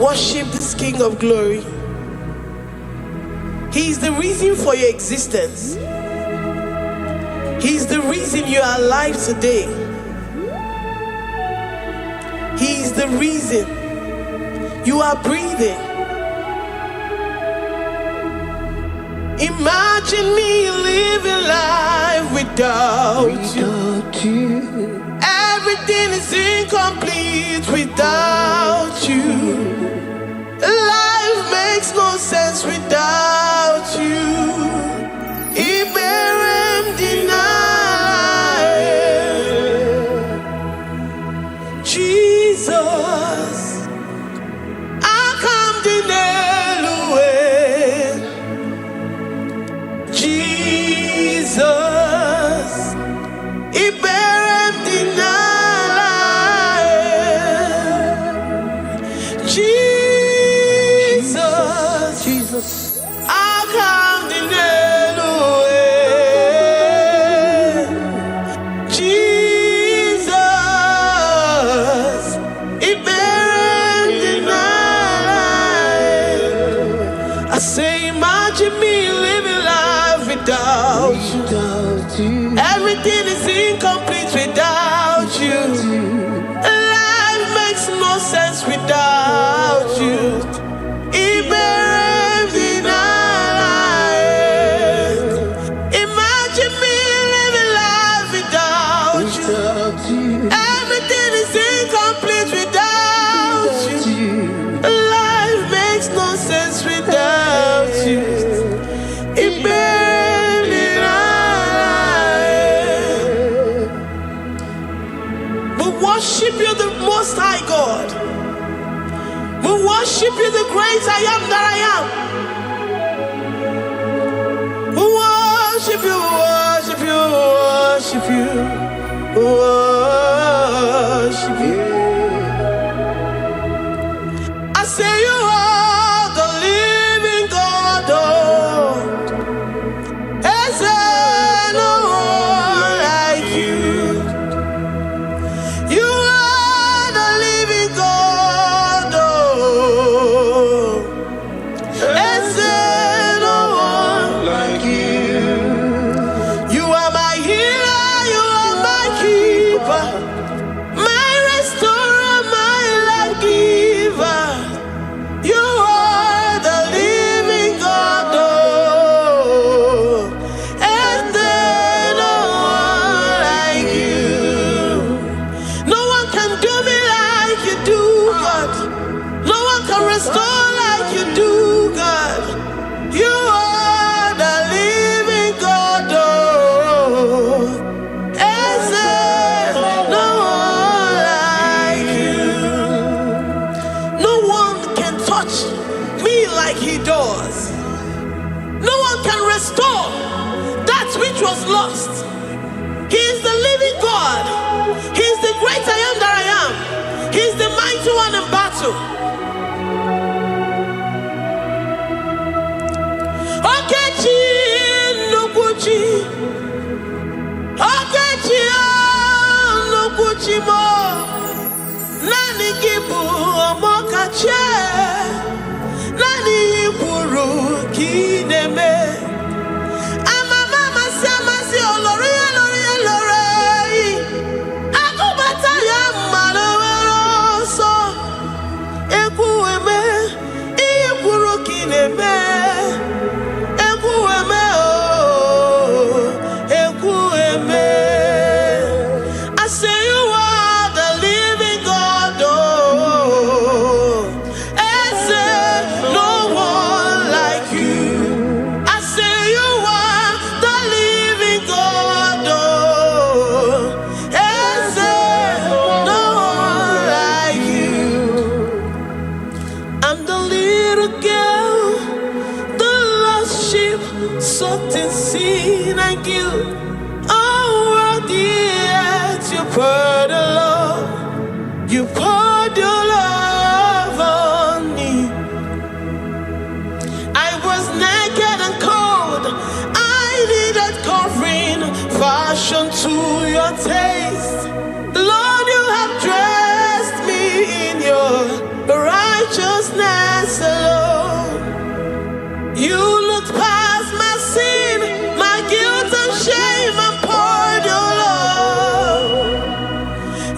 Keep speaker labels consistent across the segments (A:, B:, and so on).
A: Worship this King of Glory. He is the reason for your existence. He is the reason you are alive today. He is the reason you are breathing. Imagine me living life without you. Everything is incomplete without you. Life makes no sense without you. Iberem deny. Jesus, I come deny. Jesus, Iberem deny. Jesus, I come deny. Jesus, Iberem deny. I say, imagine me living life without you. Everything is incomplete without you. Life makes no sense without you. Iberem deny. Imagine me living life without you. Everything is incomplete without you. Life makes no sense without you. Iberem deny. We worship you, the Most High God. We worship you, the great I am that I am. We worship you, worship you, worship you, worship you. I say you are the living God. Is there no one like you? You are the living God. Is there no one like you? You are my healer, you are my keeper, my restorer, my life giver. You are the living God. Is there no one like you? No one can do me like you do, God. No one can restore like you do, God. You are the living God. Is there no one like you? No one can touch me like he does. No one can restore that which was lost. He is the living God. He is the great I am that I am. He is the mighty one in battle. Okechi Nukuchi, Okechi Nukuchi mo, Nani Gibu Omokache, Nani Iburu Kineme. Ama mama sama si olori olori olori. Akubata ya malowero so. Ekueme, Iburu Kineme. Ekueme oh, Ekueme. I say you are the living God. Oh, is there no one like you? I say you are the living God. Oh, is there no one like you? I'm the little girl, the lost sheep, soaked in sin and guilt. Oh, worthy yet you poured your love. You poured your love on me. I was naked and cold. I needed covering, fashioned to your taste. Lord, you have dressed me in your righteousness alone. You looked past my sin, my guilt and shame, and poured your love.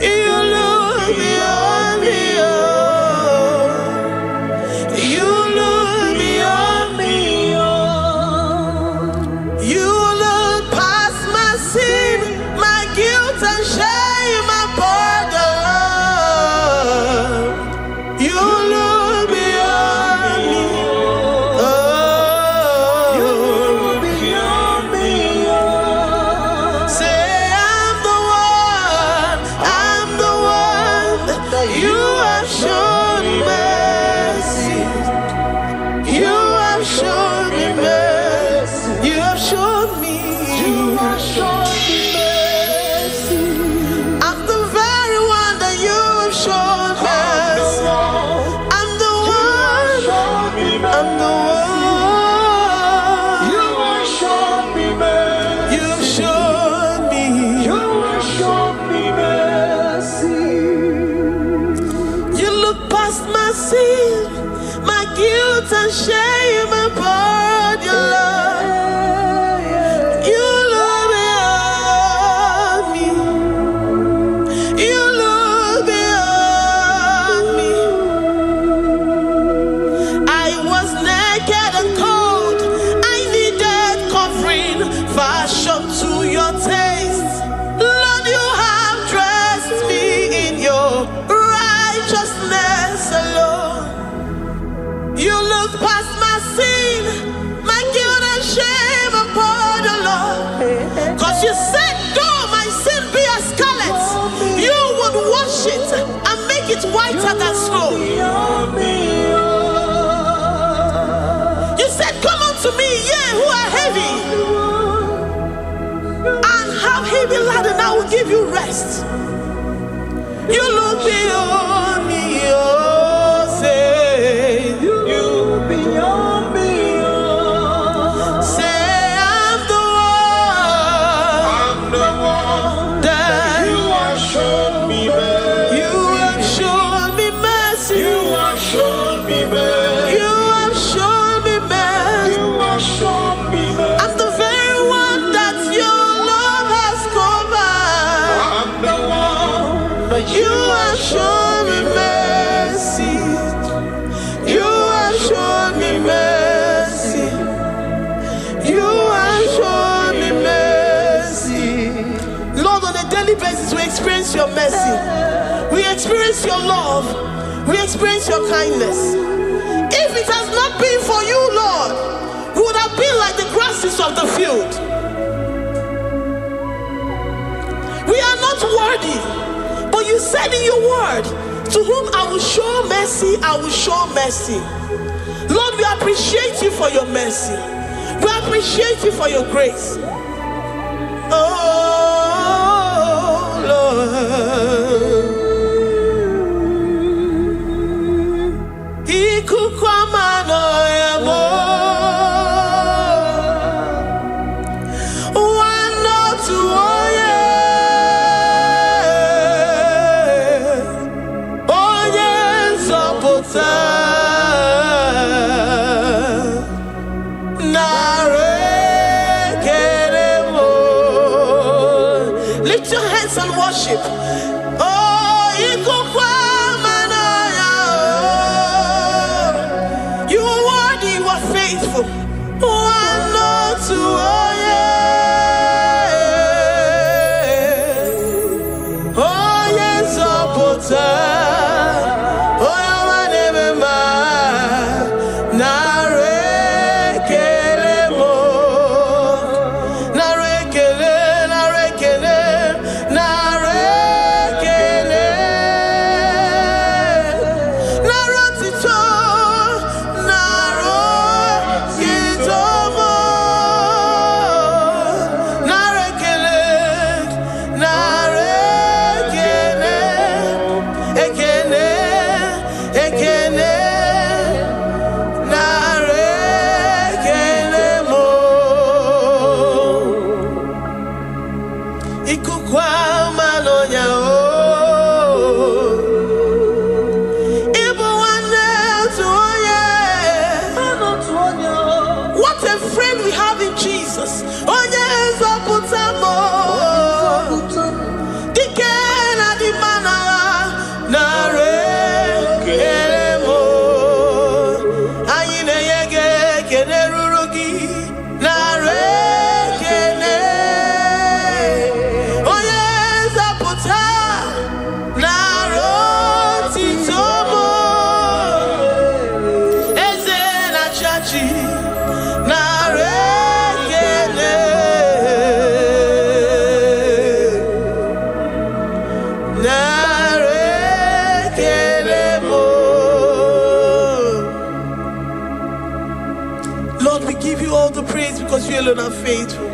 A: You look beyond me, oh. You look beyond me, oh. You look past my sin, my guilt and shame, and poured your love. You look beyond me, oh. You look beyond me, oh. Say I'm the one that you have shown mercy. You have shown me mercy. You have shown me. You have shown me mercy. I'm the very one that you have shown mercy. I'm the one. I'm the one. You have shown me mercy. You have shown me. You have shown me mercy. You look past my sin, my guilt and shame, and poured your love. You look beyond me. You look beyond me. I was naked and cold. I needed covering, fashioned to your taste. Lord, you have dressed me in your righteousness alone. You look past my sin, my guilt and shame, and poured your love. Cause you said, though my sin be as scarlet, you would wash it and make it whiter than snow. You said, come unto me, ye who are heavy, and have heavy laden, I will give you rest. You look beyond me, oh, say, you look beyond me, oh. Say, I'm the one that you have shown me mercy. You have shown me mercy. You have shown me mercy. You have shown me mercy. You have shown me mercy. I'm the very one that your love has covered. I'm the one that you have shown me mercy. You have shown me mercy. You have shown me mercy. Lord, on a daily basis, we experience your mercy. We experience your love. We experience your kindness. If it has not been for you, Lord, we would have been like the grasses of the field. We are not worthy, but you said in your word, to whom I will show mercy, I will show mercy. Lord, we appreciate you for your mercy. We appreciate you for your grace. Oh, Lord. Lift your hands and worship. Oh, you are worthy, you are faithful. we have in Jesus. Oh yes, Oputamo. Dikena di mana nare keremo. Ayine yege kenerurugi nare kene. Oh yes, Oputa naro titomo. Ezena chachi. Lord, we give you all the praise because you alone are faithful.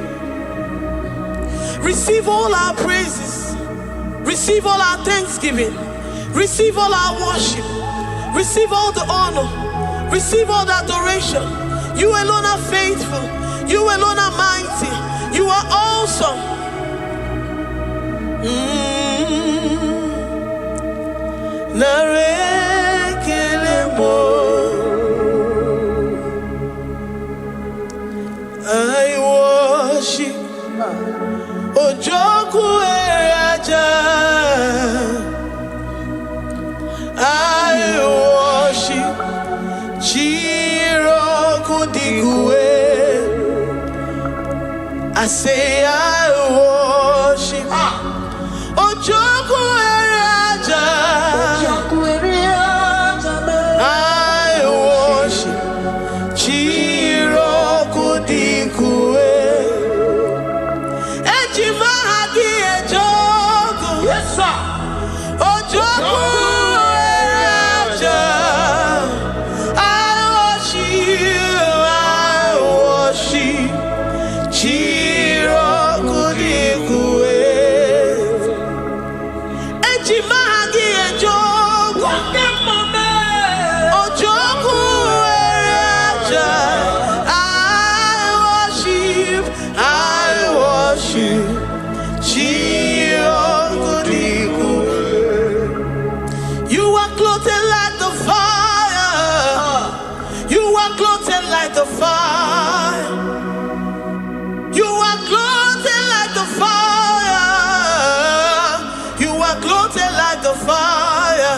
A: Receive all our praises. Receive all our thanksgiving. Receive all our worship. Receive all the honor. Receive all the adoration. You alone are faithful. You alone are mighty. You are awesome. I worship Ojoku Eraja. I worship Chiroku Digwe. I say I worship Ojoku Eraja. I worship Chiroku Digwe. Ejimahagi Ejoku. Yes, sir. Ojoku Eraja. I worship Chiroku Digwe. Ejimahagi Ejoku. Ojoku Eraja. I worship Chiroku Digwe. You are clothed like the fire. You are clothed like the fire. You are clothed like the fire. You are clothed like the fire.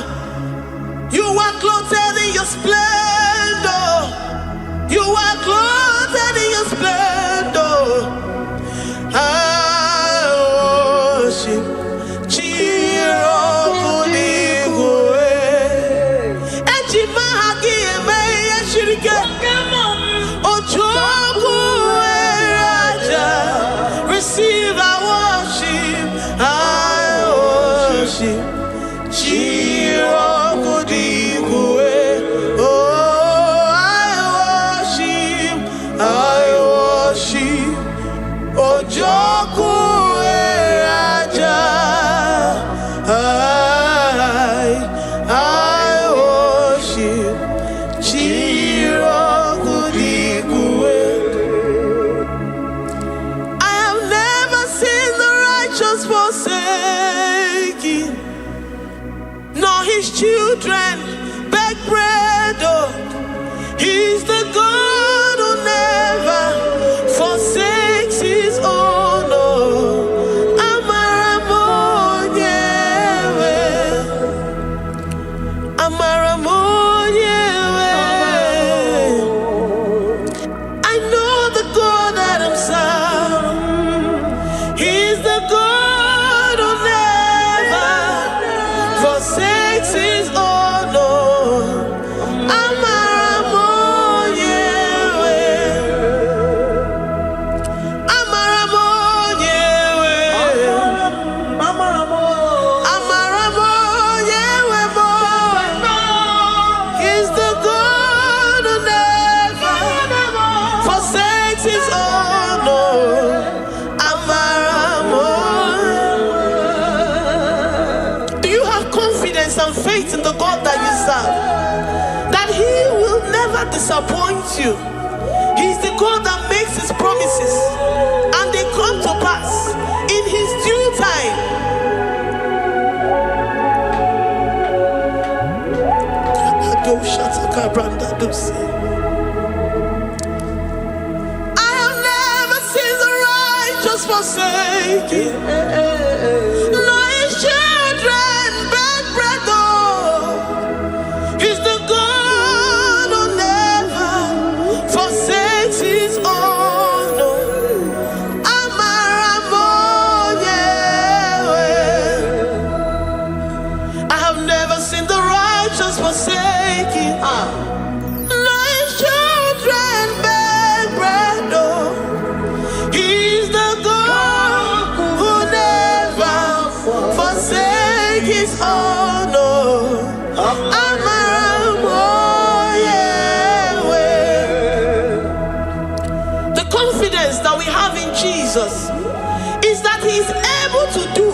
A: You are clothed in your splendor. You are clothed in your splendor. I worship Chiroku Digwe. Ejimahagi eme yeshirike. Ojoku Eraja. Receive our worship. I worship Chiroku Digwe. Oh, I worship Ojoku Eraja. I worship Chiroku Digwe. I have never seen the righteous forsaken, nor his children beg bread. Oh, he's the God who never forsakes his own. Oh, Amaramonyewe, Amaramonyewe. I know the God that I'm serving. He's the God who never forsakes his own. Oh, Amaramonyewe, Amaramonyewe, Amaramonyewe mo. He's the God who never forsakes his own. Oh, Amaramonyewe. Do you have confidence and faith in the God that you serve? That he will never disappoint you. He's the God that makes his promises and they come to pass in his due time. I have forsaken. No, his children beg bread, oh. He's the God who never forsakes his own. I have never seen the righteous forsaken. No, his children beg bread, oh. He's the God who never forsakes his own, oh. The confidence that we have in Jesus is that he is able to do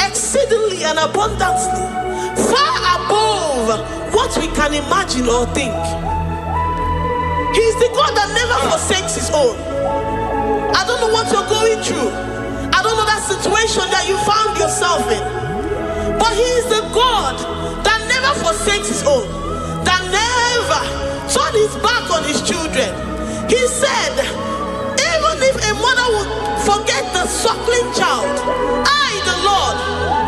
A: exceedingly and abundantly, far above what we can imagine or think. He is the God that never forsakes his own. I don't know what you're going through. I don't know that situation that you found yourself in. But he is the God that never forsakes his own, that never turned his back on his children. He said, even if a mother would forget the suckling child, I, the Lord,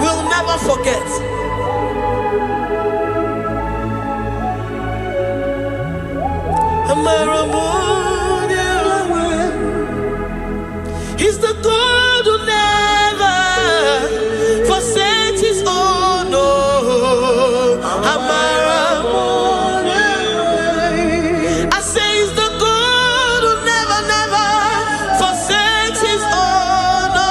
A: will never forget. He's the God who never forsakes his own, no. I say he's the God who never, never forsakes his own, no.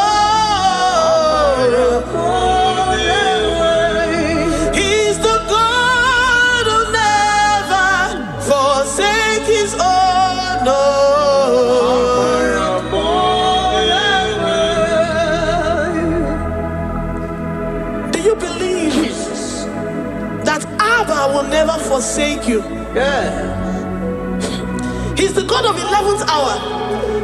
A: He's the God who never forsakes his own, no. Will never forsake you. He's the God of 11th hour.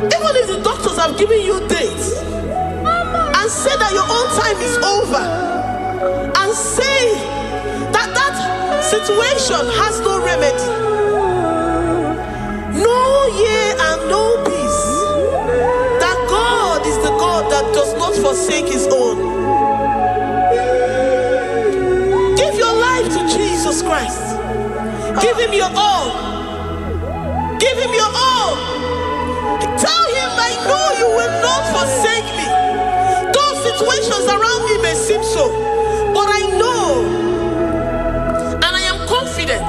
A: Even if the doctors have given you dates and say that your own time is over, and say that that situation has no remedy, no year and no peace, that God is the God that does not forsake his own. Give your life to Jesus Christ. Give him your all. Give him your all. Tell him, I know you will not forsake me. Those situations around me may seem so, but I know and I am confident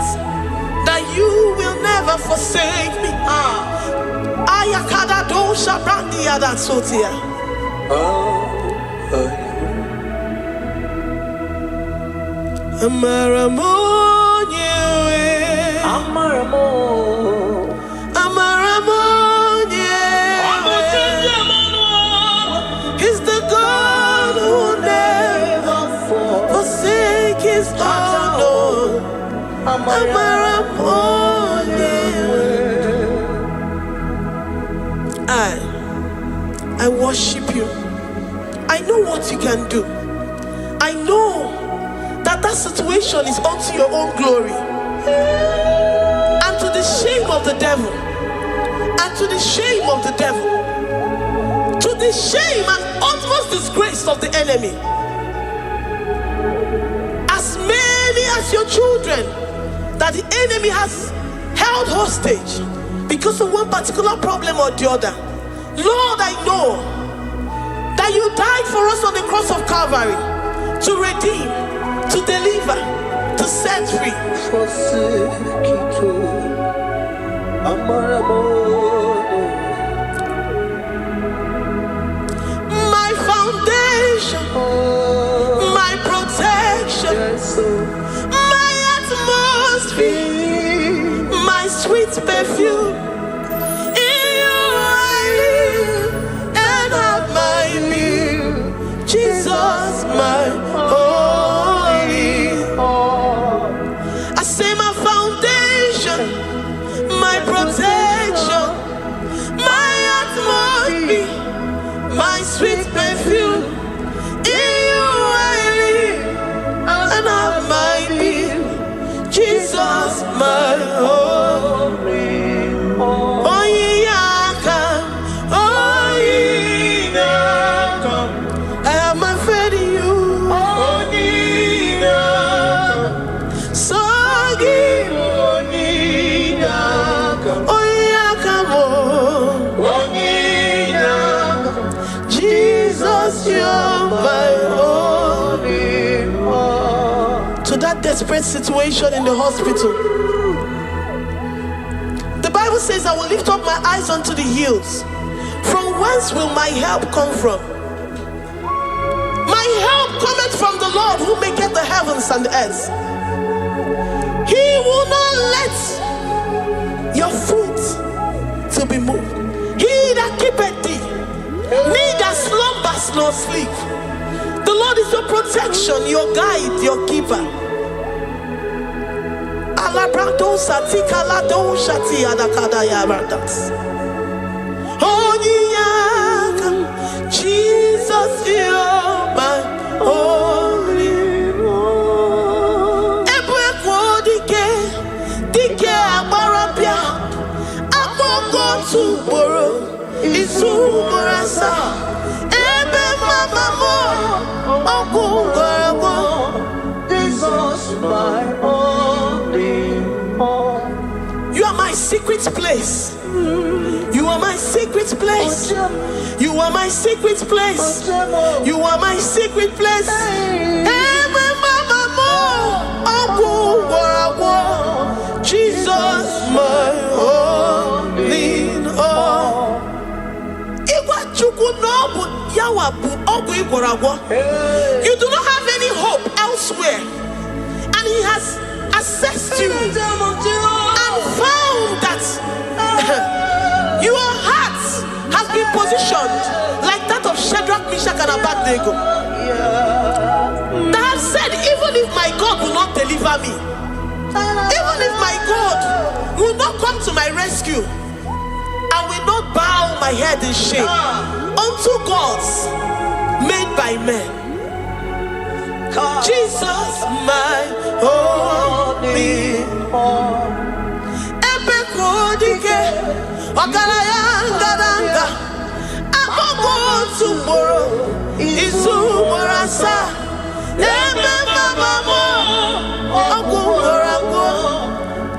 A: that you will never forsake me. Ayakada dosha brandi yada sotia. Amaramo, he's the God who never forsakes his own. I worship you. I know what you can do. I know that situation is unto your own glory, and to the shame of the devil, and to the shame of the devil, to the shame and utmost disgrace of the enemy. As many as your children that the enemy has held hostage because of one particular problem or the other, Lord, I know that you died for us on the cross of Calvary to redeem, to deliver, to set free. My foundation, my protection, my atmosphere, my sweet perfume. In you I live and have my being. Jesus, my my sweet perfume, in you I live and have my being. Jesus, my holy, oh yeah, oh yeah. desperate situation in the hospital. The Bible says, I will lift up my eyes unto the hills. From whence will my help come from? My help cometh from the Lord who maketh the heavens and the earth. He will not let your foot to be moved. He that keepeth thee, neither slumbers nor sleep. The Lord is your protection, your guide, your keeper. Jesus, you're my only one. To borrow is Morasa. Ebe mama mo, Jesus, my only one. You are my secret place. You are my secret place. You are my secret place. You are my secret place. Ebe mama mo, Jesus, my only. You do not have any hope elsewhere, and he has assessed you and found that your heart has been positioned like that of Shadrach, Meshach, and Abednego, that have said, even if my God will not deliver me, even if my God will not come to my rescue, I will not bow my head in shame unto gods made by men. Jesus, my only one. Ebekodike, Ogalayanga, Amogo tomorrow, Izumorasa, Ebe Mama, Ogumorago,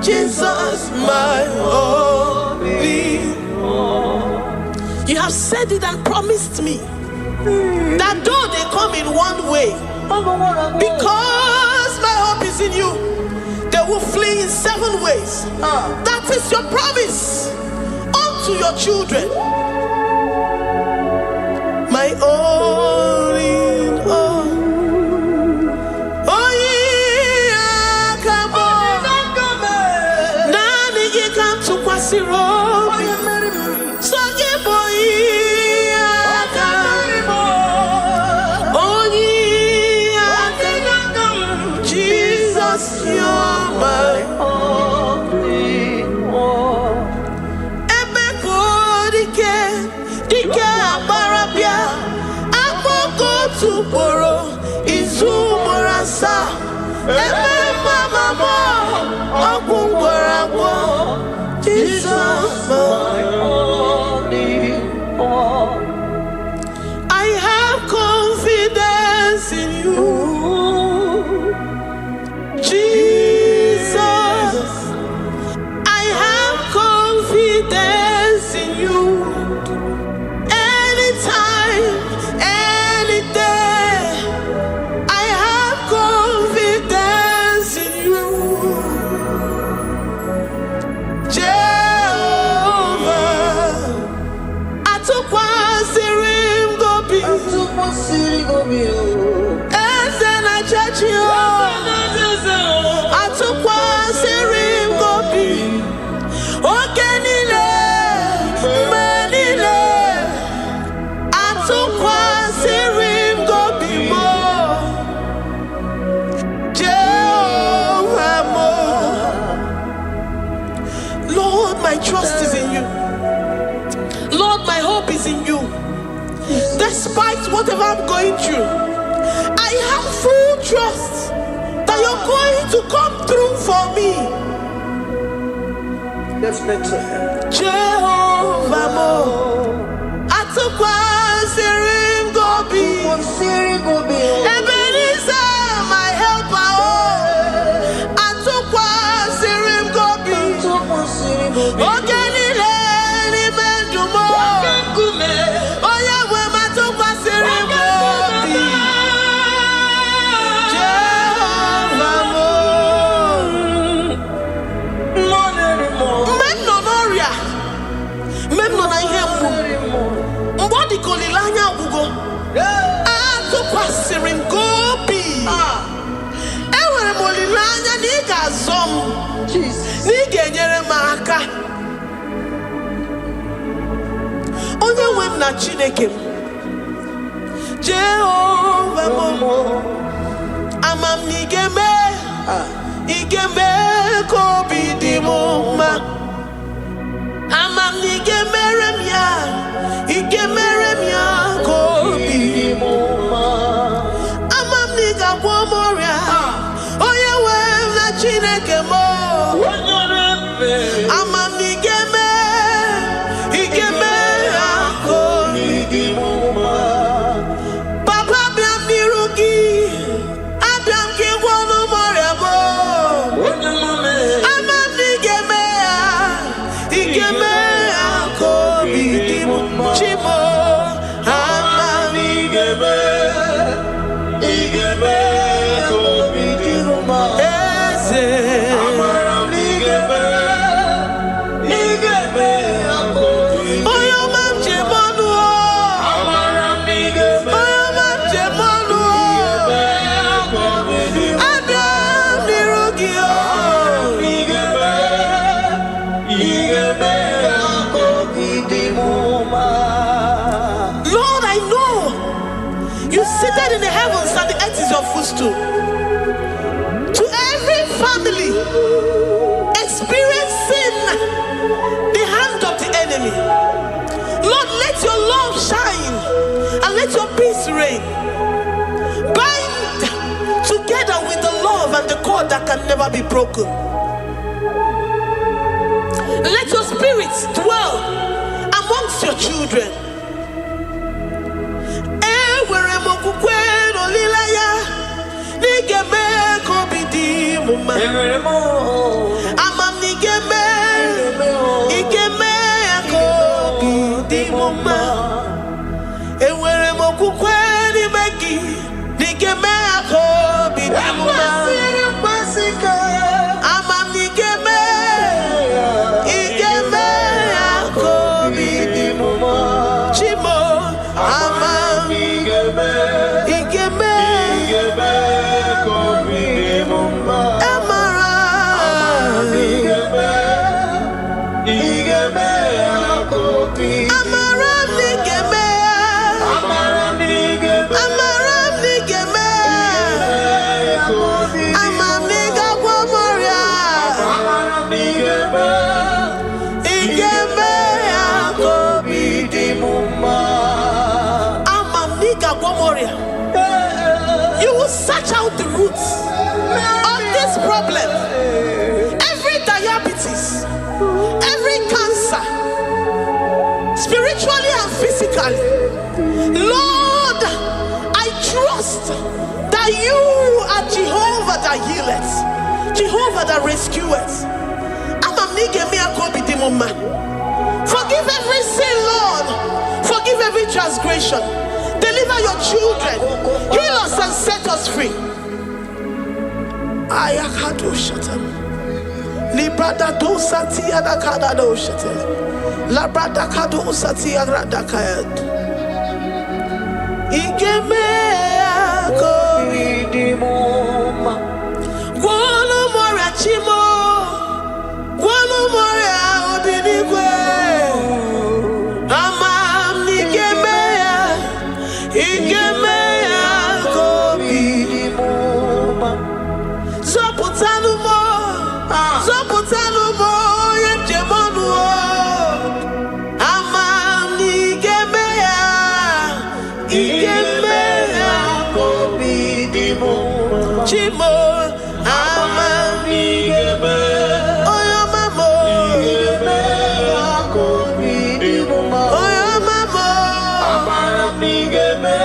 A: Jesus, my only one. You have said it and promised me that though they come in one way, because my hope is in you, they will flee in 7 ways. That is your promise unto your children. My only one. Oh yeah, come on. Nani you come to Kwasiro. So you boy. You're my only one. Ebekodike, dike abarabia, amogo to borrow, Izumorasa, Ebe mama mo, Ogungorabo, Jesus, my only one. I have confidence in you. Jesus, I have confidence in you. Anytime, any day, I have confidence in you. Jehovah, I took one serim gobi, and then I judge you. My trust is in you. Lord, my hope is in you. Despite whatever I'm going through, I have full trust that you're going to come through for me. Let's mentor him. Jehovah Mo, Atukwa Sirim Gobi, Ebenezer, my helper. Atukwa Sirim Gobi. Jehovah n'aka. Onye nwe m na Chineke m, Jehova mo, ama m na ị ga-eme ka obi dị m mma. Ama m na ị ga-emere m ya, ị ga-emere m ya ka obi dị m mma. Ama m na ị ga-agwọ m ọrịa, onye nwe m na Chineke m. Ama m na ị ga-eme ya ka obi dị m mma. Papa bịa m n'iru gị, abịa m ka ị gwọọ m ọrịa m. Ama m na ị ga-eme ya ka obi dị m mma. Chimo, ama m na ị ga-eme ka obi dị m mma. Eze, amara m na ị ga-eme ya ka obi dị m mma. Onye ọma m ji eme ọnụ, amara m na ị ga-eme. Onye ọma m ji eme ọnụ, abịa m n'iru gị, ị ga-eme ya ka obi dị m mma. Lord, I know you seated in the heavens and the earth is your footstool. To every family experiencing the hand of the enemy, Lord, let your love shine and let your peace reign. Bind together with the love and the cord that can never be broken. Let your spirit dwell amongst your children. Enwere m okwukwe n'olileanya na ị ga-eme ka obi dị m mma. Ama m na ị ga-eme ya ka obi dị m mma. Enwere m okwukwe n'ime gị na ị ga-eme ya ka obi dị m mma. Ama m na ị ga-eme ya ka obi dị m mma. Chimo, ama m na ị ga-eme ka obi dị m mma. Amara m na ị ga-eme ya ka obi dị m mma. Amara m na ị ga-eme ya. Amara m na ị ga-eme ya ka obi dị m mma. Ama m na ị ga-agwọ m ọrịa. Amara m na ị ga-eme ya ka obi dị m mma. Ama m na ị ga-agwọ m ọrịa. You will search out the roots of this problem. Every diabetes, every cancer, spiritually and physically. Lord, I trust that you are Jehovah that healeth, Jehovah that rescueth. Forgive every sin, Lord. Forgive every transgression. Deliver your children. Heal us and set us free. Ayakado shatan. Librada do sati adakada do shatan. Labrada kado sati agradakayad. Igeme akoridimoma. Gwolo mora chimo. Gwolo mora obinigwe. Amam nigeme ya. Igeme akoridimoma. Zoputanu mo. Zoputanu mo. Yemjemonu. Amam nigeme ya. Igeme akoridimoma. Chimo. Amam nigeme. Oyo mamo. Igeme akoridimoma. Oyo mamo. Amam nigeme.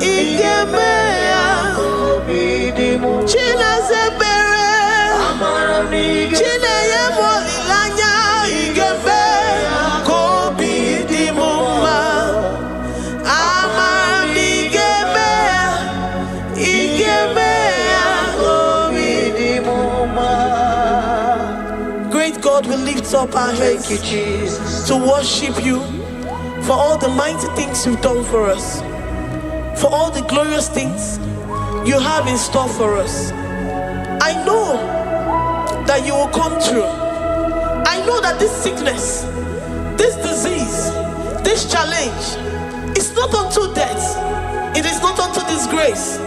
A: Igeme akoridimoma. China zebere. Amam nigeme. China yemolilanya. Igeme akoridimoma. Amam nigeme. Igeme akoridimoma. Great God, we lift up our hands
B: Thank you, Jesus.
A: to worship you for all the mighty things you've done for us, for all the glorious things you have in store for us. I know that you will come through. know that this sickness, this disease, this challenge is not unto death, it is not unto disgrace,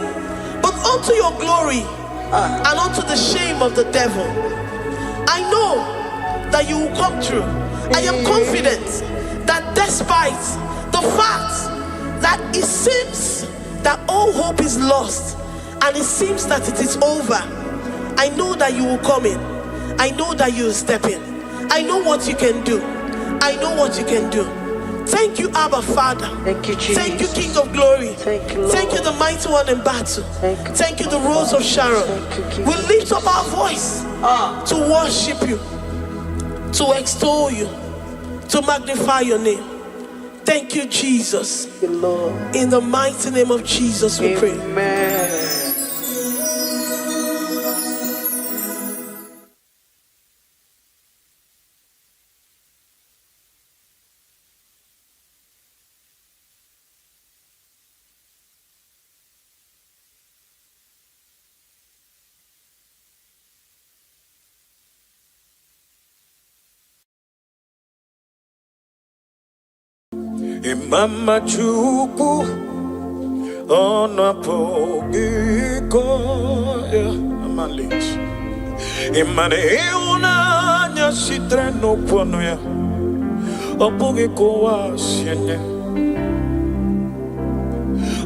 A: but unto your glory and unto the shame of the devil. I know that you will come through. I am confident that despite the fact that it seems that all hope is lost and it seems that it is over, I know that you will come in. I know that you will step in. I know what you can do. I know what you can do. Thank you, Abba Father.
B: Thank you, Jesus.
A: Thank you, King of Glory.
B: Thank you, Lord.
A: Thank you, the mighty one in battle. Thank you, the Rose of Sharon. We lift up our voice to worship you, to extol you, to magnify your name. Thank you, Jesus.
B: Thank you, Lord.
A: In the mighty name of Jesus we pray.
B: Amen.
C: Mama chuku ona pogiko ya malich imane una nya sitreno pono ya opogiko wa siene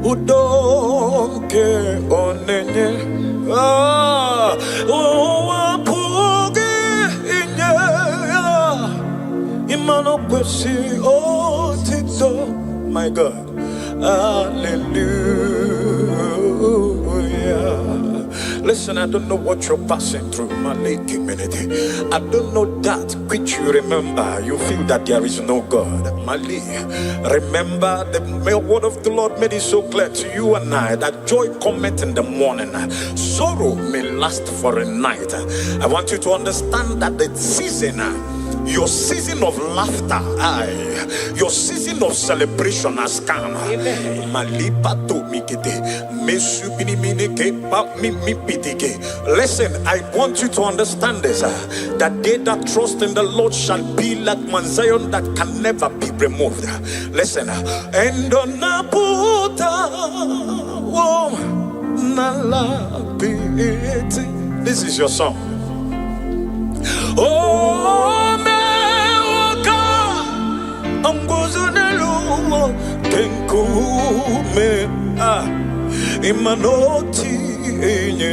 C: udonke onenye o apoge inye imano kwesi o tito. My God, hallelujah. Listen, I don't know what you're passing through, my late community. I don't know that which you remember. You feel that there is no God. Mali, remember the word of the Lord made it so clear to you and I that joy cometh in the morning, sorrow may last for a night. I want you to understand that the season, your season of laughter, your season of celebration has come. Listen, I want you to understand this, that they that trust in the Lord shall be like Mount Zion that can never be removed. Listen, and on this is your song. Oh, kenkume imanoti enye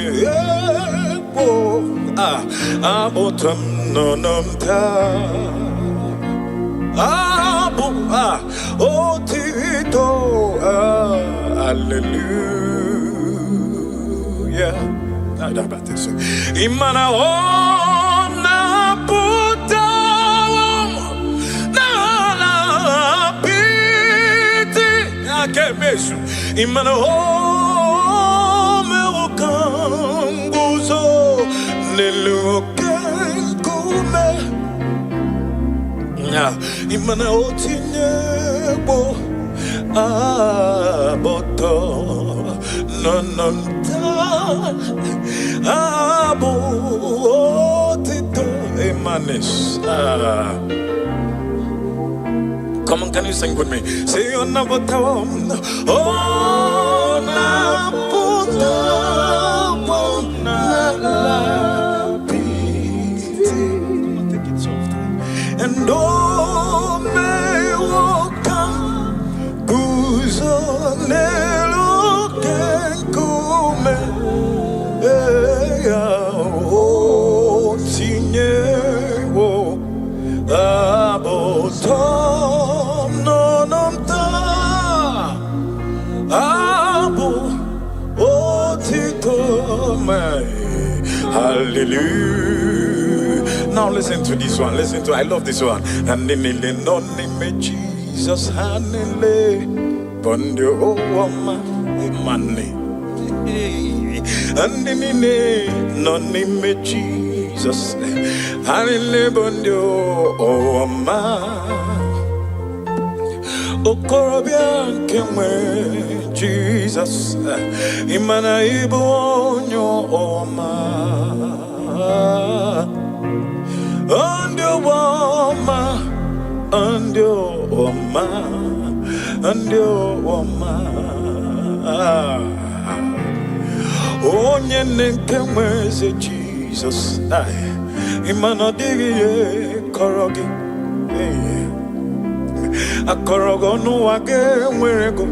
C: abotam nonamta otito hallelujah. Imana ona kemesu imana me okambuzo nelukenkume imana otinyebo aboto nononta abo otito emanes. Come on, can you sing with me? Say on na botam, oh na botam, na lapiti. Take it soft. And oh me wakam, buzo nelo kenkume, oh tinye wo abotam. Hallelujah. Now listen to this one. Listen to, I love this one. And in the name of Jesus, hallelujah. Bondio oma money. And in the name of Jesus, hallelujah. Bondio oma. Okorobia kemwe Jesus imana ibonyo oma ondio Andio Oma, Andio Oma. Onye nke nweze Jesus, imano digi korogi, akorogo no wage mwerego,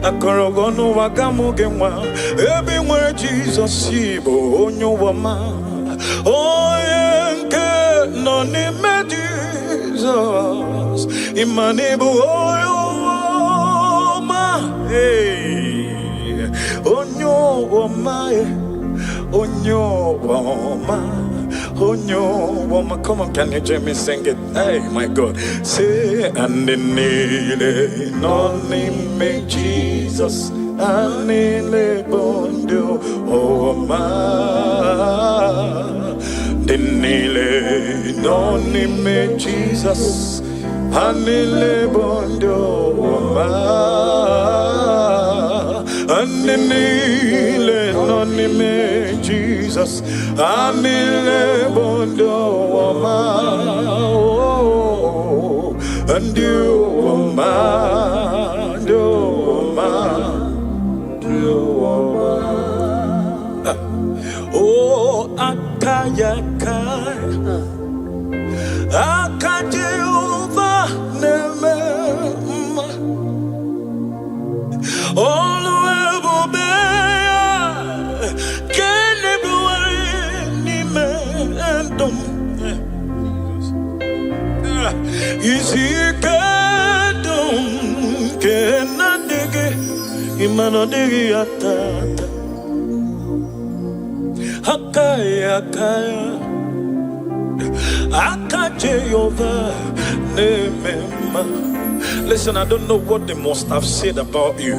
C: akorogo no wagamuge mwa, ebi mwe Jesus ibo onyo wama, onye nke no ni me Jesus, imanibu oyo wama, onyo wama, onyo wama, onyo wama. Come on, can you join me sing it? Hey, my God. Say, and the nile, noni me Jesus, and the bondo wama. The nile, noni me Jesus, and the bondo wama. Anile noni me Jesus, anile bondo wama, and you wama, oh akaya kaya, akajeuva neme, all the is he kadum kenadege imanodege atata akaya akajeyova nemema. Listen, I don't know what they must have said about you.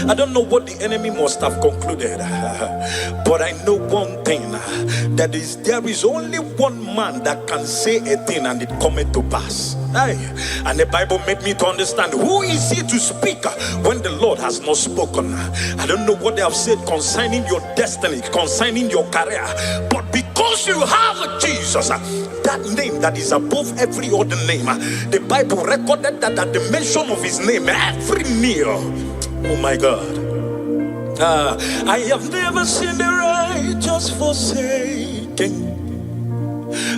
C: I don't know what the enemy must have concluded, but I know one thing, that is there is only one man that can say a thing and it cometh to pass. And the Bible made me to understand, who is he to speak when the Lord has not spoken? I don't know what they have said concerning your destiny, concerning your career, but because you have Jesus, that name that is above every other name, the Bible recorded that at the mention of his name, every knee, oh my God. I have never seen the righteous forsaken,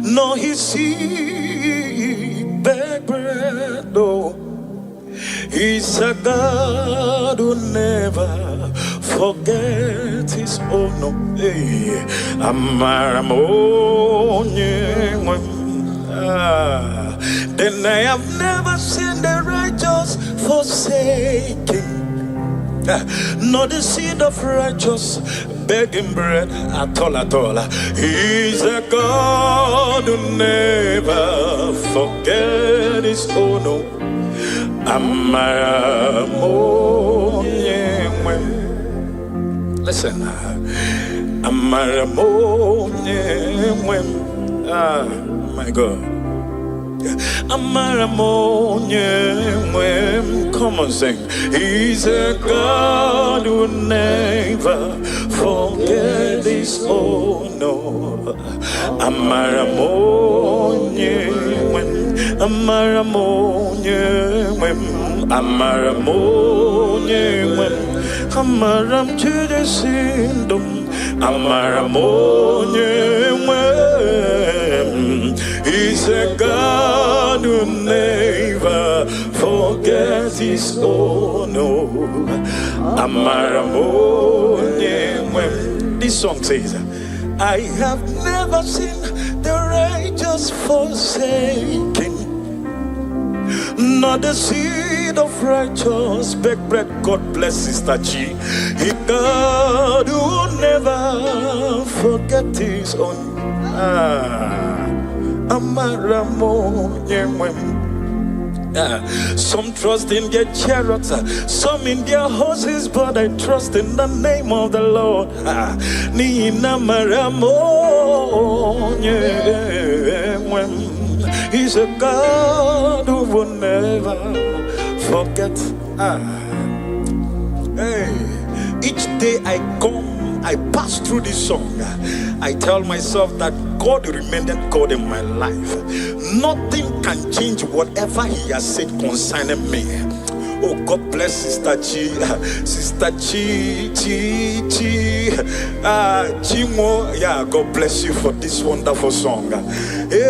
C: nor his seed beg bread. No, he's a God who never forget his own. No, then I have never seen the righteous forsaken, nor the seed of righteous begging bread at all, at all. He's a God who never forget his own. Listen, my God. Come on, sing. He's a God who never forget his own. No. Amaram to the sindom. He's a God who never forgets his own. This song says, I have never seen the righteous forsaken, nor the seed of righteous beg bread. God bless Sister G. He God who never forget his own. Some trust in their chariots, some in their horses, but I trust in the name of the Lord. He's a God who will never forget. Each day I come I pass through this song, I tell myself that God remained God in my life. Nothing can change whatever He has said concerning me. Oh, God bless Sister Chi, Sister Chimo. Yeah, God bless you for this wonderful song. Hey,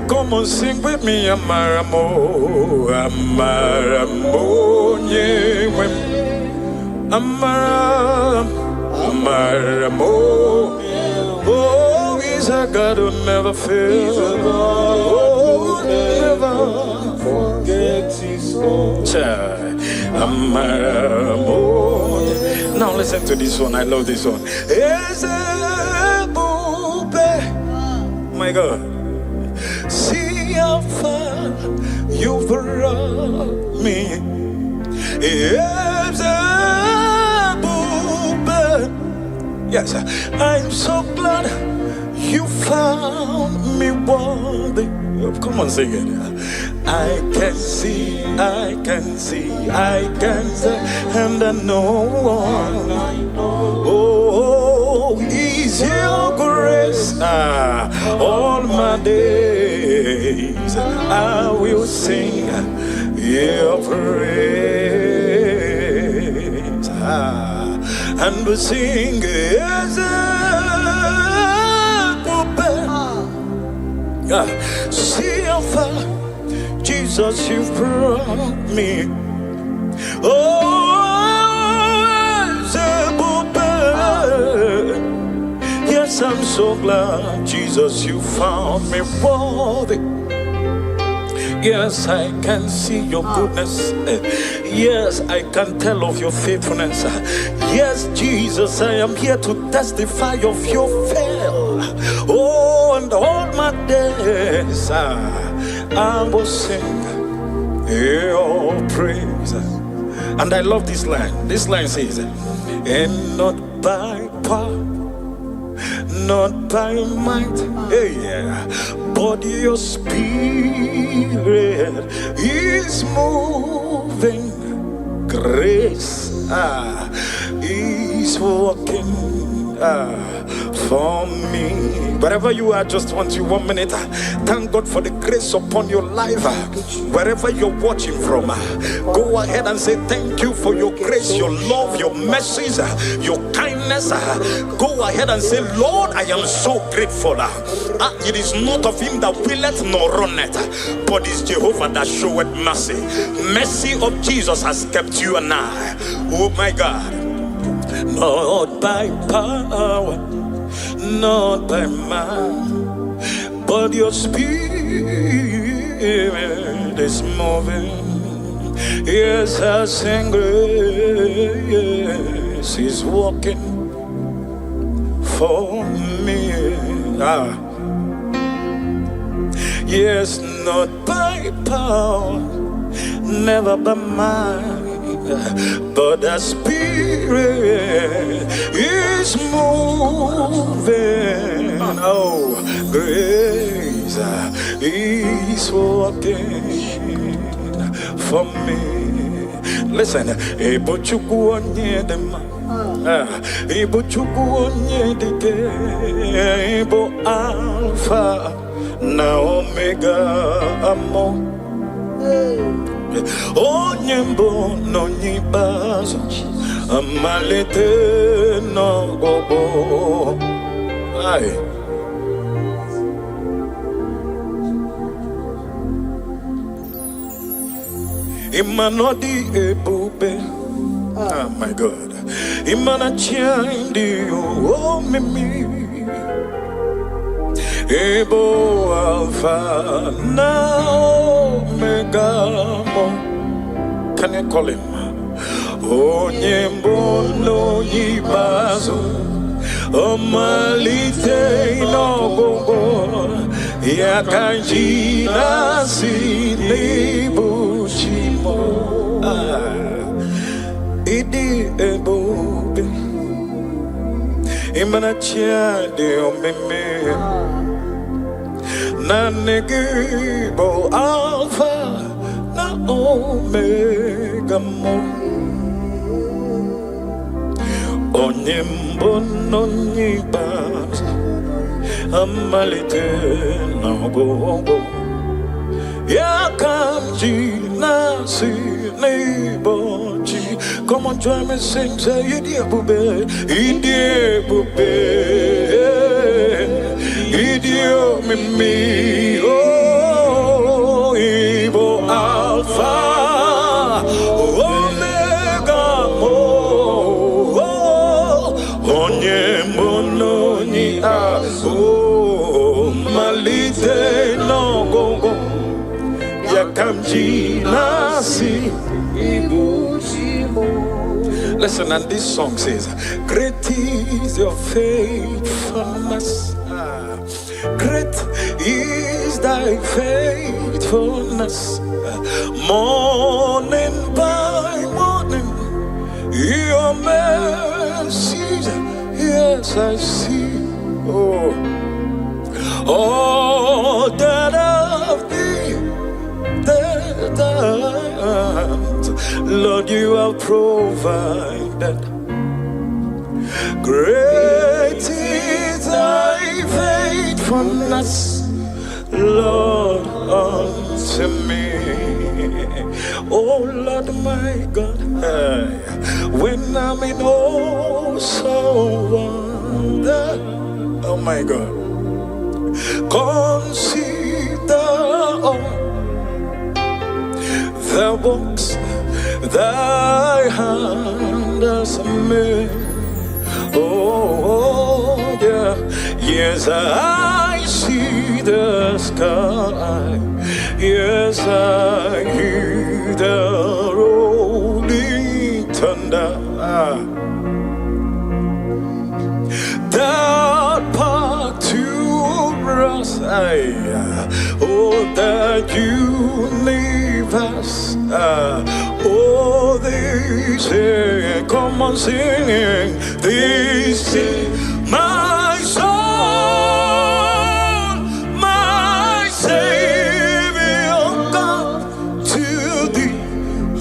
C: come on, sing with me, Amaramo, Amaramo, Amaramo. Oh, He's a God who never fails. Oh, never forget His own. Now listen to this one. I love this one. My God, see how far you brought me. Yes, I'm so glad you found me worthy. Come on, sing it. I can see, and I know, oh, is your grace. All my days I will sing your praise. And we sing as see how far, Jesus, you've brought me. Oh, yes, I'm so glad, Jesus, you found me worthy. Yes, I can see your goodness. Yes, I can tell of your faithfulness. Yes, Jesus, I am here to testify of your fail. Oh, and all my days I will sing your praise. And I love this line. This line says, and not by power, not by might, but your spirit is moving. Grace is working for me. Wherever you are, just want you 1 minute. Thank God for the grace upon your life. Wherever you're watching from, go ahead and say thank you for your grace, your love, your mercies, your kindness. Go ahead and say, Lord, I am so grateful. It is not of him that willeth nor runneth, but it's Jehovah that showeth mercy. Mercy of Jesus has kept you and I. Oh my God. Not by power, not by might, but your spirit is moving. Yes, I sing grace is walking for me. Yes, not by power, never by might, but the spirit is moving. Oh, grace is working for me. Listen, ebo chukwu onye dị mma, ebo chukwu onye dị ike, ebo alpha na omega amo. Onye mbụ n'onye ikpeazụ, amalite n'ọgwụgwụ. Imanodi ebube, oh my God, Imanachandi oh mimi, Ebo Alpha now Omega. Can you call him? Onye mbono yibazo, omalite inogogo, yakanjina sinibuchimo. Idi ebube, imanachande omeme, nanegibo Alpha na Omega mo. onyembono nyibas amalite nagogo yakamji nasi neighborji. Come on, join me, sing, say, Idie bube, Idio mimi, oh, Ibo Alpha, Omega, oh, Onye Mononi, oh, Malite no go go, Yakamji nasi. Listen, and this song says, great is your faithfulness. Great is thy faithfulness. Morning by morning, your mercies, yes, I see. Oh, all that of thee, that Lord, you have provided. Great is thy faithfulness, Lord, unto me. Oh Lord my God, when I'm in awesome wonder, oh my God, consider all the works thy hand has made. Oh, yeah. Yes, I see the sky. Yes, I hear the rolling thunder. That part to us, oh, that universe. Oh, they say, come on, sing. They say, my soul, my Savior, God, to thee.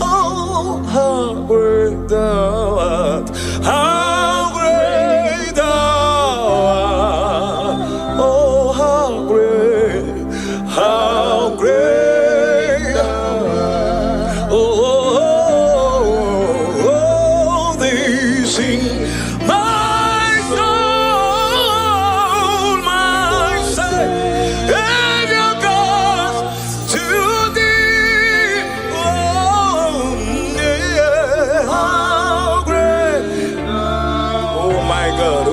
C: Oh, how great thou art! How great thou art! Oh, how great! How great! Oh my God.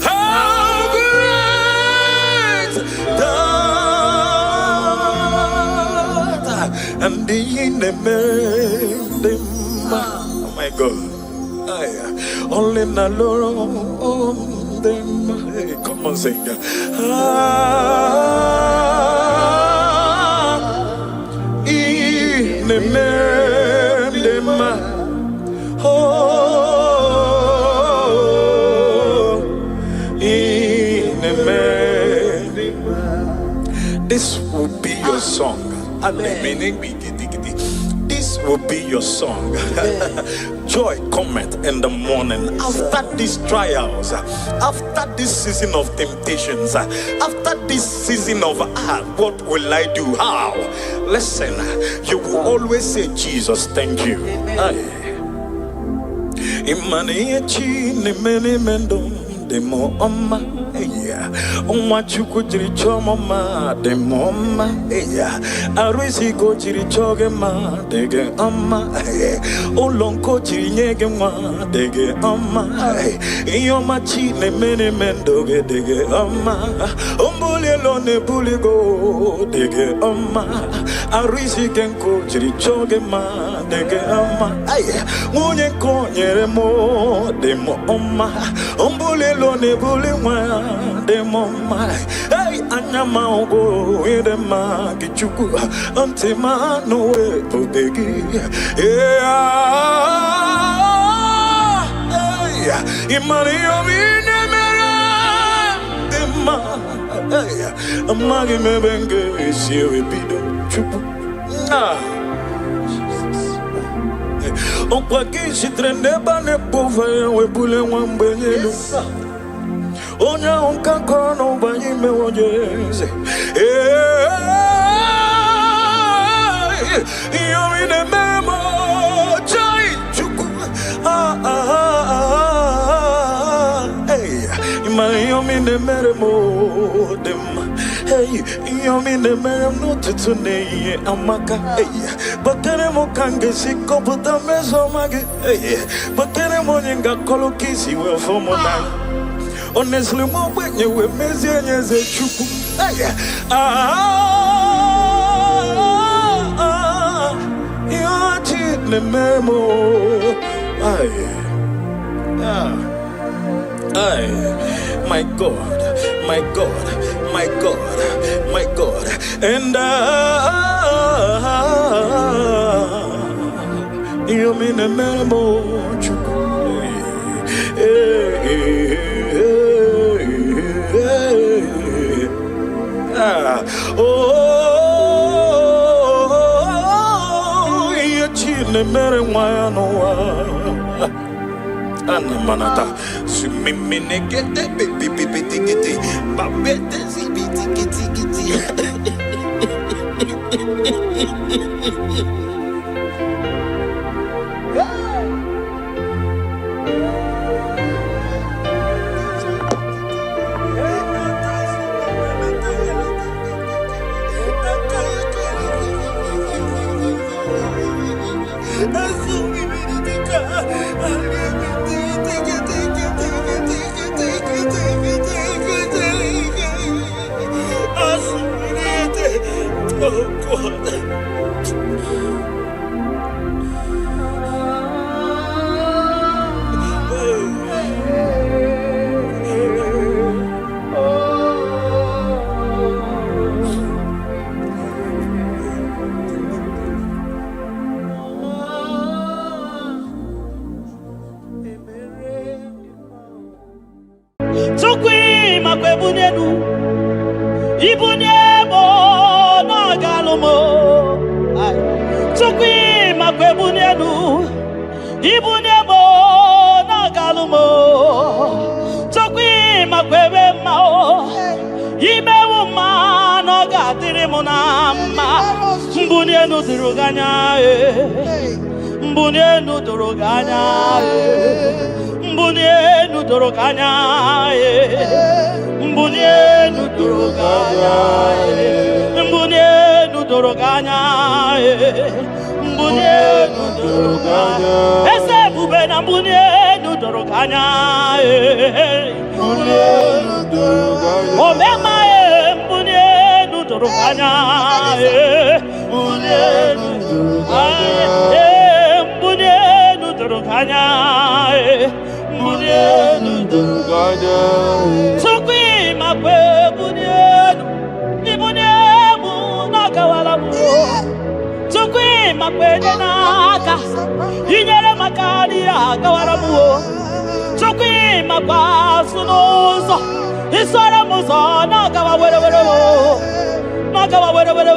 C: How great thou art. And the oh my God. Only na Lord them. Hey, come on, sing. In the this will be your song. This will be your song. Joy cometh in the morning. After these trials, after this season of temptations, after this season of what will I do? How? Listen, you will always say, Jesus, thank you. Demo oma eya onwa chuku jiri choma ma demo oma eya arisi ko jiri choge ma dege oma olonko jiri nyege ma dege oma iyoma chi ne mene mendoge dege oma ombule lo ne buligo dege oma arisi kenko jiri choge ma dege oma munye ko nyere mo demo oma ombule lo ne buli mwa de mama hey anyama ogo ide ma kichuku antima no we pobegi hey imani omine mera de ma hey amagi mebenge siwe bido chupu On croit qu'il s'y traîne pas ne pauvres ou boule ou mbélu. On y a un cancon on va y me voyer. Yo mi ne memo chai chuku hey yo mi ne memo dem hey yo mi ne memo no tutune amaka hey bakere mo kange sikoputa meso mage hey bakere mo nyinga kolokisi we fomo na honestly mo wenye we mezenye ze chuku hey the memo, my God, my God, my God, my God, and you mean a memo, ne mere mwana ana manata sumimine kete pipi tikiti babete zibiti kiti oh God.
D: Tukwi makwebunenu ibunebo na galumo tukwi makwebunenu ibunebo na galumo tukwi makwebe mao imewu ma no gatiri munama mbunenu diruganya mbunenu duruganya mbunenu duruganya mbunenu duruganya mbunenu duruganya mbunenu duruganya ese bubena mbunenu duruganya mbunenu duruganya omema mbunenu duruganya mbunenu duruganya mbunenu duruganya mbunenu duruganya tukwi makwebunenu ibunemu nakawalamu tukwi makwenaka inyere makani akawalamu tukwi makwasunuzo isora muzo nakawawerewere nakawawerewere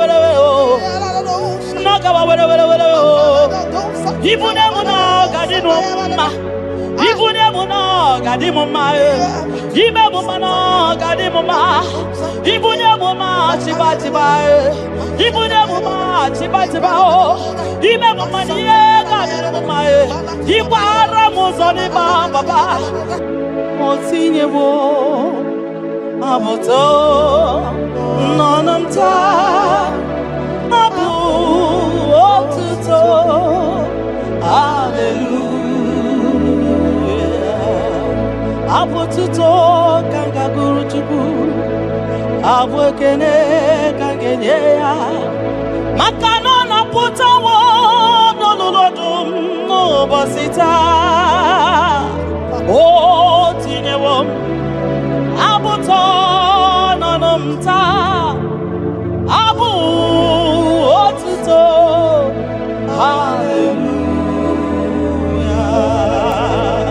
D: ibunemu nakadinuma ibunemu nakadimuma ibunemu nakadimuma ibunemu machibatiba ibunemu machibatiba ibunemu maniekadimuma ikwara muzoni baba motinyewo amoto nonamta abu otuto hallelujah apotuto kanga guru chuku abwekene kangenye ya makano na putawo nololodum no bosita o tinyewo abuto nonomta abu otuto hallelujah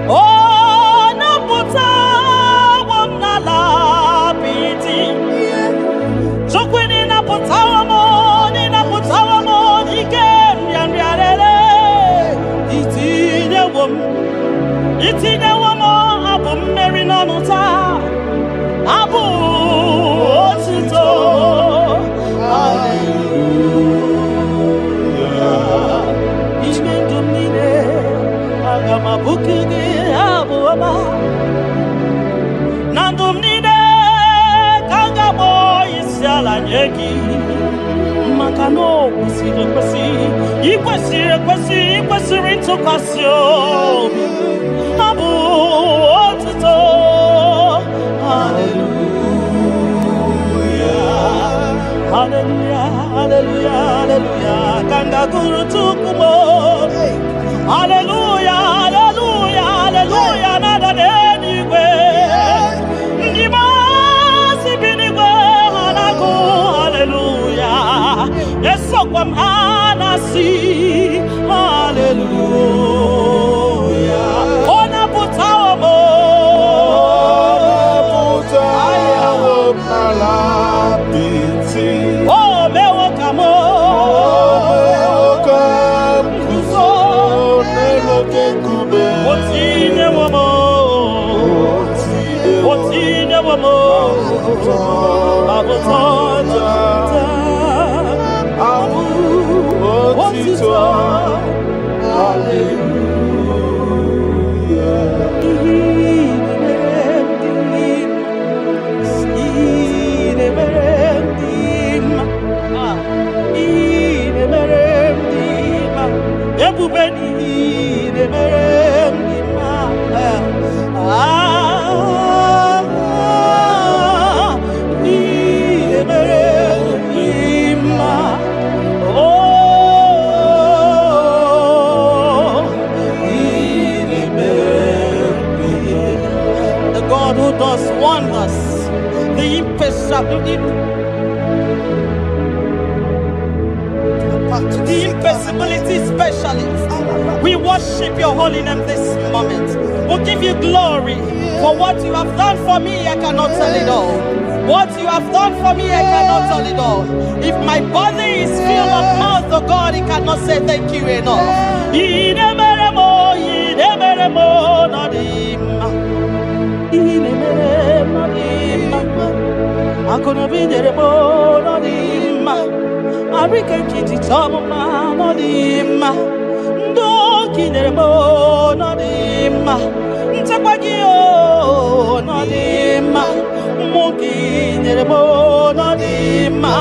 D: oh nabuta wamnala piti sokwini nabuta wamo ni nabuta wamo ikem yanriarere itinyewo m abụ mmeri n'ọnụ taa, abụ otuto. Hallelujah. Ime ndụ m niile aga m abụku gị abụ ọma. Na ndụ m niile ka m ga-akpọ isi ala nye gị, maka na o kwesịrị ekwesị, ikwesịrị ekwesị, ikwesịrị ntụkwasị obi. Abụ otuto. Hallelujah, hallelujah, hallelujah, hallelujah. Kanga guru tukumo. Hallelujah, hallelujah, hallelujah. Nada denigwe. Ndima sibinigwe hanaku. Hallelujah. Yeso kwa mhanasi. Hallelujah. Ona putawa mo. Oh, mewo kamo. Otine womo. Otine womo. Abotota. Abu otito. The God who does wonders, the impossibility specialist. We worship your holy name this moment. We give you glory for what you have done for me. I cannot tell it all. What you have done for me, I cannot tell it all. If my body is filled of mouth, oh God, it cannot say thank you enough. Arika kiti choma no dima, ndoki neremo no dima, ntakwagio no dima, moki neremo no dima,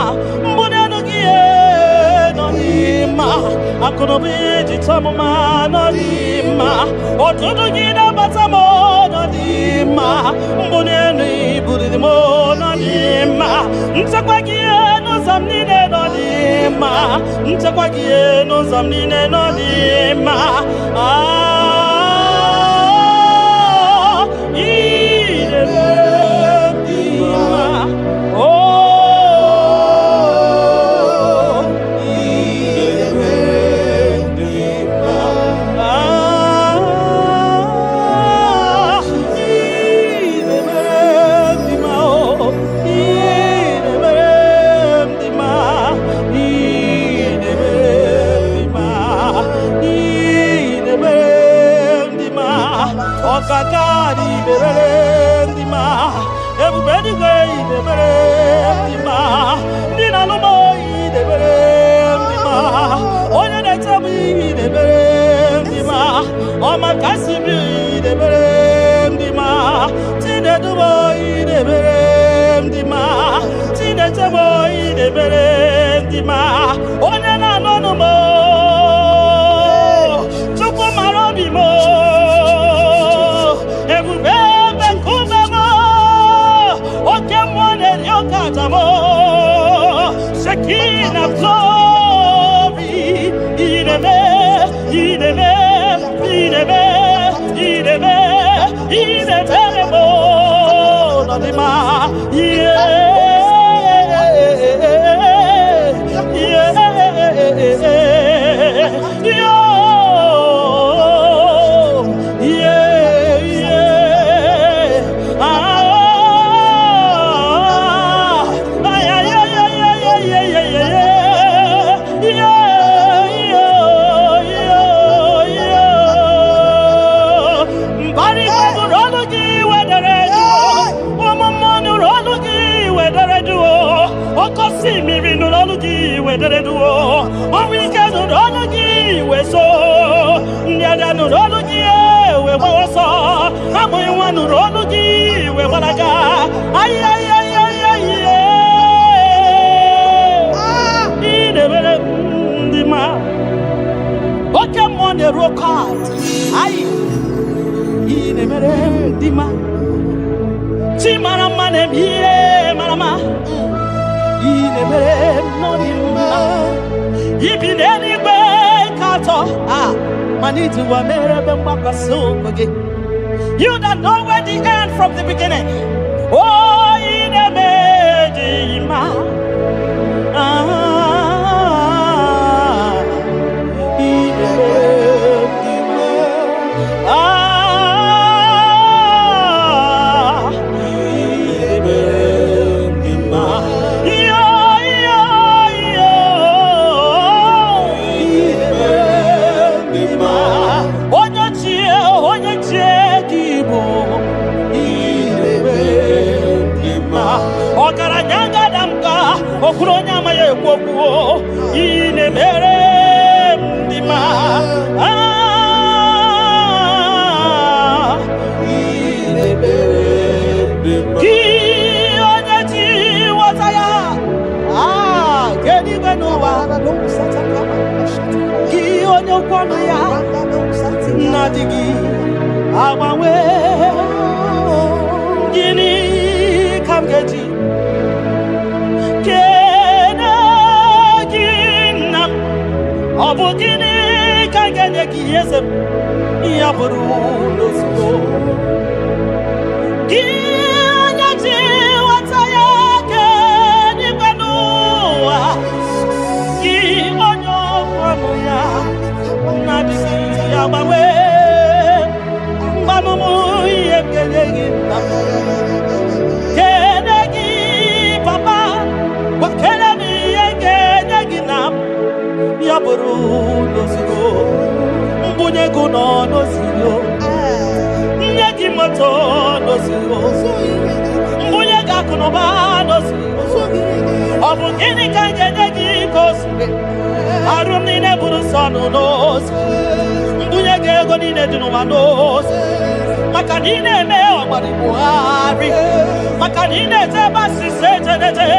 D: mbonanugie no dima, akonobi choma no dima, otodugi na batamo no dima, mbonenu budimo no dima, ntakwagio zamnine no dima, ntakwagie no zamnine no dima. Dima. Oh, dima. Kakari berendima, everybody gay berendima, Dina no boy berendima, Oya de tabi berendima, Oma kasibi berendima, Tine do boy berendima, Tine to boy berendima, Oya na no mo, Chuko marobi mo. Shekina glory, ideme, ideme, ideme, ideme, ideme, mo, nadima, yeah, yeah, yeah. wedere duo o we can no gi we so ndia no gi we woso amoy wanu no gi we walaga ay ay ay ay ine bere ndima oke mo ne rokat ay ine bere ndima ti marama ne biye marama ine bere no ndima yibi ne ni gbe kato maniti wa mere be mbakaso koge. You that know where the end from the beginning. Oh, in a medima. In a medima. In a medima. Yo, yo, yo. In a medima. Okaranyanga damka okuronya maye kwokuo ine mere ndima ine mere ndima ki onyeji wataya kedi benowa no sataka ki onyokwano ya nadigi awawe gini kamgeji kenagina obugini kaganye kiyesem yaburu losgo kinyaji wataya keni banua ki onyo kwanu ya nadisi yabawe banumu yekelegi yaburu losigo mbunye guno losigo nyegi moto losigo mbunye gakuno ba losigo obugini kanje nyegi kosbe aruni ne buru sonu losigo mbunye gego nine dinu manos makanine me omari buhari makanine tebasi sejenete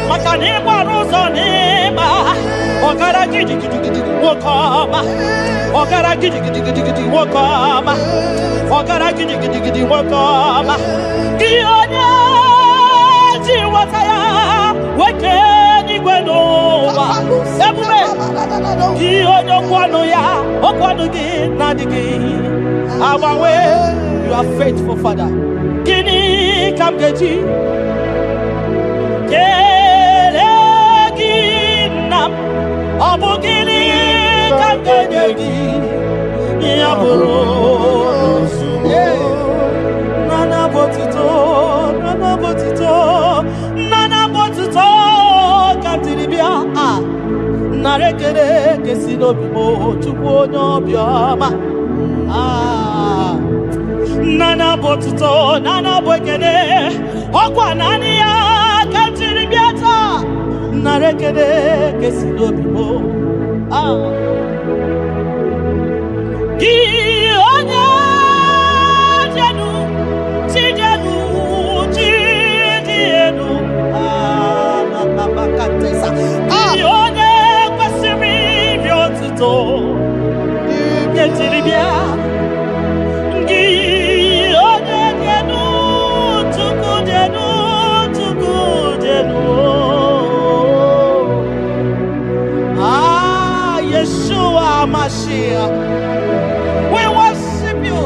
D: makanine baruzo nima Ogara gidi gidi gidi wokama Ogara gidi gidi gidi gidi wokama Ogara gidi gidi gidi wokama Gionya jiwataya wekeni gwenowa Ebume Gionya kwano ya okwano gi nadigi Awawe you are faithful father Gini kamgeji Abugini kanganyegi yaburu nana botito kantiribia narekere kesino bibo chukwu onye obioma nana bwekene okwa nani ya kantiribia ta narekere kesino bibo Gionya jenu bakatesa Gionya kwasimi byotuto Gentilibia Gionya jenu tukudenu Yeshua Mashiach, we worship you.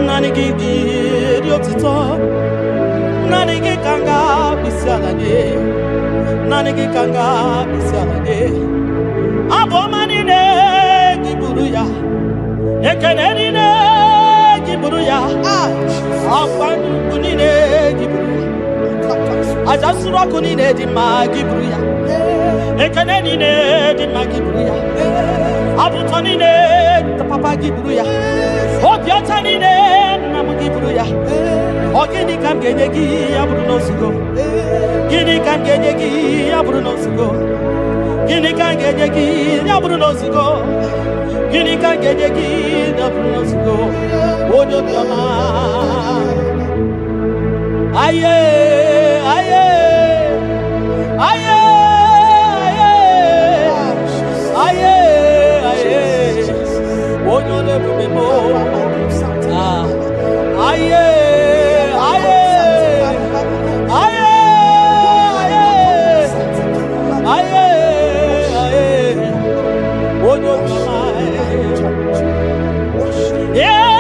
D: Nani gigi kanga bisalade. Nanigi kanga bisalade. Abomani ne giburuya. Ekeneni ne giburuya. Afanu kunine giburuya. Ajasura kunine di magibruya. Ekeneni ne di magibruya. Abutoni ne di papa gibruya. Obiotani ne namugibruya. Ogini kam genyegi abruno sugo. Gini kam genyegi abruno sugo. Gini kam genyegi abruno sugo. Gini kam genyegi abruno sugo. Odo kama. Aye, aye, aye, aye, aye, aye. Odo le bubemo. Ah, aye, aye, aye, aye, aye, aye. Odo kama. Yeah.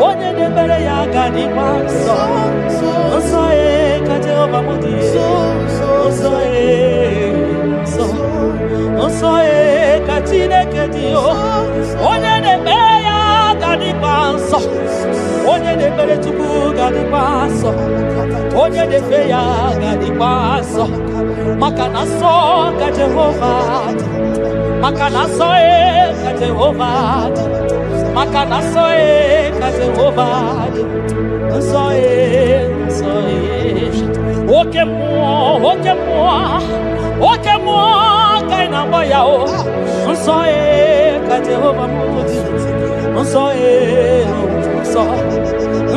D: Onye de bere ya gadi panso. Osae kate obamodi. Osae katine kedio. Onye de bere ya gadi panso. Onye de bere tuku gadi panso. Onye de bere ya gadi panso. Makana so ka Jehovah. Makana so ka Jehovah. Makana soe ka Jehovah. Soe. Oke mo kaina boya o. Soe ka Jehovah mudi.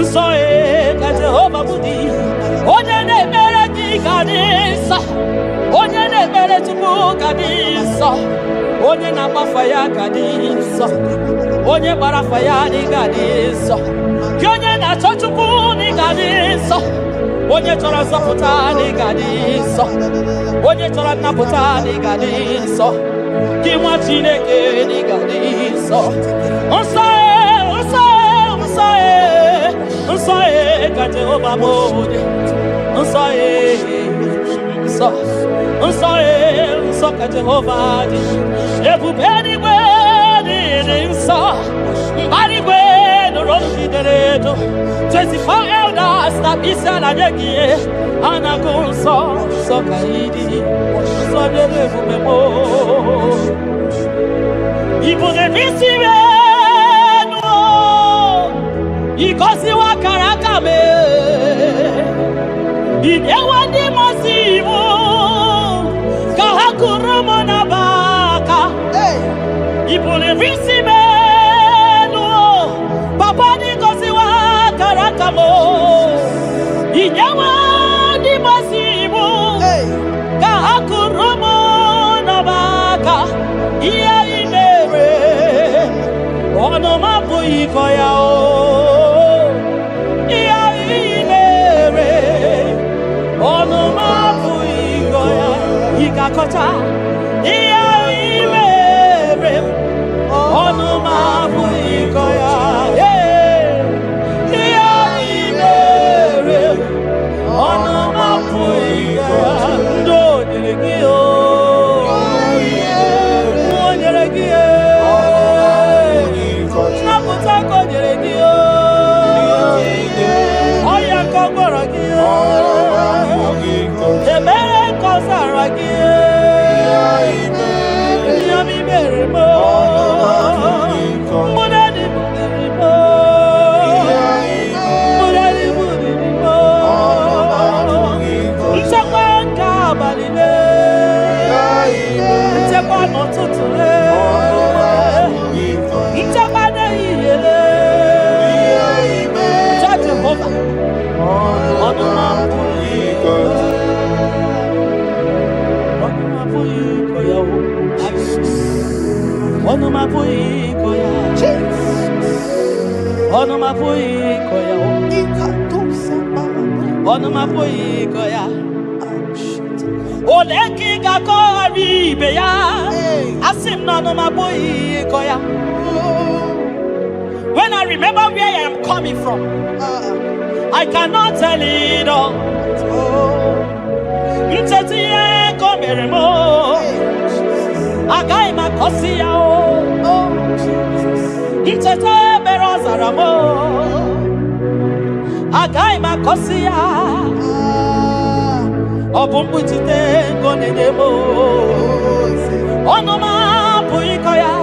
D: Soe ka Jehovah mudi. Onye ne mere ki kadisa. Onye ne mere tupu kadisa. Onye na mafaya kadisa. Onye barafaya ni kadisa. Onye na chochuku ni kadisa. Onye chora zaputa ni kadisa. Onye chora naputa ni kadisa. Kimwa chineke ni kadisa. Unsae ka Jehovah mode. Unsae ka Jehovah. Everybody wedi insa. Mbari wedi roshi deredo. 24 elders na bisa na yegie. Anagonso so kaidi. So derevo memo. Ibo de visive no. Ikosi wa karaka me. Idewa di masivo. Kahakurumo na baka. Ibo de visive no. Papa di kosi wa karaka mo. Idewa di masivo. Kahakurumo na baka. Iya imere. Ono mapu ikoya o. Iya imere. Ono mapu ikoya. Ikakota. Iya imere. Ono mapu ikoya. Iya imere. Ono mapu ikoya. Ndo nilegio. Oleki gakori beya asim no my boy koya. When I remember where I am coming from, I cannot tell it all. Mtetiye komeremo agai makosia o mtete berazaramo agai makosia Obumbutite konedemo Onoma puikoya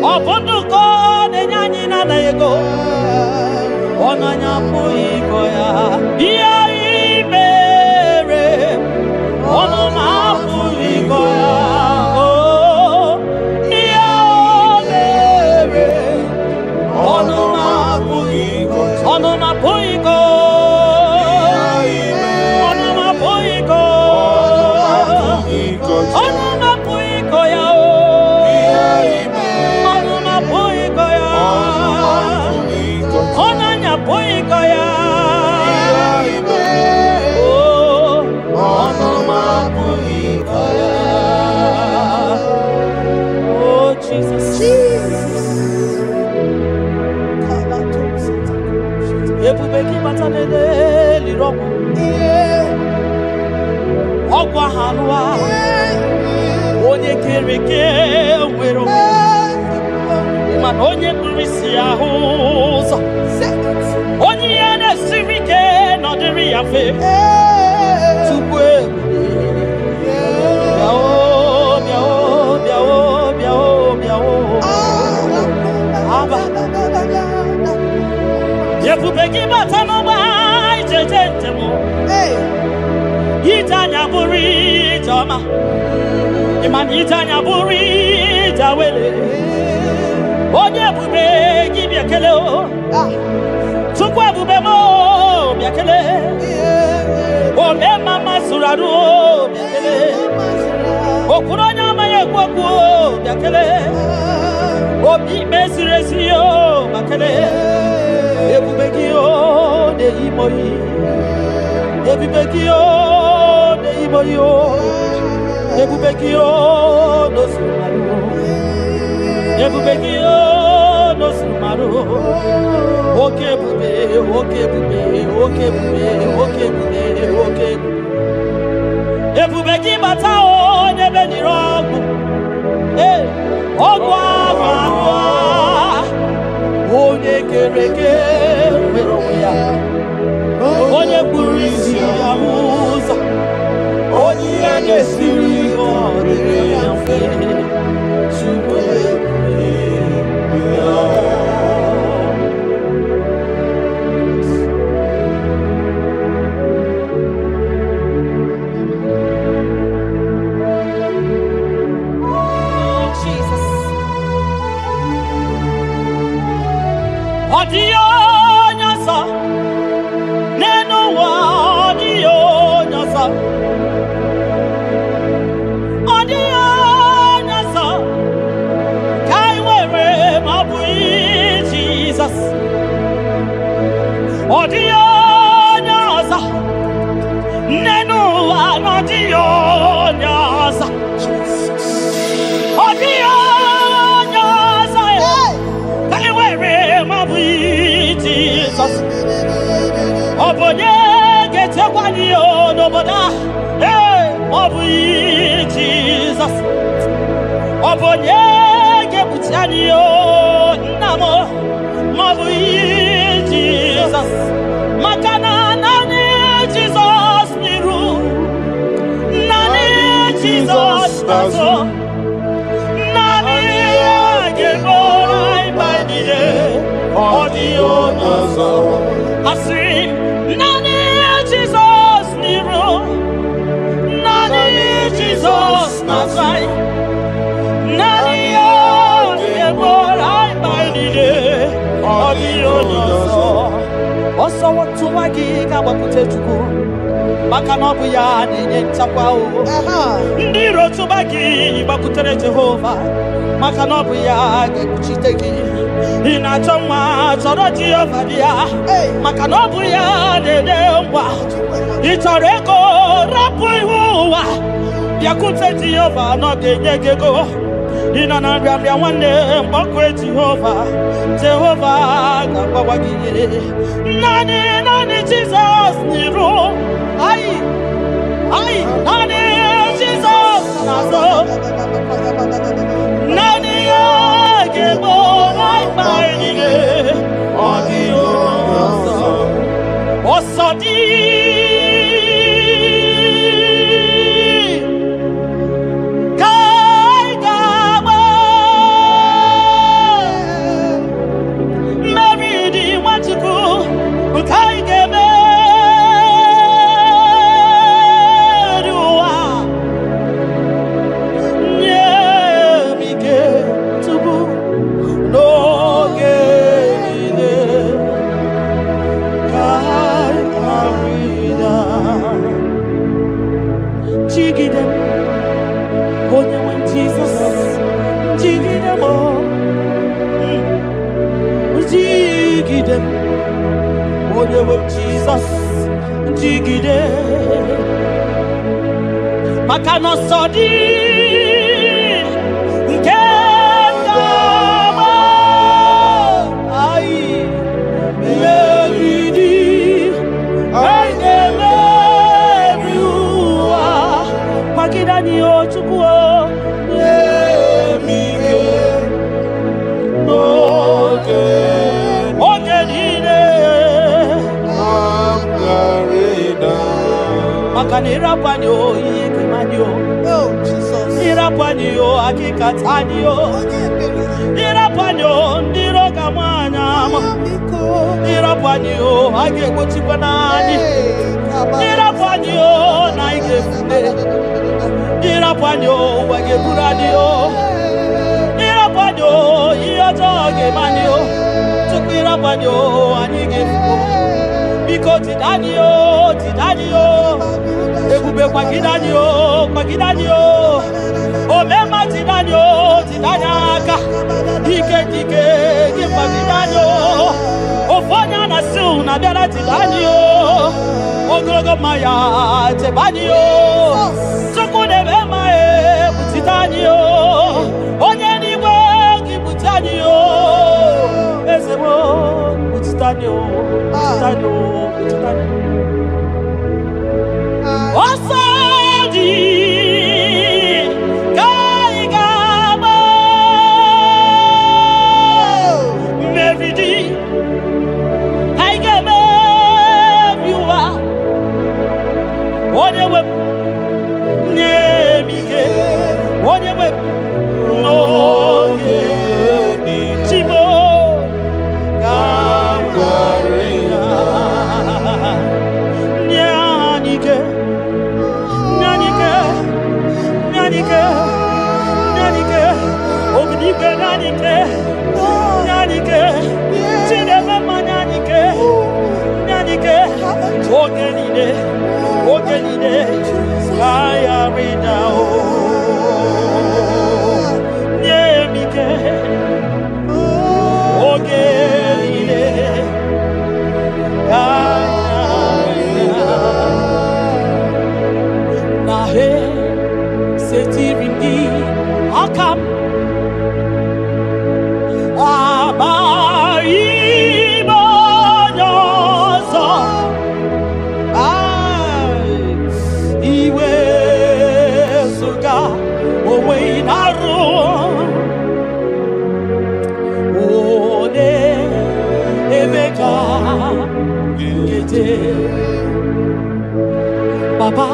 D: Obunduko nenyanyi na ego Onanya puikoya Iya imere Onoma puikoya Iya imere Onoma puikoya Onoma puikoya Ogwa halwa onye kereke wero man onye kurisi ahụzọ onye ya na-esiri ike n'ọdịrị ya fe tupu aba ebube gị bata n'ọgba ijeje njem Itanya buri jama Iman itanya buri jawele Onye bube gi biakele o Tukwe bube mo biakele Ole mama suradu o biakele Okuronya maye kwaku o biakele Obi mesiresi o biakele Ebube gi o de imoyi Ebube gi o Iboyo, Ebubekio, no sumaru, Ebubekio, no sumaru, okay, bube, okay, bube, okay, bube, okay, bube, okay. Ebubeki batao, never the wrong. Eh, Ogwa, Onye kereke, Onye burisi amuza. Onye agesiri ọdịrị ya mfe Chukwu Jesus Ọdịyo nyasa N'enụwa ọdịyo nyasa Odio nyasa Nenu anodio nyasa Odio nyasa Kaiwere mabi Jesus Obonye gete kwaniyo noboda mabi Jesus Obonye gebutianiyo namo mabi Jesus, Makana nani Jesus niru, nani Jesus nazo, nani agebora ibadie, odio nazo, asim nani Jesus niru, nani Jesus nazai, nani agebora ibadie, odio nazo. Oso watu magiga wakute chuku Maka nobu ya nenye nchakwa o Ndiro tubagi wakutere Jehova Makanobu ya Chiteki. In a Choma, Soroti of Adia. Makanobu ya de Dewa. It's a record, Rapuwa. Yakuteti over, not the Yego. In an Arabia one day, Bakwe Jehovah, Jehovah, Gabawagi. Nani, Jesus, Nero. Aye, Nani, Jesus, Nazo. Nani, IGBO, like my name. Osodi. Jesus, Jigide, Makano Sodi, Nkendama, Aye, Melody, Everyua, Makidani Ochukuo, Yemige, Makanira panyo, Yekimanyo, oh Jesus, Nira panyo, Akikatanyo, Nira panyo, Niro Gamana, Nira panyo, Agebotipanani, Nira panyo, Naigefune, Nira panyo, Wageburadio, Nira panyo, Yotogemanyo, Tukira panyo, Anigefu. Because Tidanio, Ebube Kwagidanio, Omema Tidanyaka, Dike, Kwagidanio, Ofanya Nasu, Nabela Tidanio, Ogrogo Maya, Tebanio, Sokune Bema, Tidanio, Onyaniwe, Kibutanio, Ezebo, Tidanio. Osadi Kaigama Meridi Kaigama Viwa Odewe Nemige Odewe No Chimo Baba,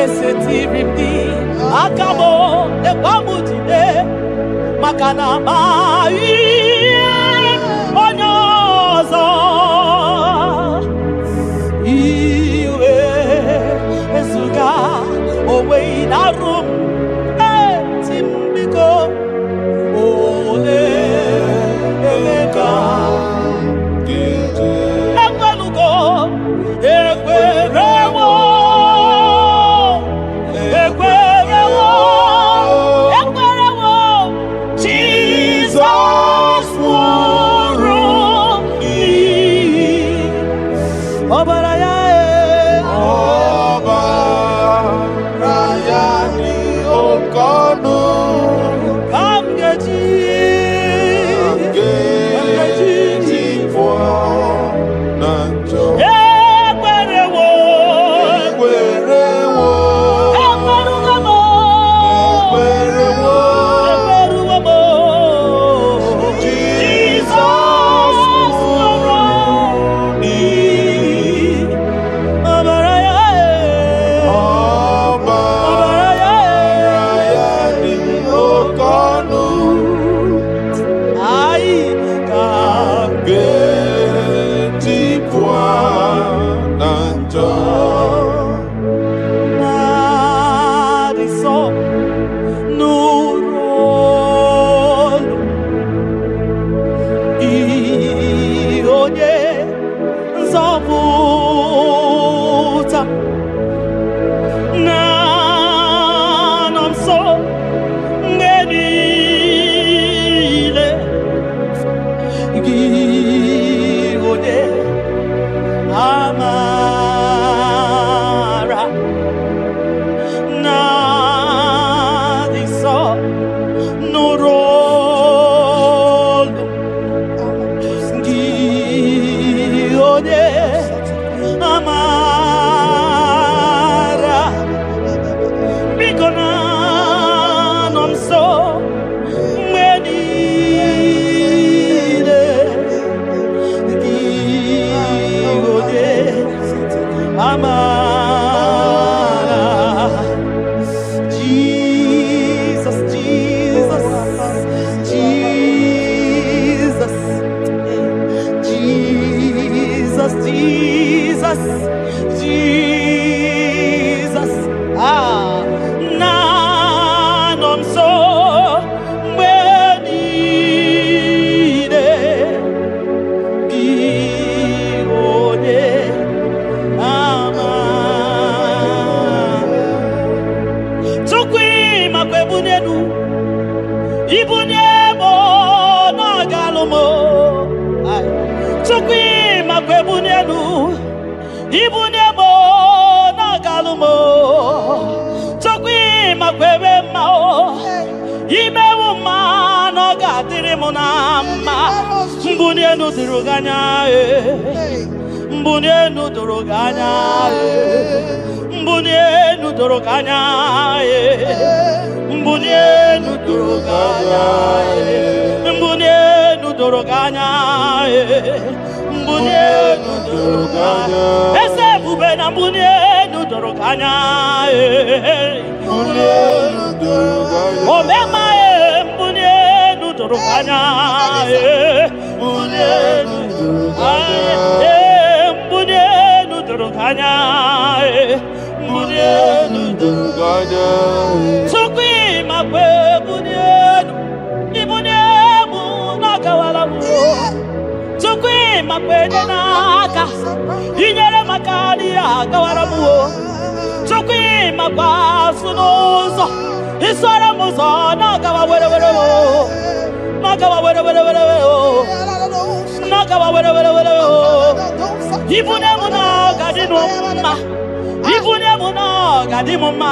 D: esetirimi akabo ekwamutide makana mai onyozo iwe esuga owe inarum timbiko ole emeka Ekwerewo Ibuniemo na galumo. Chukwi makwebunienu. Ibuniemo na galumo. Chukwi makwebe mao. Imewu ma no gadiri munama. Mbunienu diruganya Mbunienu doroganya Mbunienu doroganya Mbunienu doroganya Mbunienu doroganya Mbunienu doroganya Ese bube na mbunienu doroganya Mbunienu doroganya Omema mbunienu doroganya Mbunienu doroganya Mbunienu doroganya Mbunienu doroganya Sukwi makwe mbunienu Ibuniemu nakawalamu Sukwi makwe denaka Inyere makali akawalamu Sukwi makwa sunuzo Isara muzo nakawa were Nakawa were Nakawa were Ibunemu na gadinuma Ibunemu na gadimuma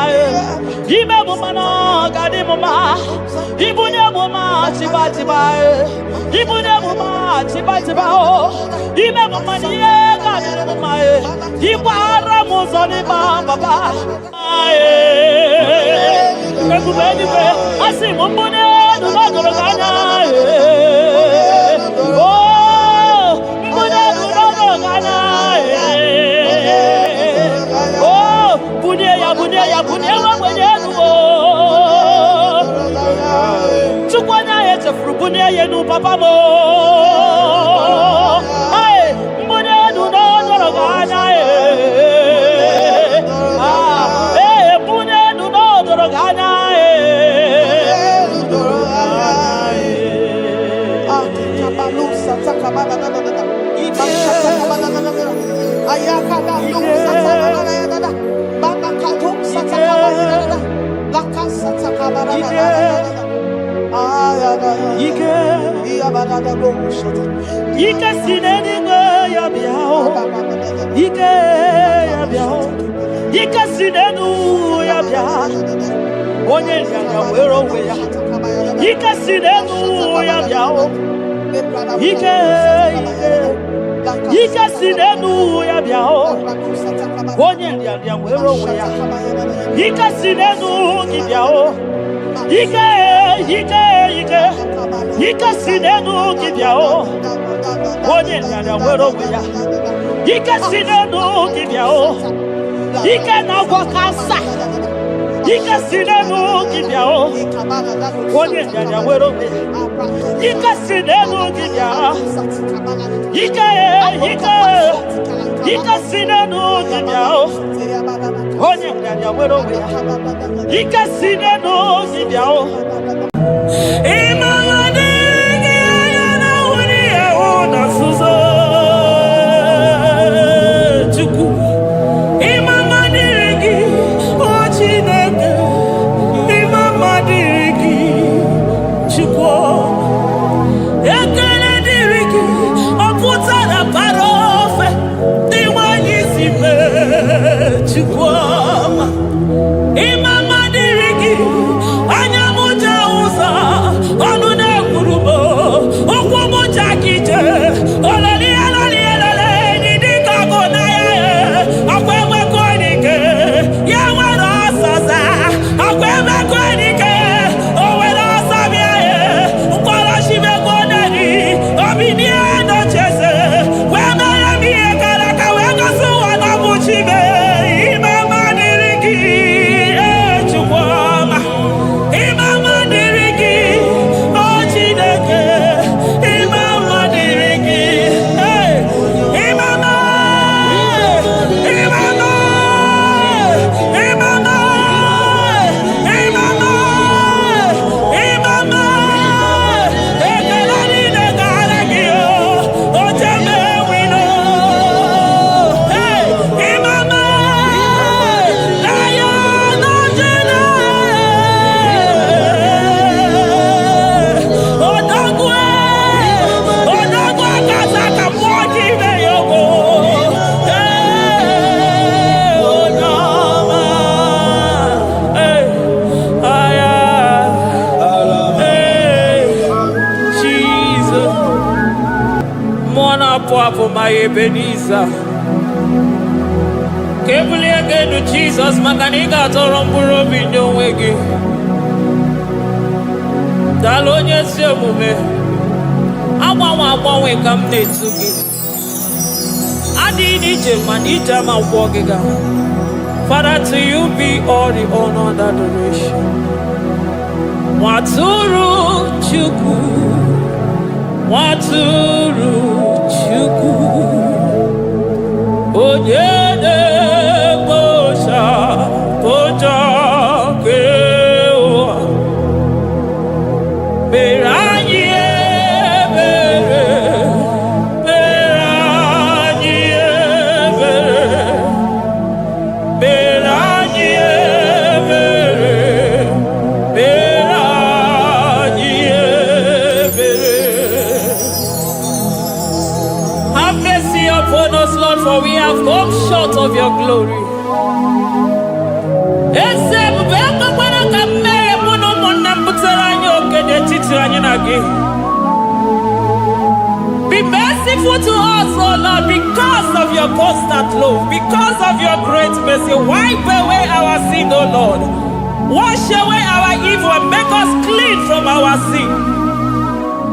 D: Ibunemu na gadimuma Ibunemu ma chibatiba Ibunemu ma chibatiba Ibunemu ma niye gadimuma Ibara muzoni baba Ekubeni kwe asimu mbunenu na doroganya Bunia mwenyewe Chukwanya yeche frubunia yenu papa mo Ay Bunia no doroganya Bunia no doroganya Kabalusa takamana Ike sineni ya biao Ike ya biao Ike sinenu ya biao Onye nyanga wero weya Ike sinenu ya biao Ike Ike sinenu ya biao Onye nyanga wero weya Ike sinenu ki biao Ike sinenu ki biao Onye nyanga wero weya Ike sinenu ki biao Ike na wakasa Ike sinenu ki biao Onye nyanga wero weya Ike sinenu ki biao Ike sinenu ki biao Onye nyanga wero weya Ike sinenu ki biao Imama dirigi, anyamuja
E: Papa, my Ebenezer. Kebuli again to Jesus, Makaniga Toromburo Binyo Wegi. Dalonya Semume. I come to I did it, man, each time I'm walking. Father, to you be all the honor and adoration. Waturu Chuku, Waturu Chuku, Ojede Bosha, Boja Kewa, Beranye Bere, Beranye Bere, Beranye Bere, Beranye Bere. Have mercy upon us, Lord, for we have come short of your glory. Be merciful to us, O Lord, because of your constant love, because of your great mercy. Wipe away our sin, O Lord. Wash away our evil and make us clean from our sin.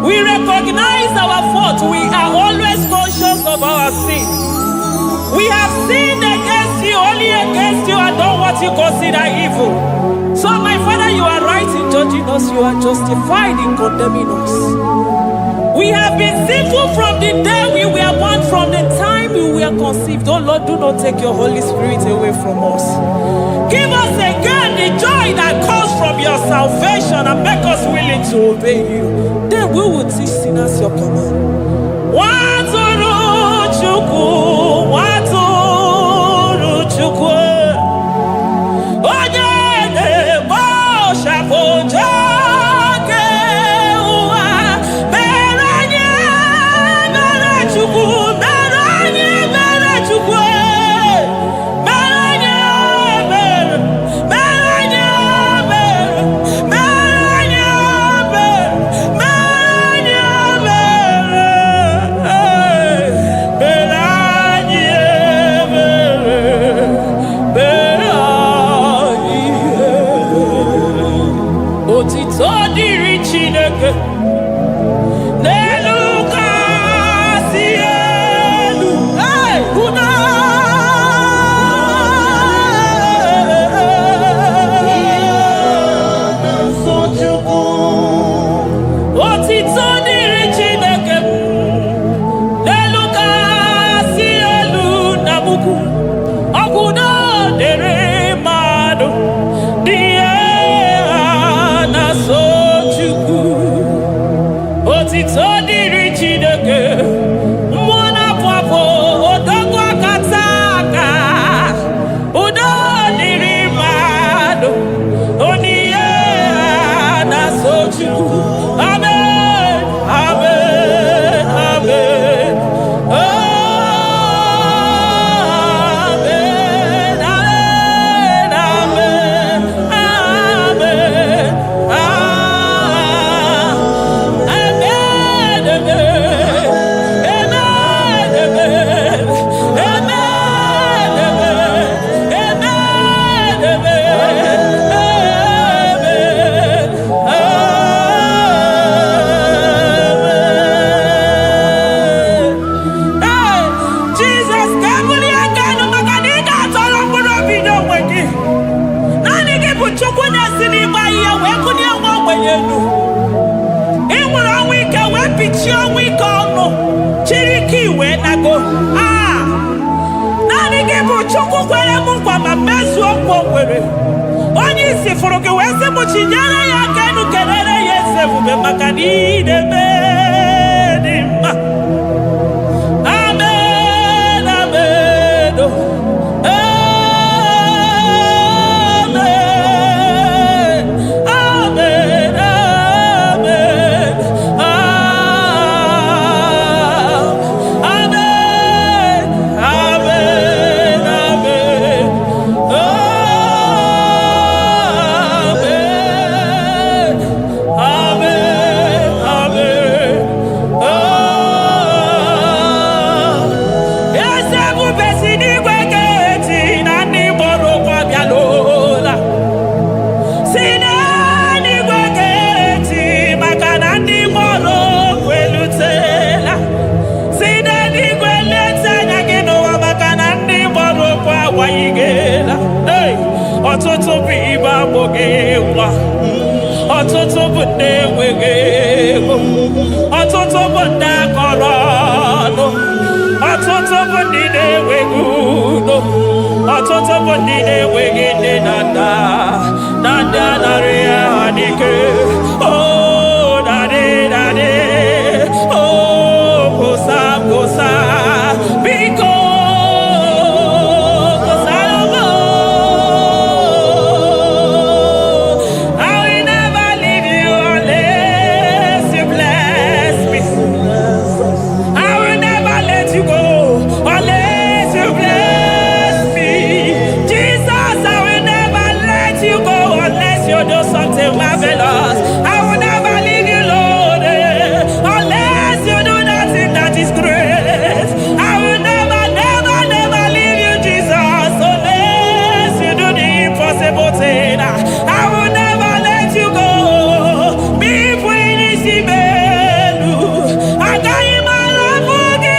E: We recognize our fault. We are always conscious of our sin. We have sinned against you, only against you, and done what you consider evil. So, my Father, you are right in judging us. You are justified in condemning us. We have been sinful from the day we were born, from the time we were conceived. Oh Lord, do not take your Holy Spirit away from us. Give us again the joy that comes from your salvation and make us willing to obey you. Then we will teach sinners your command. Waturu Chuku, Waturu Chuku. Amen. ọtụtụ bụ ndị enweghị ego, ọtụtụ bụ ndị akọrọ ọnụ, ọtụtụ bụ ndị na-enweghị udo, ọtụtụ bụ ndị na-enweghị nne na nna, na ndị anarị ya ha n'ike. Oh, daddy, daddy, oh, gosa, gosa, biko. Marvelous. I will never leave you, Lord, unless you do that thing that is great. I will never, never, never leave you, Jesus, unless you do the impossible thing. I will never let you go. Me when you see me, I got you my love for you.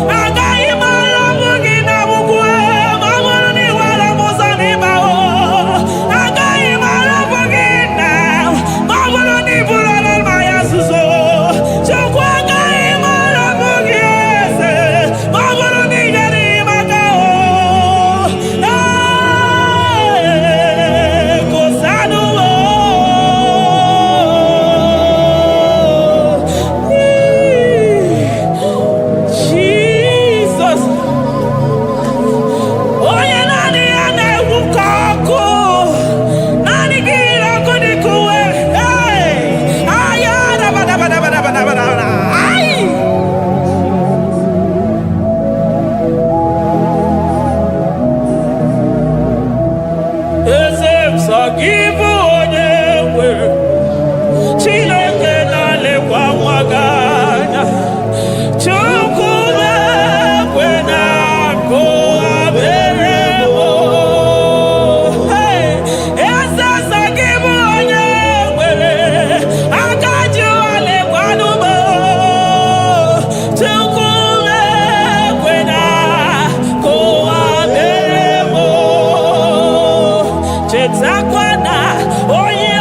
E: I got you my love for you.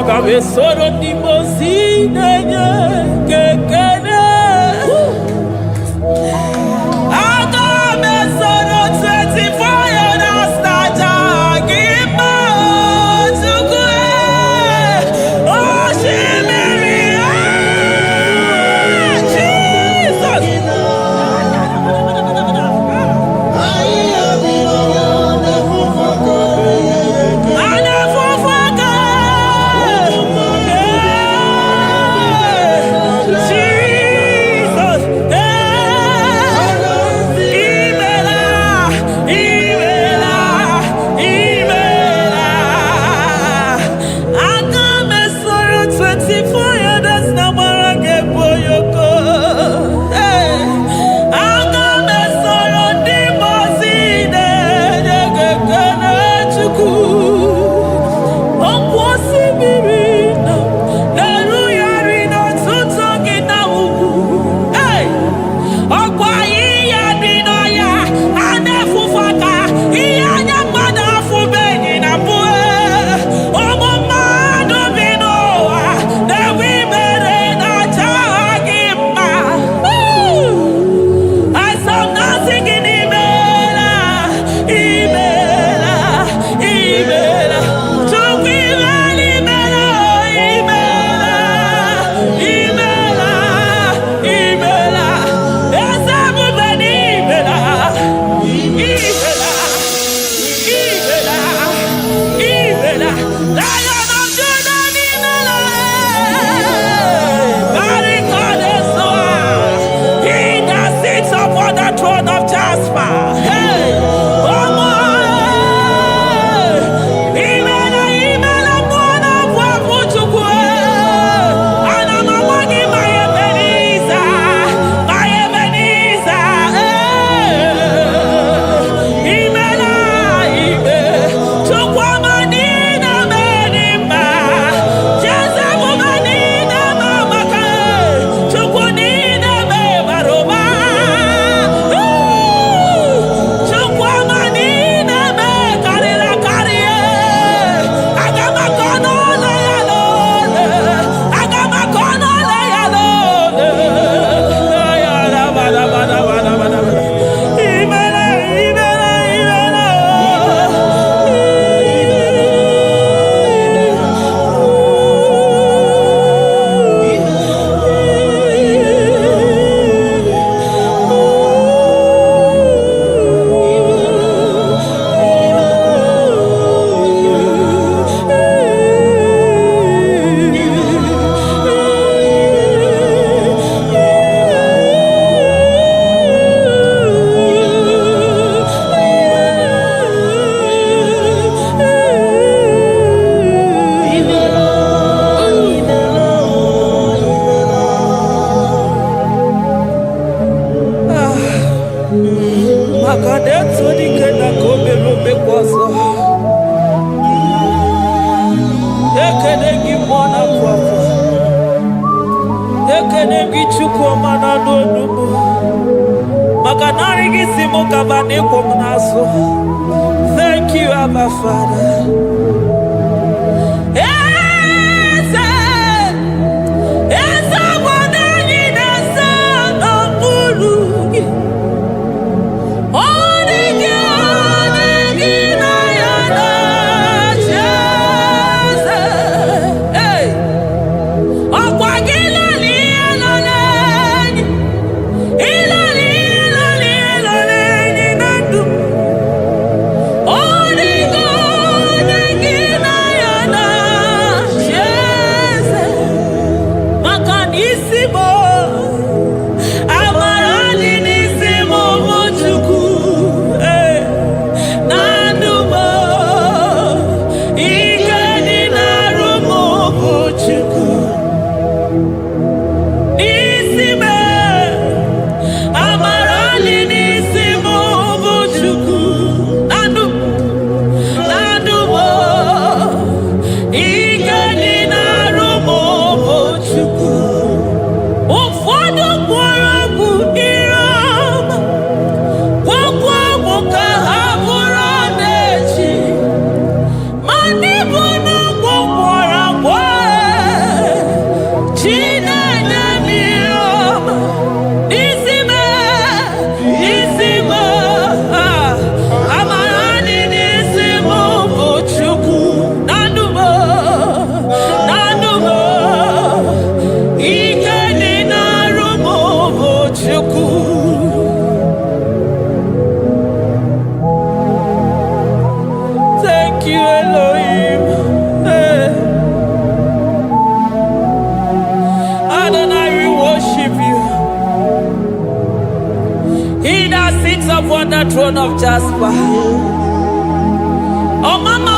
E: Soro di Mosine Kekene Agame Soro 24 years Naja Gima Tukwe Oshimiri Jesus Thank you, Abba Father. Whoa! stone of jasper. Oh, Mama,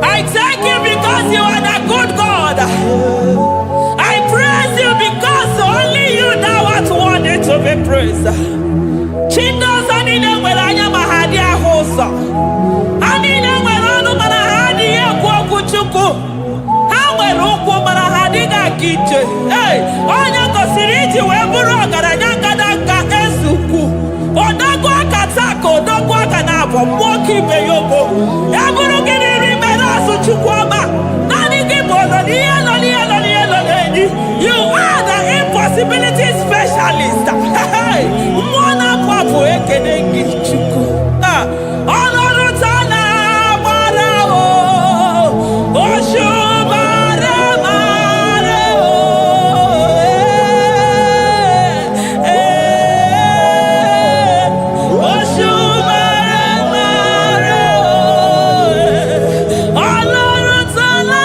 E: I thank you because you are the good God. I praise you because only you now are worthy to be praised. Chindos anine welanya mahadi ahosa. Anine welanu manahadi ekwo kuchuku. Hawe ruku manahadi ga kije. Hey, onya kosiriji weburu ogaranya kadaka esuku. Odago akatako, odago akanabo, mwoki beyobo. Eburu gini rimena suchukwama. Nani gibono, you are the impossibility specialist. Mwana papu ekenengi chuku. Honoru tana marao. Oshubare marao. Oshubare marao. Honoru tana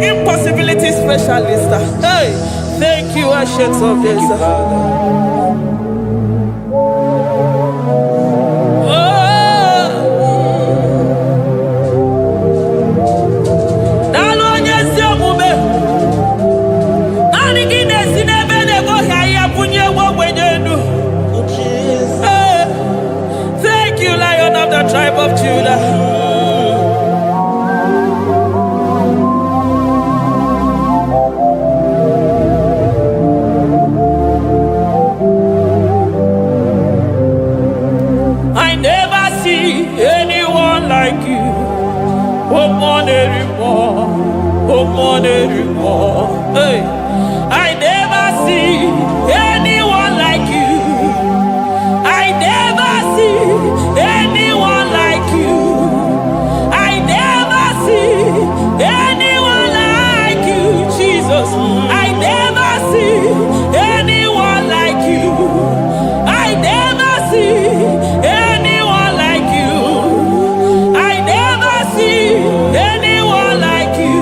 E: impossibility specialist. Hey, thank you, Ancient of Days. Thank you, Lion of the tribe of Judah. Hey, I never see anyone like you. I never see anyone like you. I never see anyone like you, Jesus. I never see anyone like you. I never see anyone like you. I never see anyone like you.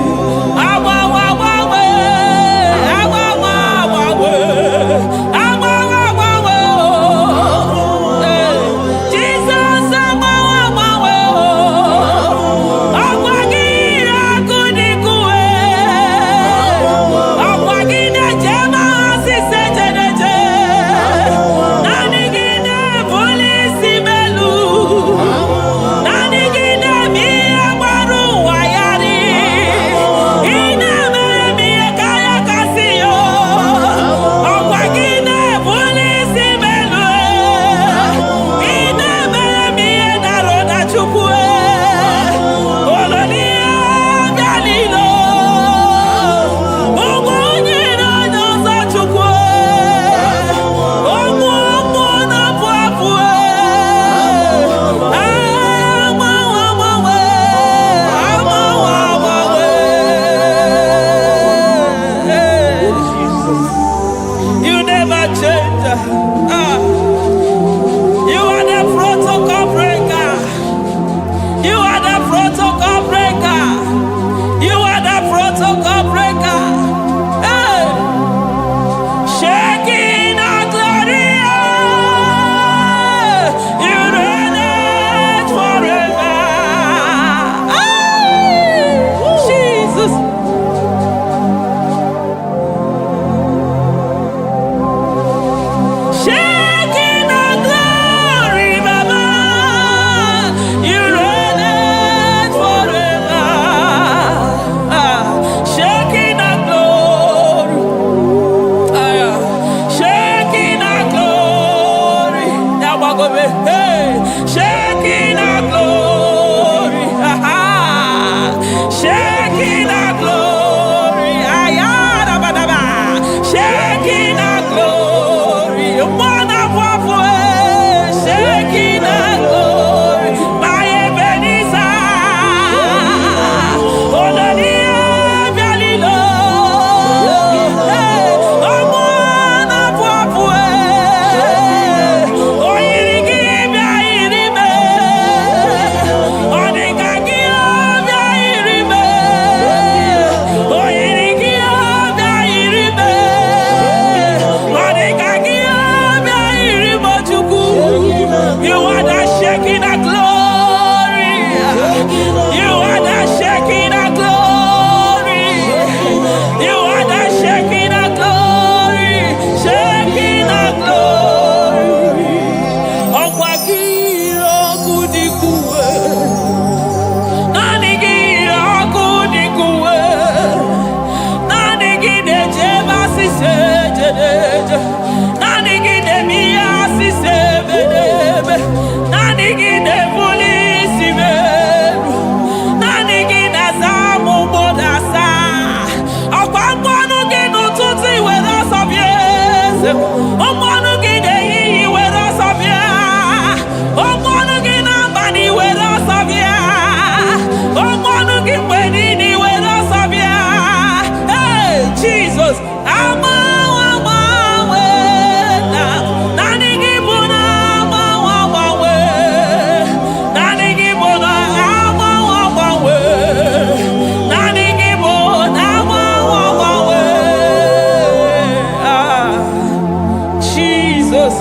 E: Jesus.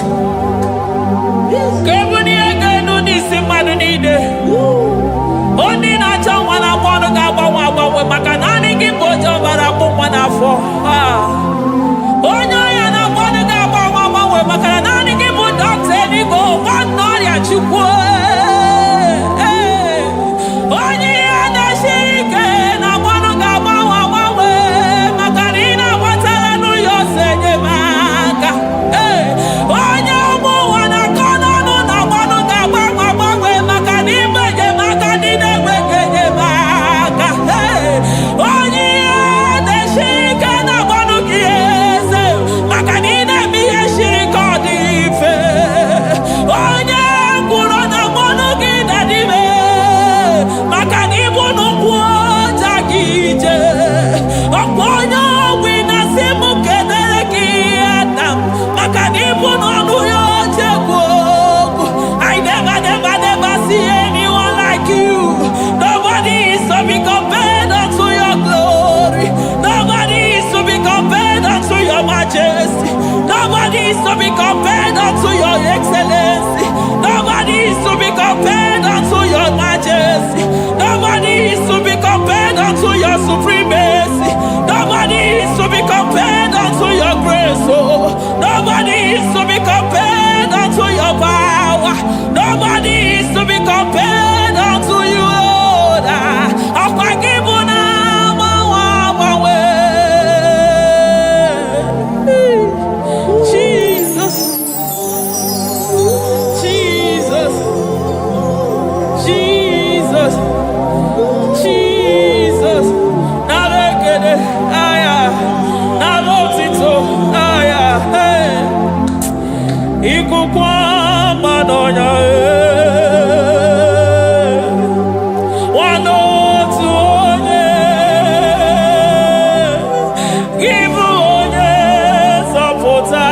E: Kebuni egenu nisi madu nide. Oni na changwa na kwano gaba maka nani kibojo bara kumwana fo. Onyo ya na kwano gaba maka nani kibojo teni go wanori ya chukwe. Onyi ya na shirike na kwano gaba maka nina watala nu yose maka. Onyo mu wana kono nu na kwano gaba maka nimbe maka nina weke maka. Onyi ya na shirike na kwano kiese maka nina miye shirika dife. Onye kuro na kwano kida dive maka nibu nukwo jagije. Okwonyo wina simu kenere ki Adam maka nibu nuyo chekwo. I never see anyone like you. Nobody is to be compared unto your glory. Nobody is to be compared unto your majesty. Nobody is to be compared unto your excellency. Nobody is to be compared unto your majesty. Nobody is to be compared unto your supremacy. Nobody is to be compared unto your grace. Oh, nobody is to be compared unto your power. Nobody is to be compared unto you, Lord. Jesus, Jesus, Jesus, Jesus. Navegede, aya, navotito, aya, hey. Ikukwa madonya, wano tuonye, give onye sapota.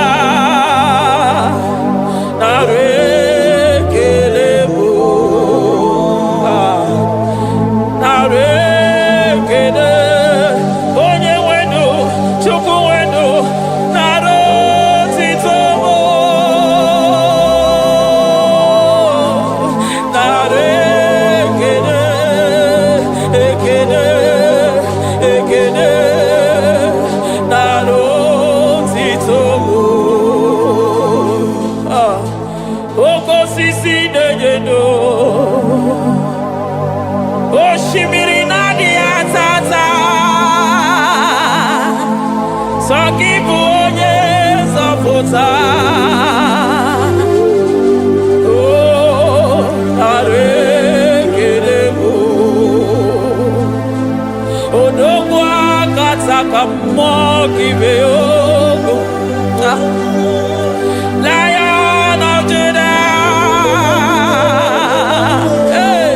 E: Lion of Judah, hey,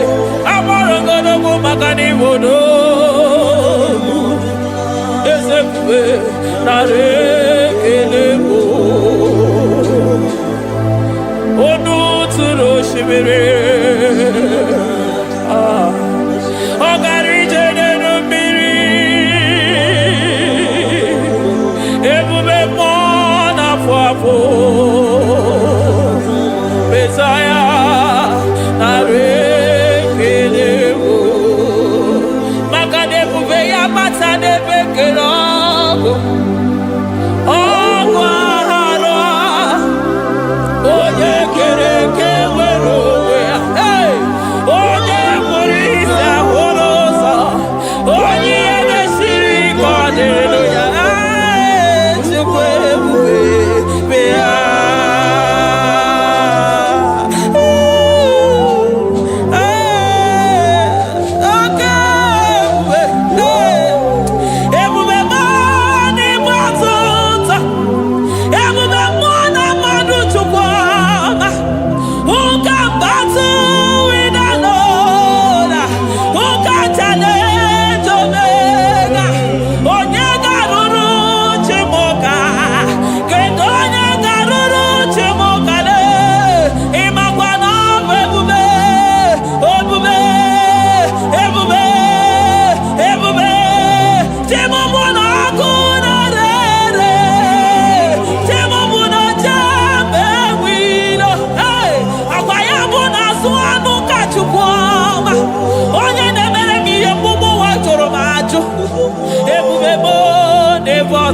E: Amorogodogo Magani Wodo, Ezekiel, Narekelebo, Onu Turo Shibere. Oh,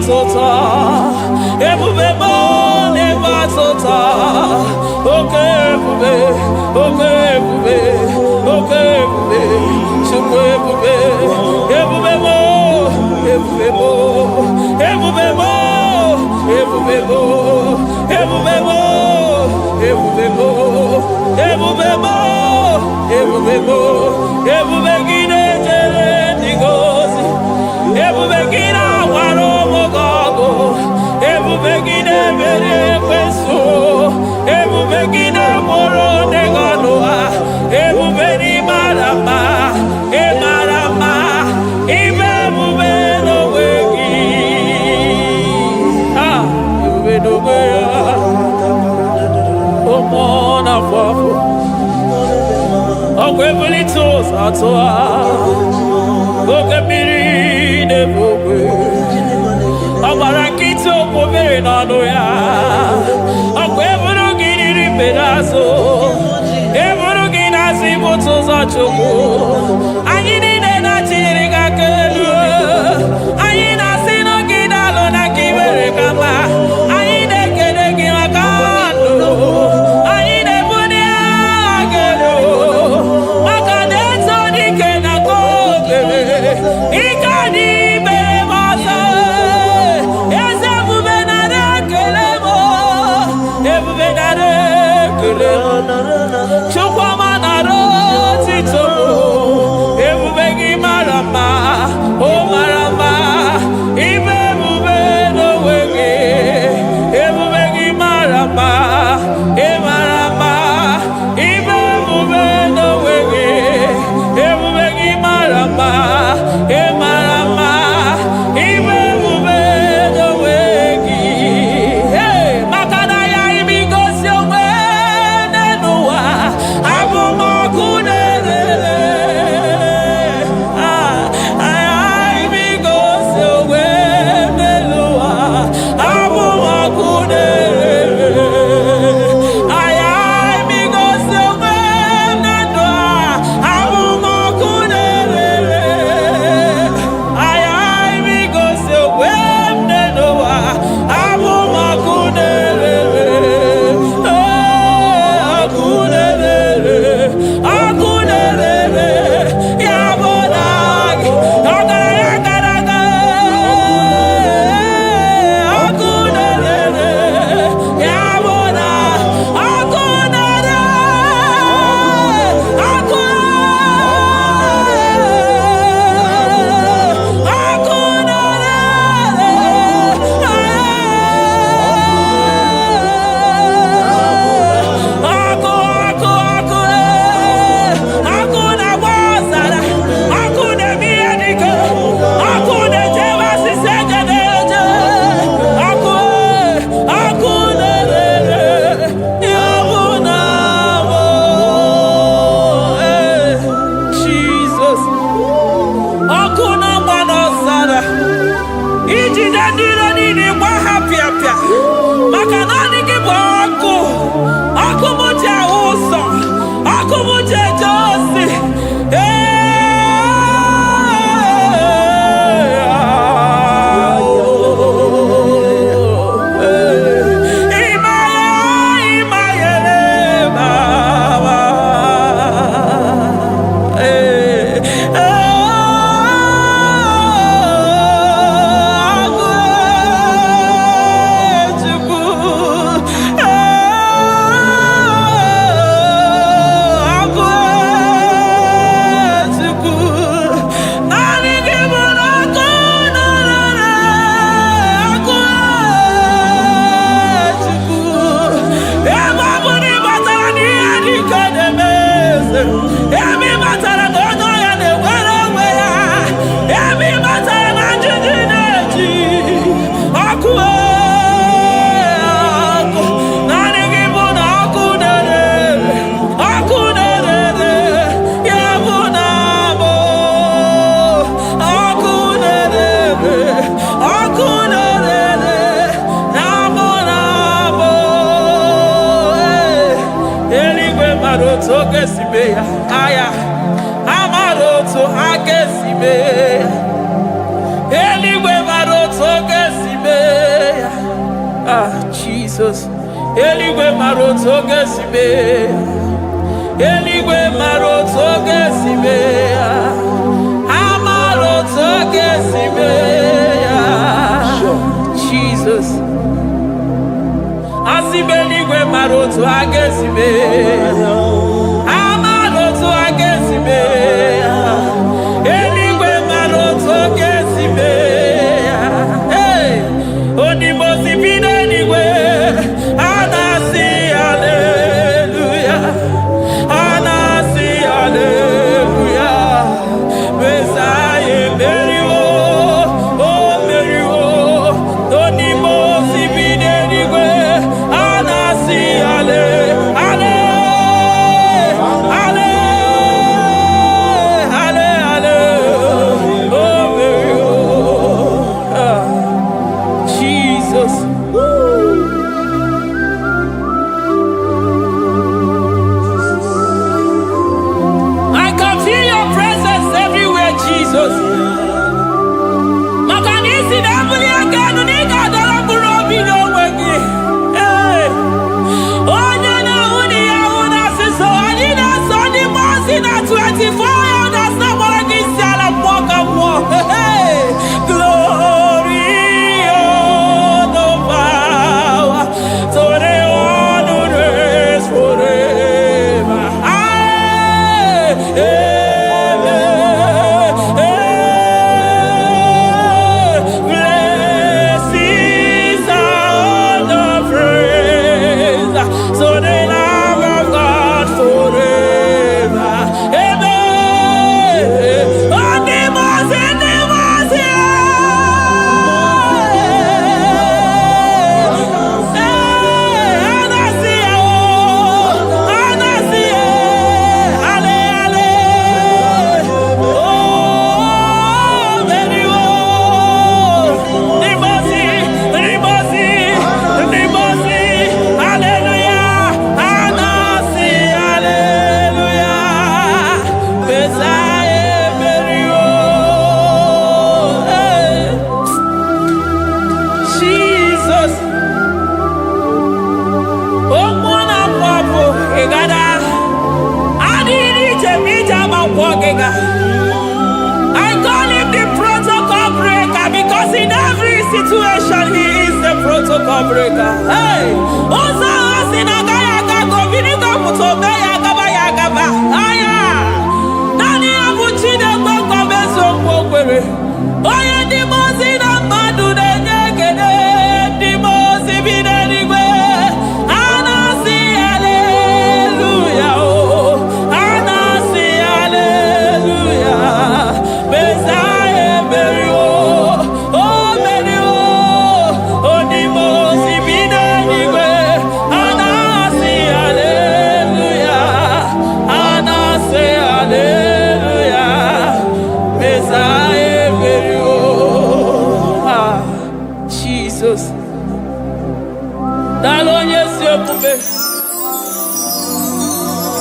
E: Nebasota, Ebubebo, Nebasota, okay, Shukwe, Ebubebo, Ebubegine jere ndigozi, Ebubegina waro mogogo, Ebubegine mere kweso, Ebubegine moro neganoa, Ebubeni marama, emarama, Ibebubeno wegi, Ebubeno wegi, Omona fafo. Okwebuli toza toa, okebiri nebogwe. Abarakito kobere nano ya, okwebulu giriri pedazo, ebulu ginazi botoza choko. Anyini nena chiri kakelu, anyina sino gidalo na kibere kama, anyine kede gimakando, anyine buni agelo. Aya, Amaroto Agesibe, Eligwe Maroto Gesibe. Jesus. Eligwe maroto gesibe. Eligwe maroto gesibe. Amaroto gesibe. Jesus. Asibeligwe maroto agesibe. Amaroto agesibe. Eligwe maroto gesibe. Hey, Onimosi bidenigwe. Anasi hallelujah. Anasi hallelujah. Messiah Merio. Oh Merio. Onimosi bidenigwe. Anasi hallelujah. I call him the protocol breaker because in every situation he is the protocol breaker. Hey, also in a gaya go vinegar puto gaya gaba. Aya, nani abuchi de go beso kwere. Oya di mozi na madu de nyekede di mozi bidenigwe. Anasi hallelujah.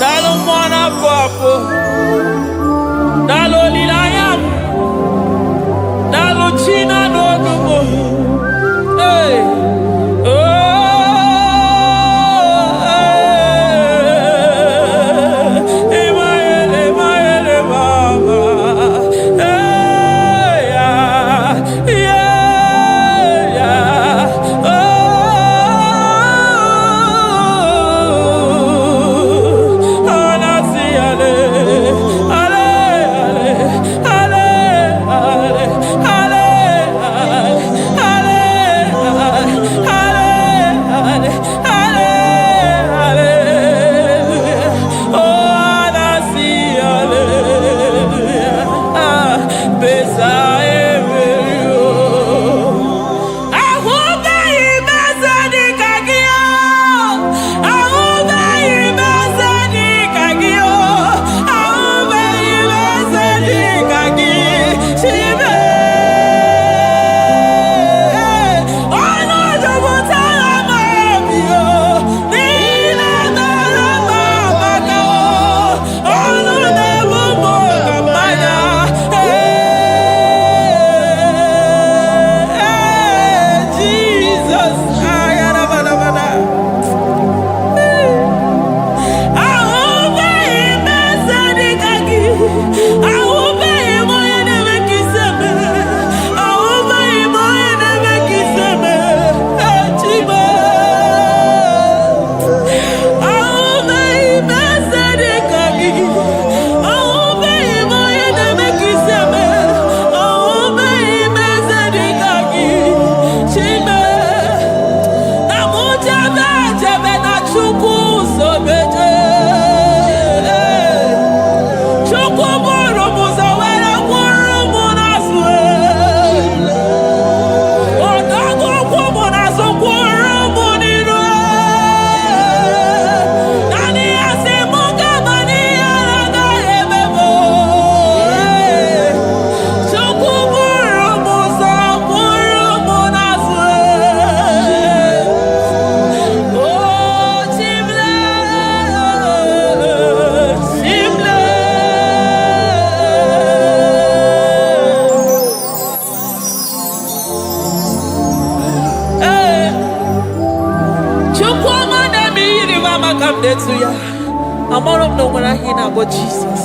E: Dalo mwana papo, dalo lilayam, dalo china nogumo. Hey, oh, emaele mama. Hey, yeah. Oh. Hallelujah. Hallelujah. I'm all of no when I hear about Jesus.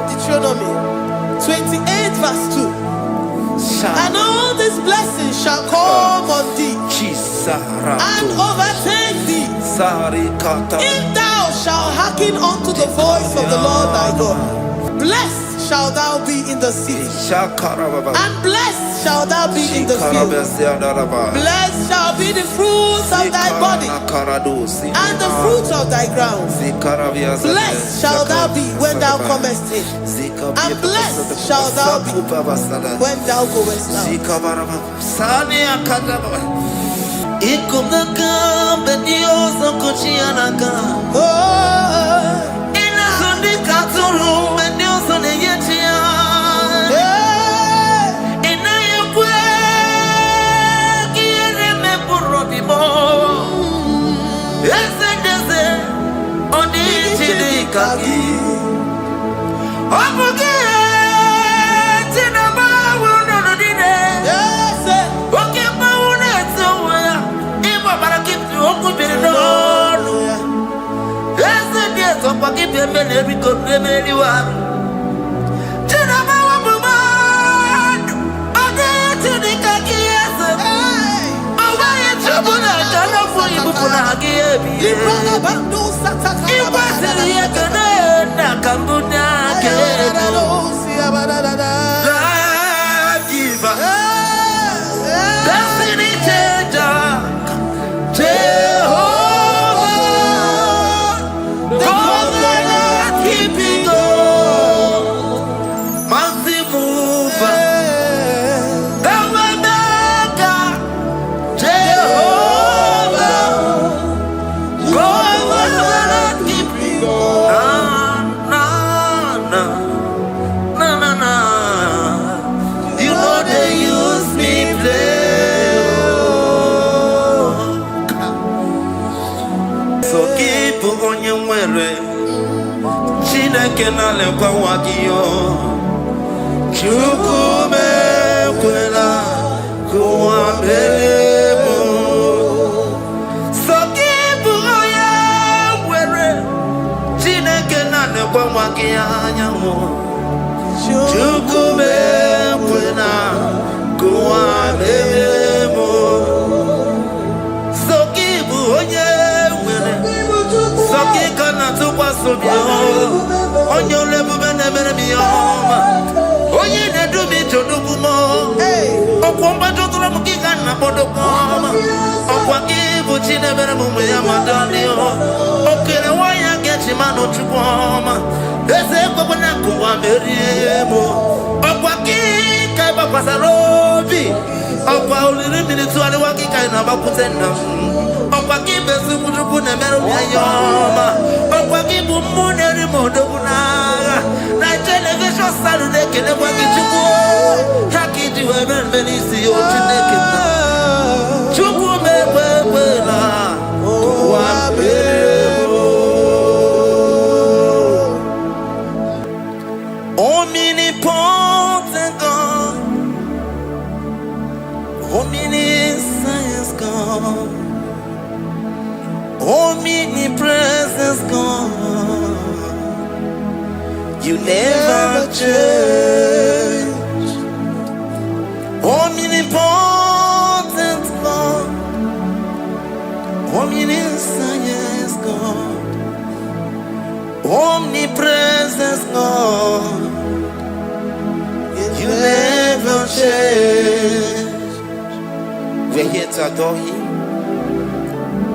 A: Deuteronomy 28 verse 2. And all these blessings shall come on thee and overtake thee if thou shalt hearken unto the voice of the Lord thy God. Blessed shalt thou be in the city, and blessed shalt thou be in the field. Blessed shall be the fruit of thy body, and the fruit of thy ground. Blessed shalt thou be when thou comest in, and blessed shalt thou be when thou goest out.
F: Omnipotent God, omniscience God, omnipresence God, you never change. Omnipotent God, omniscience God, omnipresence God, you never change. We're here to adore him.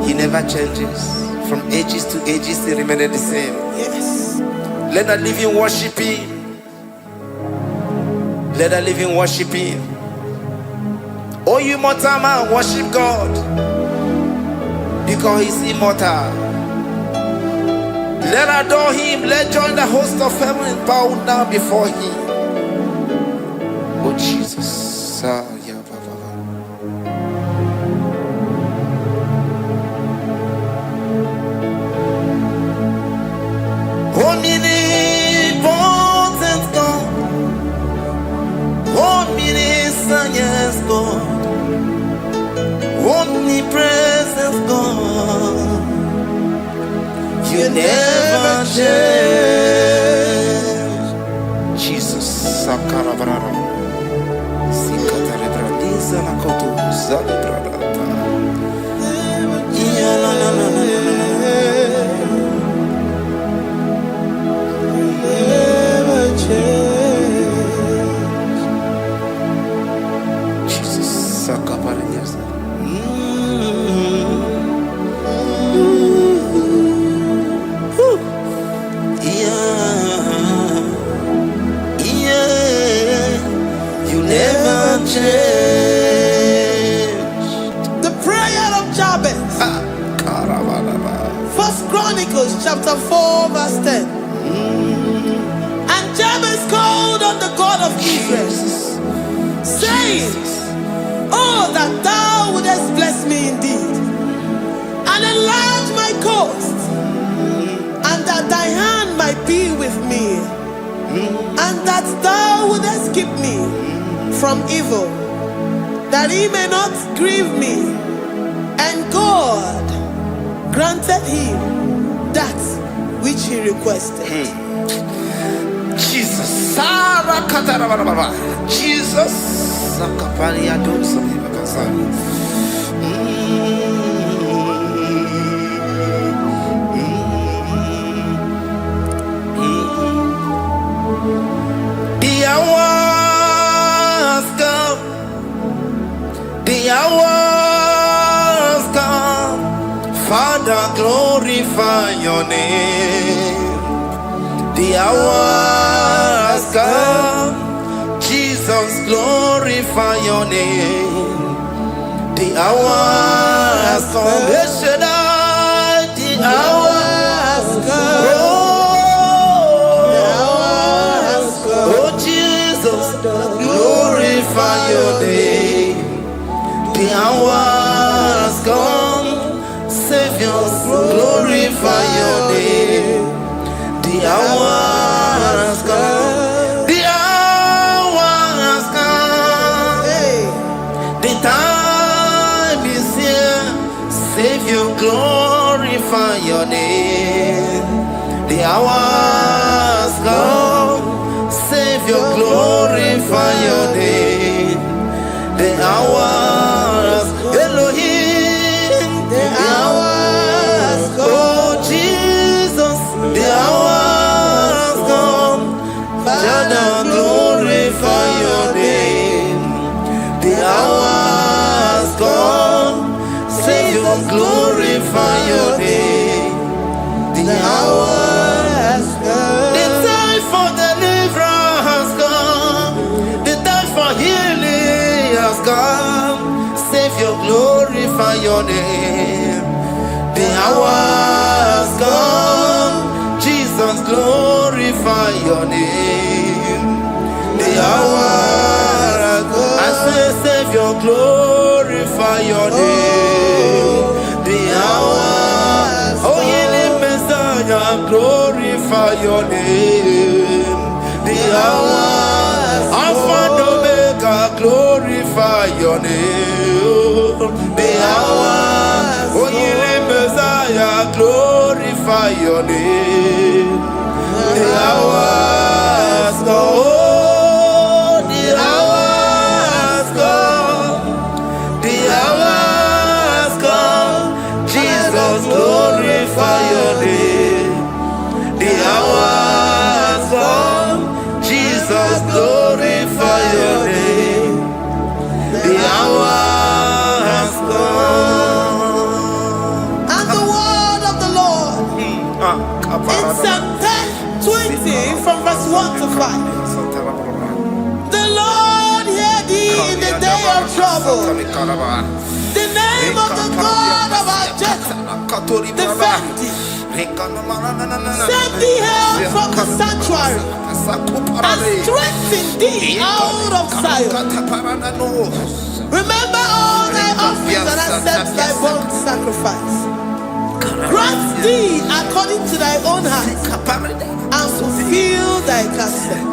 F: He never changes. From ages to ages, he remained the same.
A: Yes.
F: Let the living worship him. Let the living worship him. Oh, you mortal man, worship God, because he's immortal. Let adore him. Let join the host of heaven and bow down before him. Oh, Jesus. Omnipotent God, omniscient God, omnipresent God, you never change. Jesus, Sakarabrara, Sikatarebradiza Nakoto, Zalibrada, Jesus, Sakaparadias. You never change.
A: The prayer of Jabez. First Chronicles chapter 4 verse 10. And Jabez called on the God of Israel, saying, oh, that thou wouldest bless me indeed, and enlarge my coast, and that thy hand might be with me, and that thou wouldest keep me from evil, that he may not grieve me. And God granted him that which he requested.
F: Jesus, Jesus, the hours come, the hours come, Father, glorify your name. The hours come, Jesus, glorify your name. The hours come, the hours come. Oh, Jesus, glorify your name. The hours come, Savior, glorify your name. The hours come, the hours come. The time is here, Savior, glorify your name. The hours come, Savior, glorify your name. The hours, Elohim, the hours, oh Jesus, the hours come, Father, glorify your name. The hours come, Savior, glorify your name. The hours come, the time for deliverance has come, the time for healing has come. Savior, glorify your name. The hours come, Jesus, glorify your name. The hours come, I say, Savior, glorify your name. The hours, oh, healing Messiah, glorify your name. The hours, Alpha and Omega, glorify your name. The hours, oh, healing Messiah, glorify your name. The hours come, oh, the hours come, the hours come, Jesus, glorify your name. The hours come, Jesus, glorify your name. The hours
A: The name of the God of our Jacob, defend thee. Send thee help from the sanctuary and strengthen thee out of Zion. Remember all thy offerings and accept thy burnt sacrifice. Grant thee according to thy own heart and fulfill thy custom.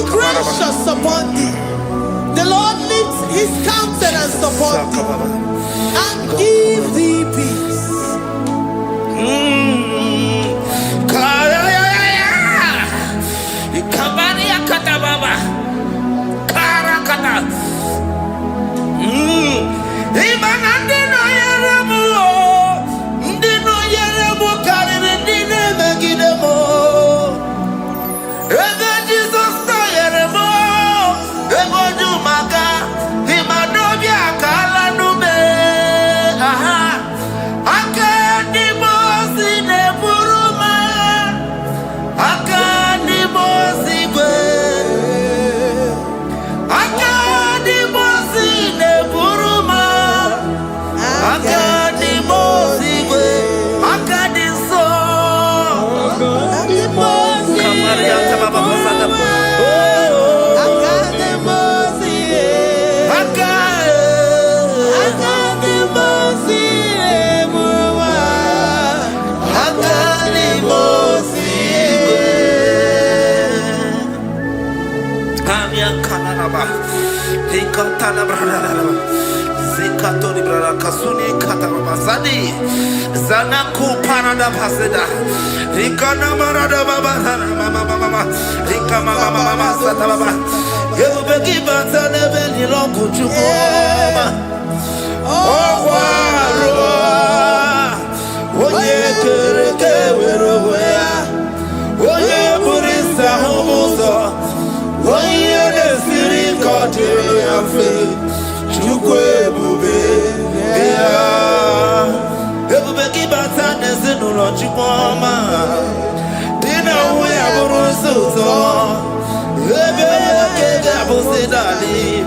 A: Gracious upon thee. The Lord lifts his countenance upon thee and give thee peace.
F: Zanaku parada paseda, Rikana marada baba, mama, Rikama mama sata baba. You begi bata nebeli longu chukoma. Oh waro, oye kereke weroya, oye burisa humuso, oye nesiri kote yafe, chukwe bube ya. Everybody bata nezinu lo chukoma. Dina uwe aburusu to. Ebe kege abusidali.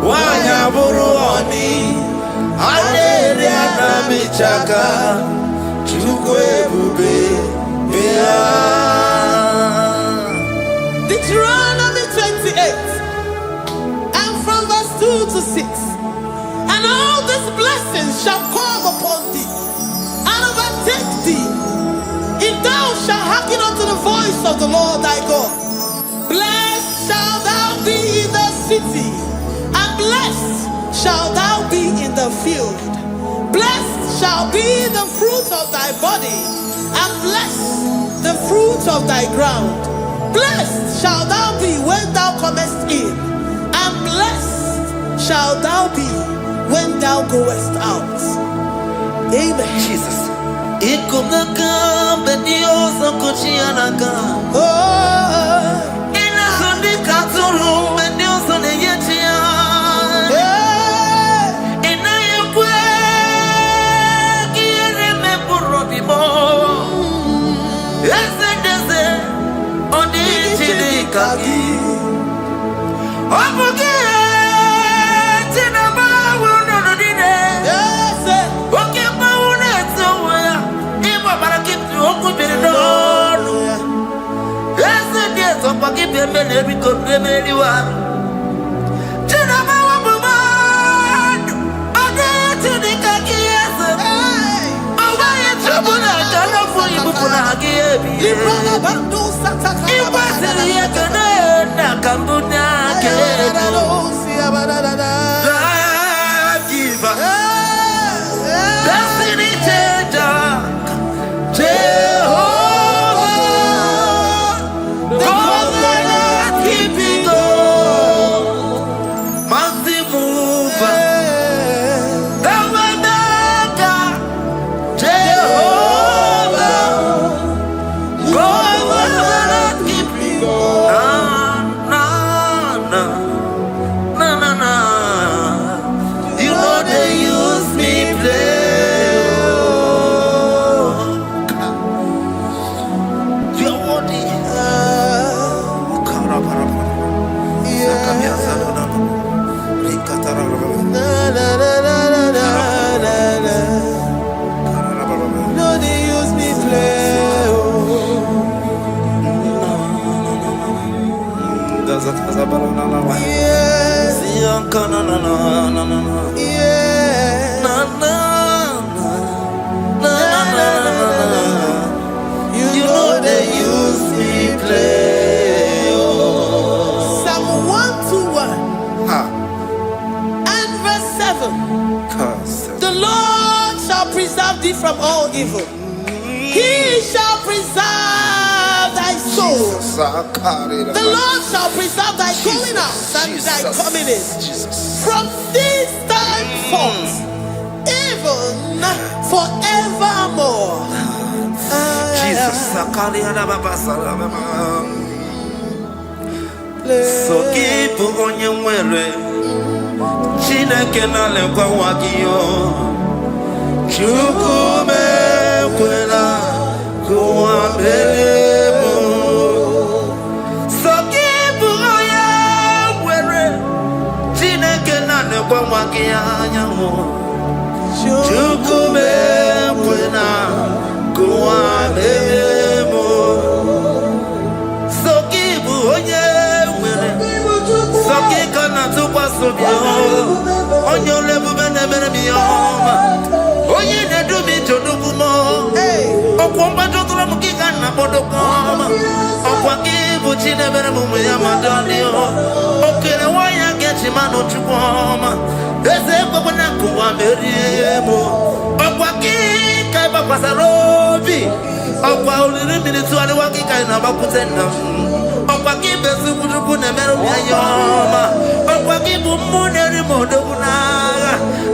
F: Wanya buru oni. Ane riana michaka. Chukwe bube.
A: 6. And all these blessings shall come upon thee and overtake thee, if thou shalt hearken unto the voice of the Lord thy God. Blessed shalt thou be in the city, and blessed shalt thou be in the field. Blessed shall be the fruit of thy body, and blessed the fruit of thy ground. Blessed shalt thou be when thou comest in, and blessed shalt thou be when thou goest out. Amen.
F: Jesus.
A: Psalm 121 and verse 7. The Lord shall preserve thee from all evil. He shall preserve thy soul. The Lord shall preserve thy going out and thy coming in from this time forth, even forevermore.
F: Jesus. So keep on your way. Chineke na lekwa wagio. Chukume kwela kuambelemo. So keep on your way. Chineke na lekwa wagia nyamu. Chukume kwela kuambelemo. So keep on your way. So keep on on your level, oh, you do me to do more. Oh, Comba to the Mukikan, Napodocom. Oh, Waki, which in a very moment, Yamadalio. Okay, why I get him out to warm. There's a Babanaku, I'm very able. Oh, Waki, Kaiba Pasarobi. Oh, while the minutes to the Waki kind of Aputena. Oh, Waki, Besu, Nemeru, Wakibu muneri moduna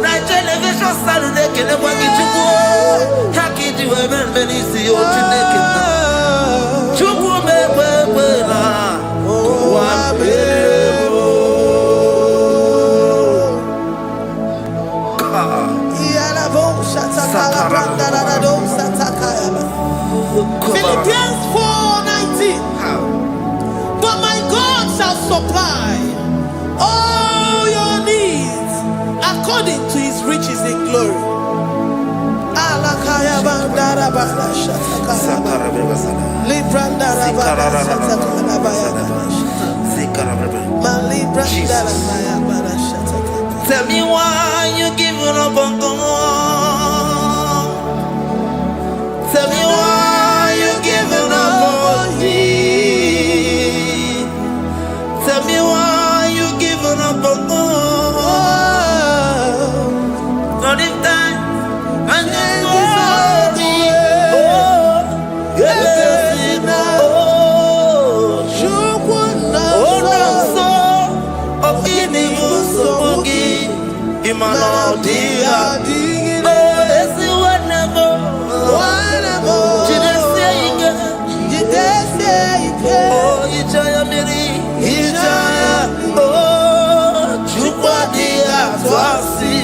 F: na television Saturday kene wakichuku hakiji webenisi otineke chuku mekwela wabebo
A: yala bo shatakala brandara do satakaya. Philippians 4:19. But my God shall supply all your needs according to his riches in glory. Alakaya bandara bala shatakala. Librandara bala shatakala baya. Malibra dara baya bala shatakala.
F: Tell me why you giving up on God. Tell me why you giving up on me. Tell me why you giving up on God. Not in time, and then sorry. Oh, yes, oh, no, so, oh, in the Musugi, Imano, dear, oh, let's see what never. Oh, Ijaya Miri, Ijaya, oh, Chupadia, Twasi,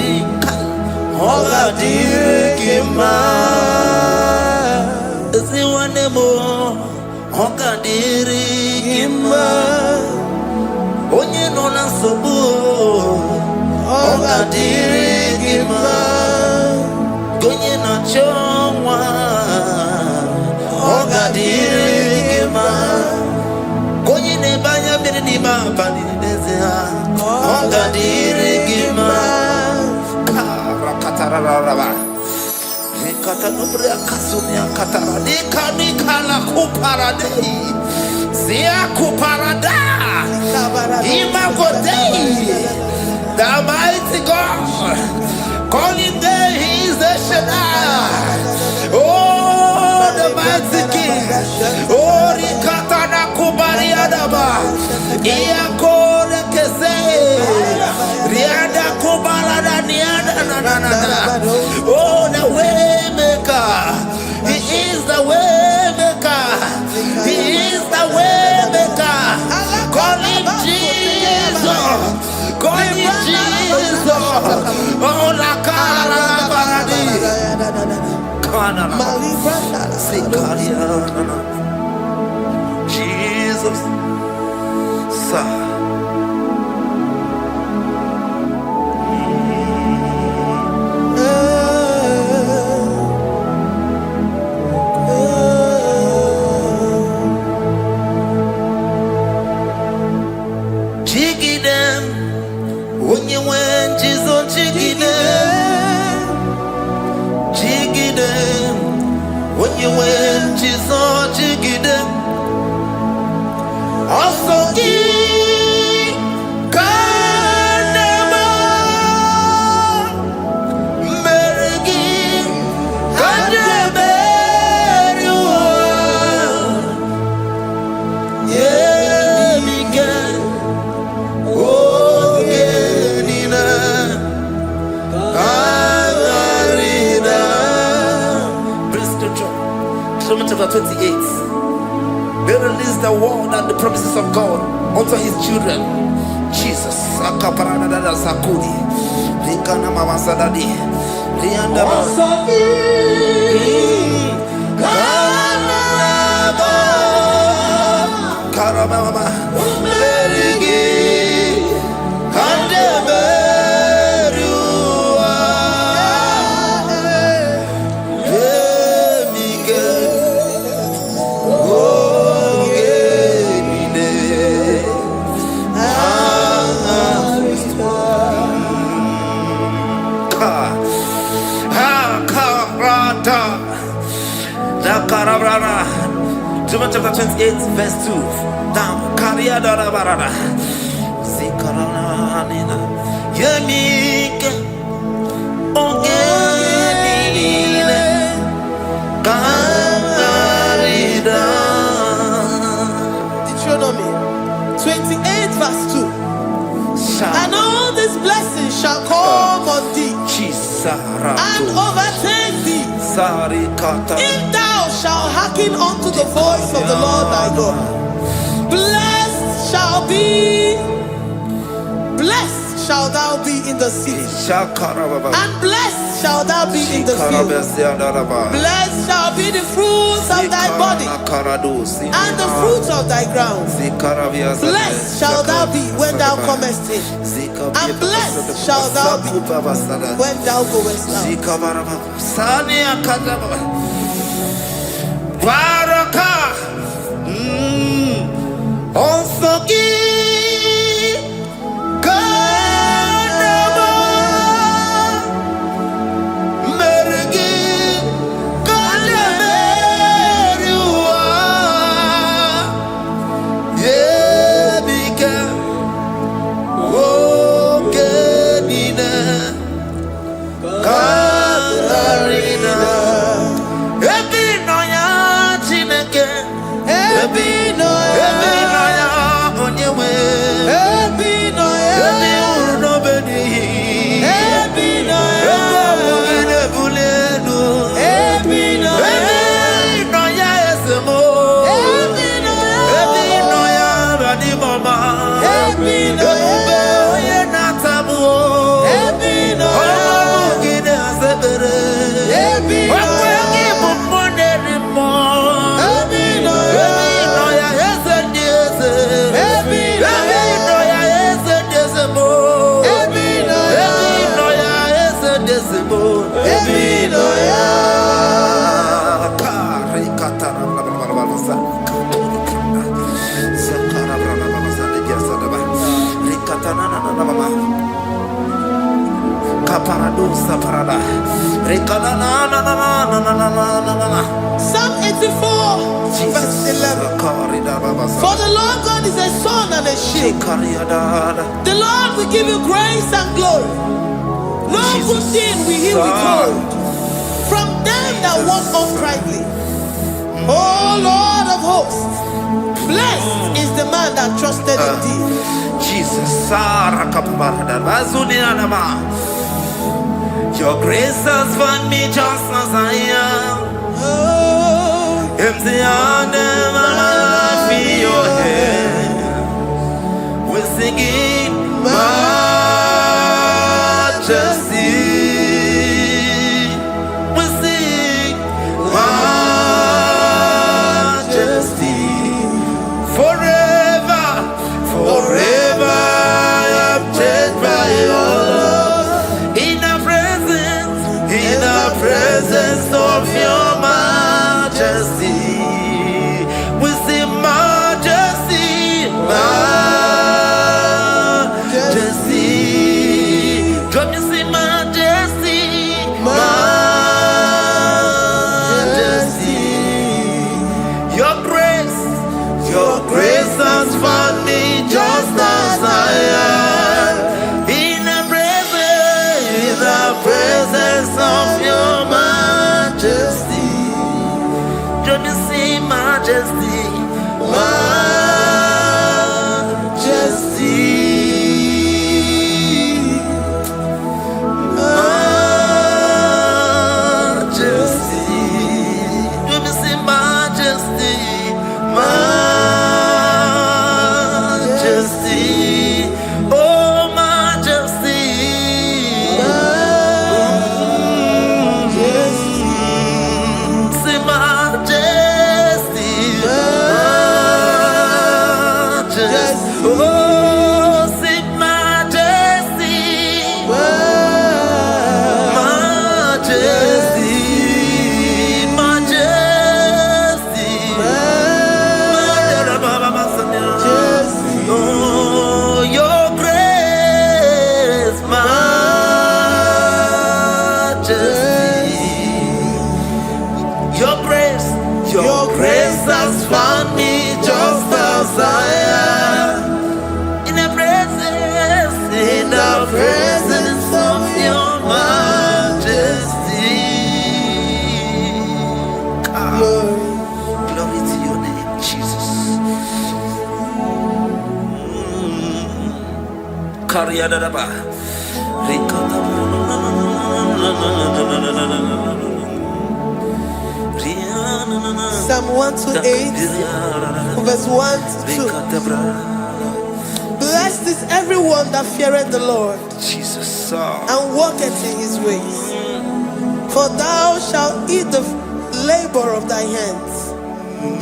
F: Hoga Dirikima, Ziwanemo, Hoga Dirikima, Onye Nona Sobu, Hoga Dirikima, Gonye Nachoma, Hoga Dirikima. Banya Birinima, Bandinezia, Honda Dirigima, Kataraba, Katanubria Kasumia Katara, Nikala Kuparadei, Zia Kuparada, Imagodei, the mighty God, calling there, he is the Shaddai, oh, the mighty King, oh, Rikatana Kubariadaba, Iakore Kese, Riada Kubarada Niada, oh, the way maker, he is the way maker, he is the way maker, call him Jesus, call him Jesus, oh, la cara baradi, Jesus, sir. Jiggy them when you went, Jesus, jiggy them, jiggy them. When you went, Jesus, jiggy them. Also, Kanama, Merigi, Kandaberu, yeah, Miguel, oh, Genina, Agarina. Praise the Lord. Psalm chapter 28. They release the word and the promises of God unto his children. Jesus. Akaparadada Sakudi. Rikana Mama Sadadi. Rianda Karababa. Merigi. Kandeberua. John chapter 28, verse 2. Down. Karia Dara Barada. Zikarana Nina. Yemike. Ogenine. Kangarida.
A: Deuteronomy 28 verse 2. And all these blessings shall come on thee and overtake thee if thou shalt hearken unto the voice of the Lord thy God. Blessed shall thou be in the city, and blessed shall thou be in the field. Blessed shall be the fruits of thy body and the fruits of thy ground. Blessed shall thou be when thou comest in, and blessed shall thou be when thou goest out.
F: Baraka. Also give God.
A: Psalm 84, verse 11. For the Lord God is a sun and a shield. The Lord will give you grace and glory. No good thing will he withhold from them that walk uprightly. O Lord of hosts, blessed is the man that trusted in thee.
F: Jesus, your grace has found me just as I am. Empty handed, I feel your hand. We're singing majesty. We sing majesty. Forever, forever I'm changed by your love. In the presence of your majesty, we see majesty, majesty. Come you see majesty, majesty. Your grace has found me just as I am. In the presence of your majesty, don't you see majesty, majesty, majesty, don't you see majesty, majesty, oh majesty. Your grace has found me just as I am. In the presence of your majesty. Glory to your name, Jesus.
A: Psalm 128, verse 1 to 2. Blessed is everyone that feareth the Lord,
F: Jesus,
A: and walketh in his ways. For thou shalt eat the labor of thy hands.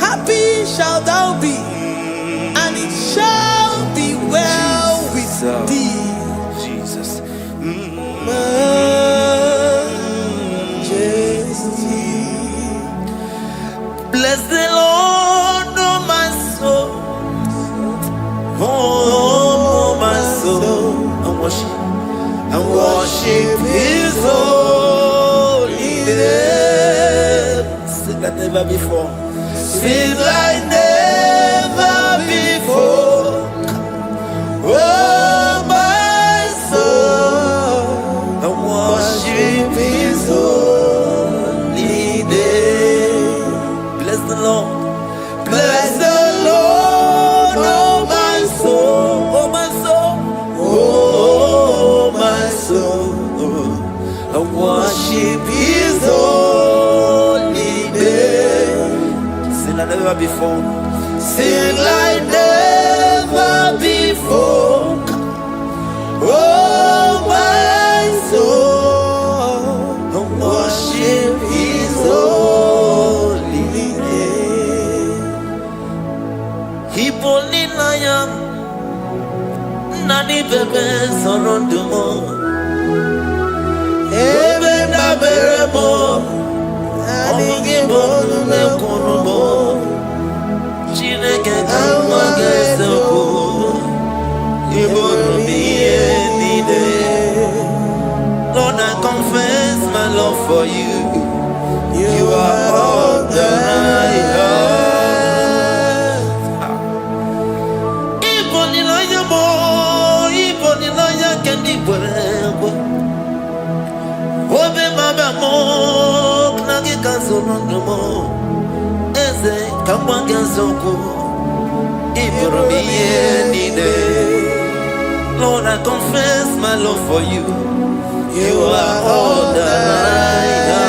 A: Happy shalt thou be, and it shall be well with thee.
F: Jesus. Bless the Lord, oh my soul, oh my soul, and worship His holy name. Sing like never before. Sing like never before. Oh my soul, and worship His holy name. Bless the Lord, bless the Lord, oh my soul, oh my soul, oh my soul, and worship His holy name. Sing like never before, sing like never before. Oh my soul, and worship His holy name. Hipoli layam nani bebe sorondumo ebe na beremo omugi bolu me kunumo Lord, I confess my love for you. You are all that I have.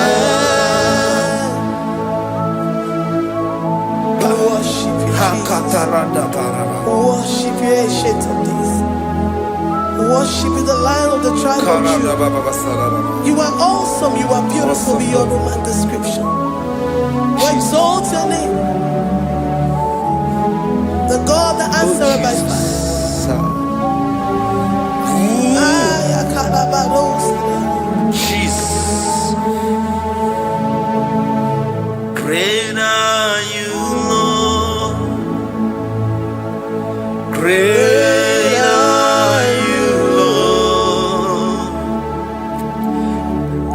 A: Worship you, worship you, ancient of days. Worship you, the Lion of the tribe of Judah. You are awesome, you are beautiful beyond human description. We exalt your name, the God that answered by fire.
F: Jesus, great are you, Lord. Great are you, Lord.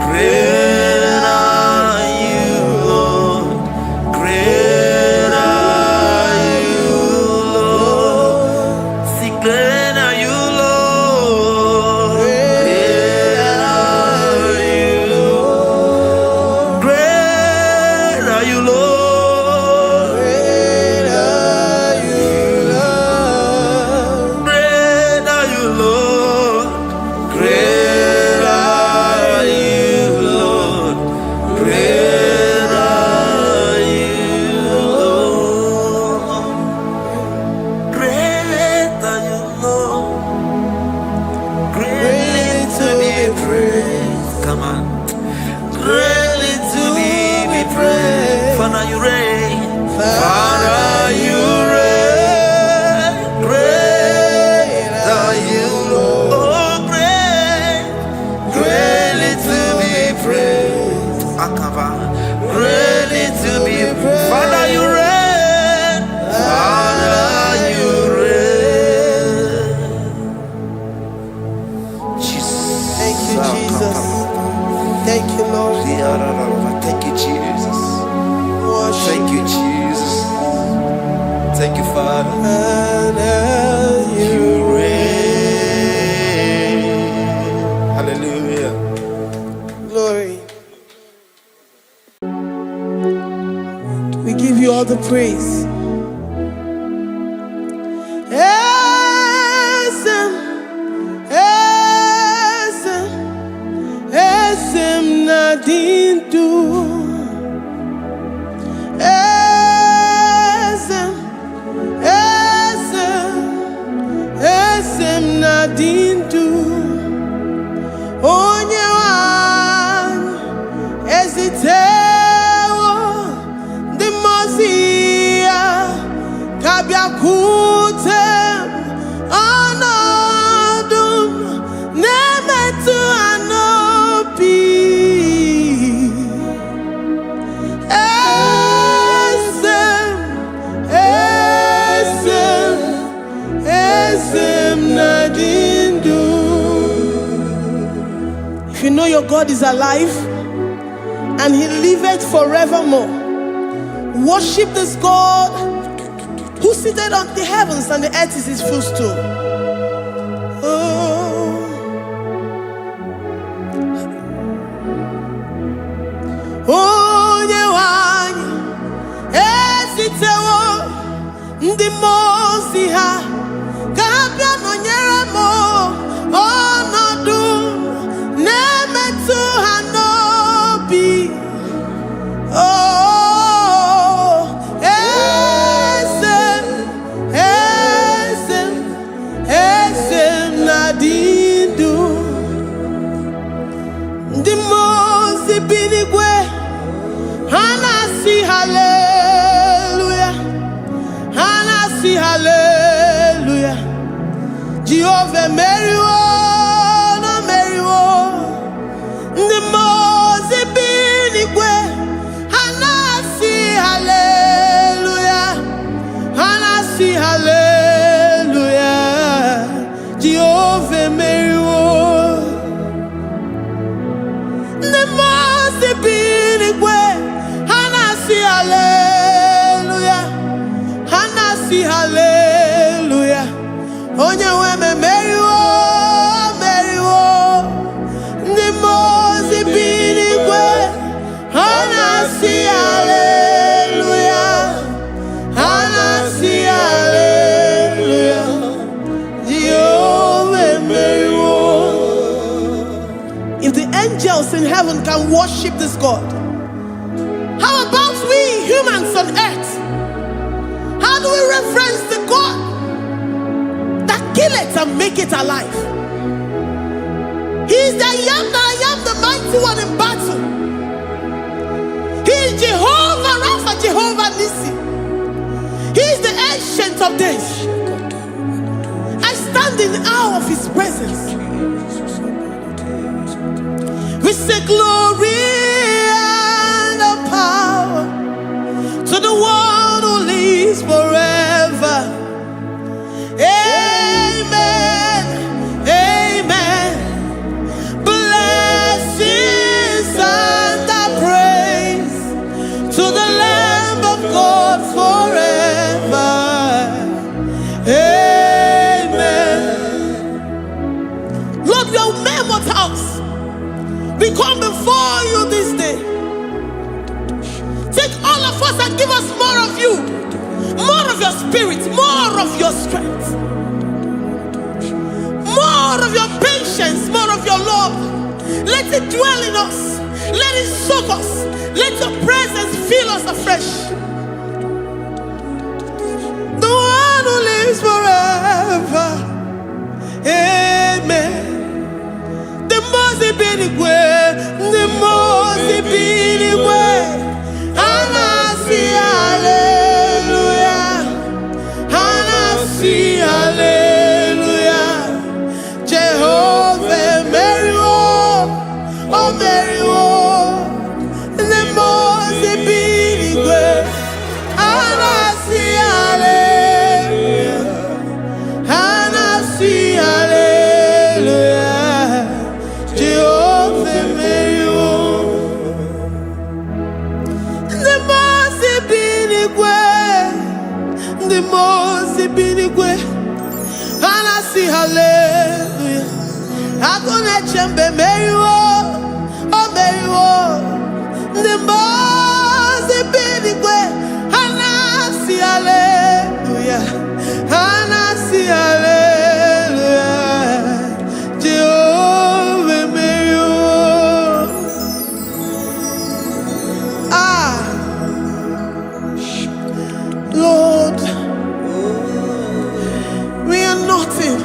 F: Great are you, Lord. Great are you, Lord. Sing, great are you, Lord. Great are you, Lord. Great are you, Lord.
A: Great are you, Lord.
F: Great are you, Lord. Great are you, Lord. Great are you, Lord. Great are you, Lord. Greatly to be praised. Come on. Greatly to be praised. Father, you reign. Father, you reign. Great are you, Lord. Oh, great. Greatly to be praised. Akava. Greatly to be praised. Father, you reign. Father, you reign. Jesus.
A: Thank you, Jesus. Thank you, Lord.
F: Thank you, Jesus.
A: Worship
F: Thank you, Jesus. Thank you, Father.
A: you.
F: You reign. Hallelujah.
A: Glory. We give you all the praise. Esem, esem, esem nadindu. Esem, esem, esem nadindu. Onye wanyu ezitewo ndị mmụọ ya kabịakwute ọnọdụ m na-emetụ ha n'obi. Esem, esem, esem nadindu. If you know your God is alive and he liveth forevermore, worship this God who seated on the heavens and the earth is his footstool. Oh. Onye wanyi ezitewo ndị mmụọ ozi ha ka ha bịa nọnyere m ọnọdụ na-emetụ ha n'obi. Oh, esem, esem, esem nadindu. Ndị mmụọ ozi bi n'igwe ha na-asị hallelujah, ha na-asị hallelujah. Jehovah meriwo, no meriwo. Ndị mmụọ ozi bi n'igwe ha na-asị hallelujah, ha na-asị hallelujah. Jehovah meriwo. Ndị mmụọ ozi bi n'igwe ha na-asị hallelujah, ha na-asị hallelujah. Onye nwe m emeriwo, meriwo. Ndị mmụọ ozi bi n'igwe ha na-asị hallelujah, heaven can worship this God? How about we humans on earth? How do we reference the God that kill it and make it alive? He is the I am that I am, the mighty one in battle. He is Jehovah Rapha, Jehovah Nissi. He is the ancient of days. I stand in awe of his presence. We say glory and the power to the one who lives forever. Amen. Amen. Blessings and the praise to the Lamb of God forever. Amen. Lord, we are mammoth house. We come before you this day. Take all of us and give us more of you, more of your spirit, more of your strength, more of your patience, more of your love. Let it dwell in us. Let it soak us. Let your presence fill us afresh. The one who lives forever. Amen. The most big way, the most big way. Hallelujah, hallelujah. Jehovah, Mary, oh Mary, the most big way. Hallelujah, hallelujah. Jehovah, Mary, the most big way, the most big way. Hallelujah. I'm gonna chamber Mary, oh Mary, the most big way. Hallelujah, hallelujah. Jehovah Mary, Lord, we are nothing.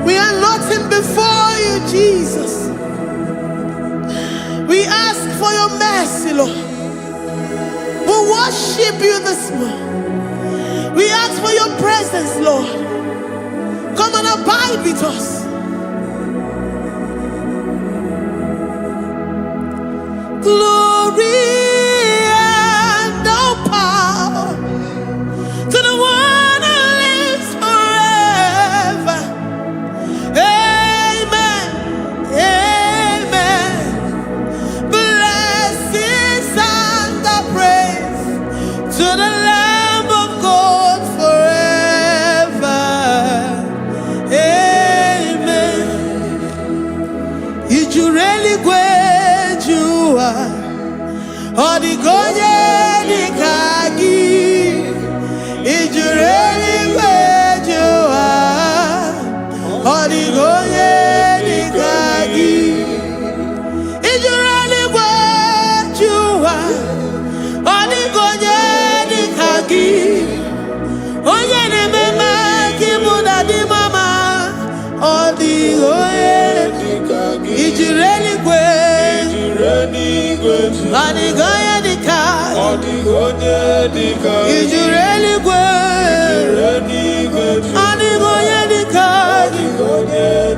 A: We are nothing before you, Jesus. We ask for your mercy, Lord. We worship you this morning. We ask for your presence, Lord. Come and abide with us. Glory and no power to the one who lives forever. Amen. Amen. Blessings and the praise to the Lamb of God forever. Amen. If you really great you are, all the good you can give. If you really great you are, all the good you can give. If you really great you are, all the good you can give. Oh yeah, the mama, kimuda di mama, all the good you can give. If you really great, all the good you can. If you really great, all the good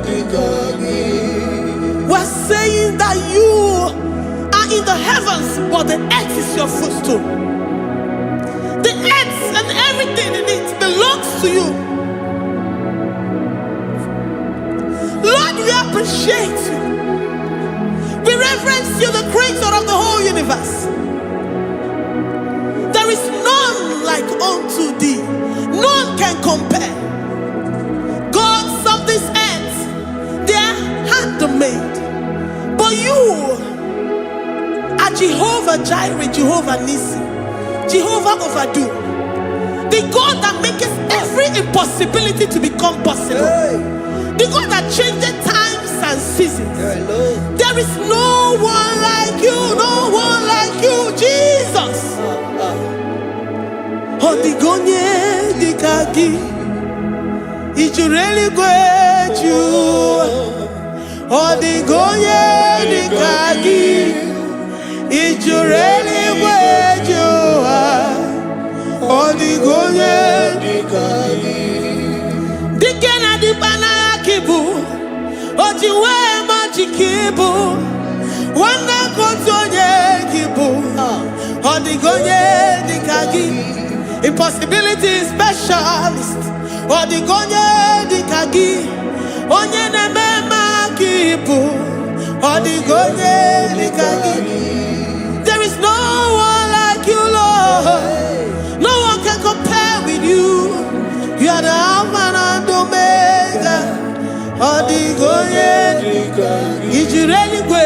A: you can. We're saying that you are in the heavens, but the earth is your footstool. The earth and everything in it belongs to you. Lord, we appreciate you. We reverence you, the creator of the whole universe. There is none like unto thee. None can compare. Gods of this earth, they are handmade. But you are Jehovah Jireh, Jehovah Nissi, Jehovah Overdo, the God that makes every impossibility to become possible. The God that changes times and seasons. There is no one like you, no one like you, Jesus. Odigonye dikagi, ijureli gweju. Odigonye dikagi, ijureli gweju. Odigonye dikagi. Dikena dipana kibu, ojiwe majikibu, wana kotonye kibu. Odigonye dikagi. Impossibility specialist. Odigonye dikagi. Onye nemema kipu. Odigonye dikagi. There is no one like you, Lord. No one can compare with you. You are the Alpha and Omega. Odigonye dikagi. Ijureli gwe.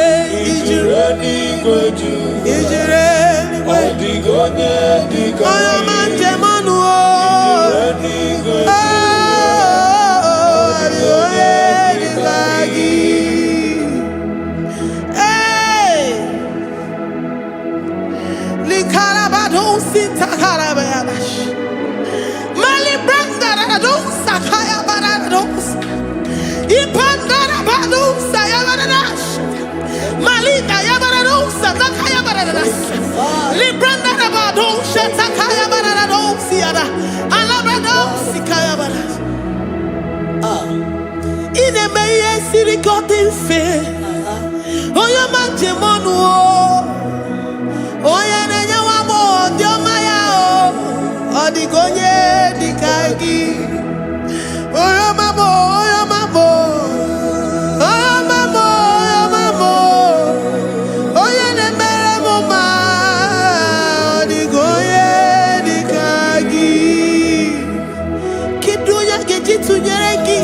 A: Ijureli gwe. Ijureli gwe. Odigonye dikagi. Sirikotin fe, oya manjemonu o, oya nenya wamo diomaya o, odigonye dikagi, oya mamo, oya mamo, oya mamo, oya mamo, oya nemere moma, odigonye dikagi, kidunya kejitu nyereki.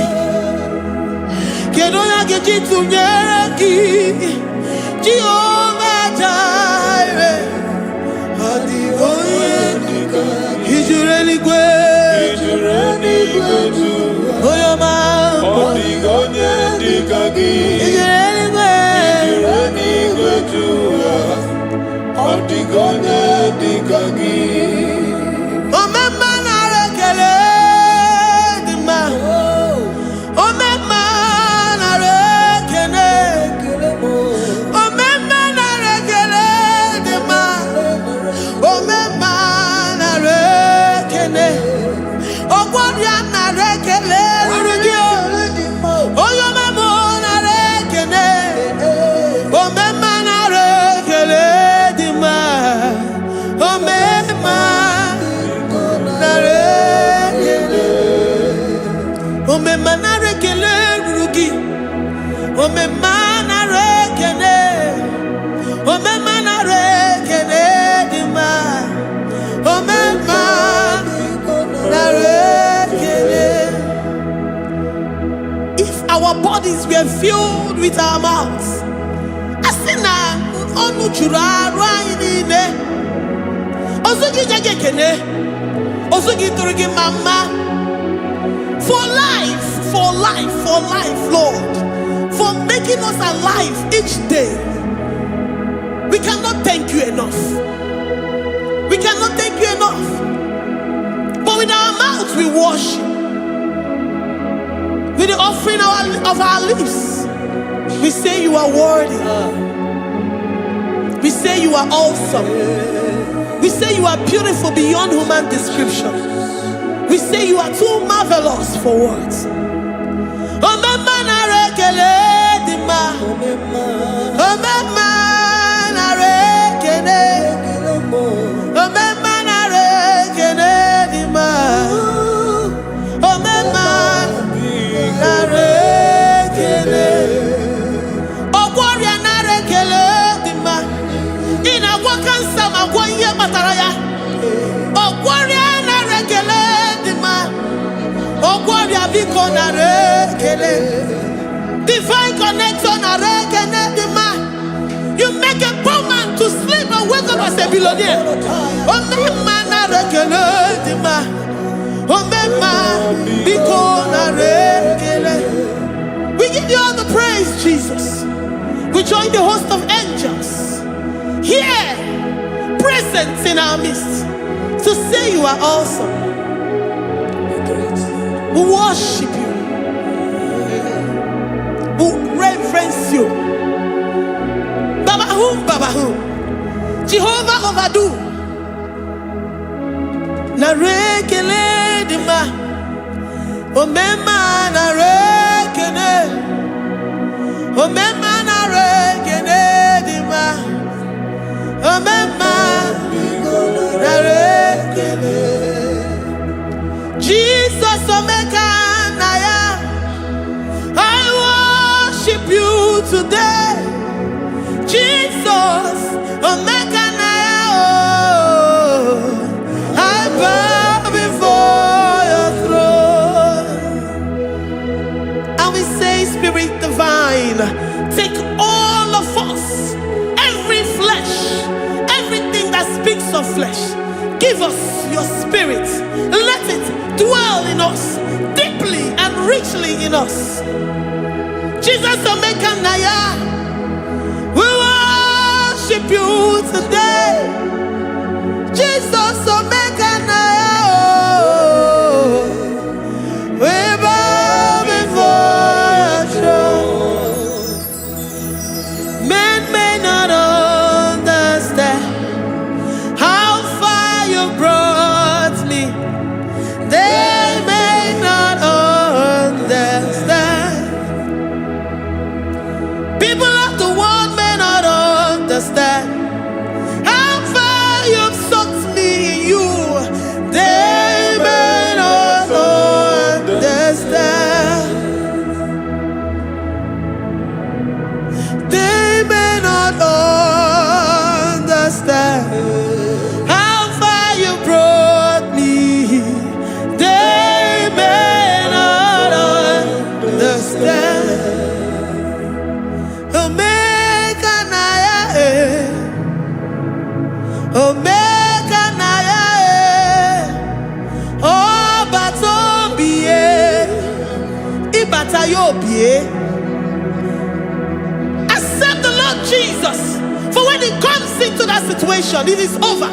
A: Kedoya gejitu nyereki, Jehovah Jireh. Odigonye dikagi, ijureli gwe, oyoma. Odigonye dikagi, ijureli gwe, odigonye dikagi. Omema na rekele dima. If our bodies were filled with our mouths, asina onu chura rainine, osugi jagekene, osugi turugi mama, for life, Lord, for making us alive each day. We cannot thank you enough. We cannot thank you enough. But with our mouths we worship. With the offering of our lips, we say you are worthy. We say you are awesome. We say you are beautiful beyond human description. We say you are too marvelous for words. Divine connection. You make a poor man to sleep and wake up as a billionaire. We give you all the praise, Jesus. We join the host of angels here, present in our midst, to say you are awesome. We worship you. We reverence you. Babahum. Jehovah overdo. Na rekele dima. Omema na rekene. Omema na rekene dima. Omema na rekene. Jesus omeka na ya. I worship you today. Jesus omeka na ya. I bow before your throne. And we say, Spirit divine, take all of us, every flesh, everything that speaks of flesh. Give us your spirit. Let it dwell in us, deeply and richly in us. Jesus omeka na ya. We worship you today. Jesus omeka na ya. We bow before your throne. Men may not understand how far you brought me. They may not understand. People of the world may not understand how far you've sucked me in you. They may not understand. They may not understand how far you brought me. They may not understand. Omeka na ya, Omeka na ya, Obatombiye, Ibatayobie. Accept the Lord Jesus, for when He comes into that situation, it is over.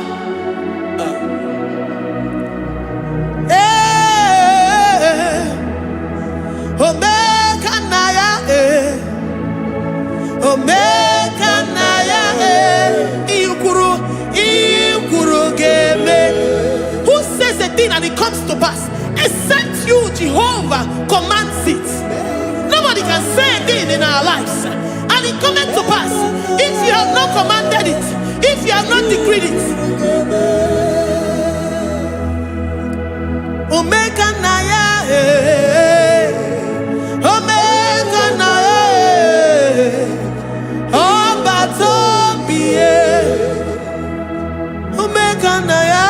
A: Omeka na ya, Omeka na ya, Ikuru geme. Who says a thing and it comes to pass? Except you, Jehovah, commands it. Nobody can say a thing in our lives and it cometh to pass if you have not commanded it, if you have not decreed it. Omeka na ya, Omeka na ya, Obatombiye, Omeka na ya,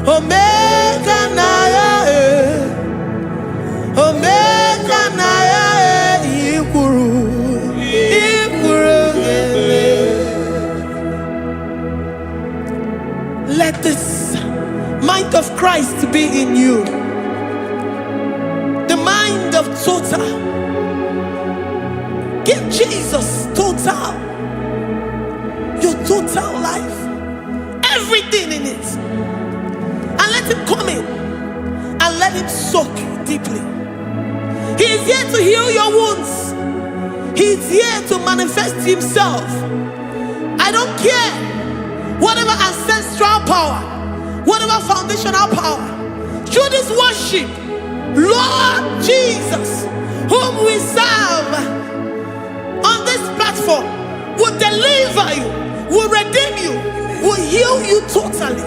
A: Omeka na ya, Omeka na ya, Ikuru geme. Let this mind of Christ be in you. The mind of total. Give Jesus total. Your total life. Everything in it. And let Him come in. And let Him soak deeply. He is here to heal your wounds. He is here to manifest Himself. I don't care. Whatever ancestral power, whatever foundational power, through this worship, Lord Jesus, whom we serve on this platform, will deliver you, will redeem you, will heal you totally.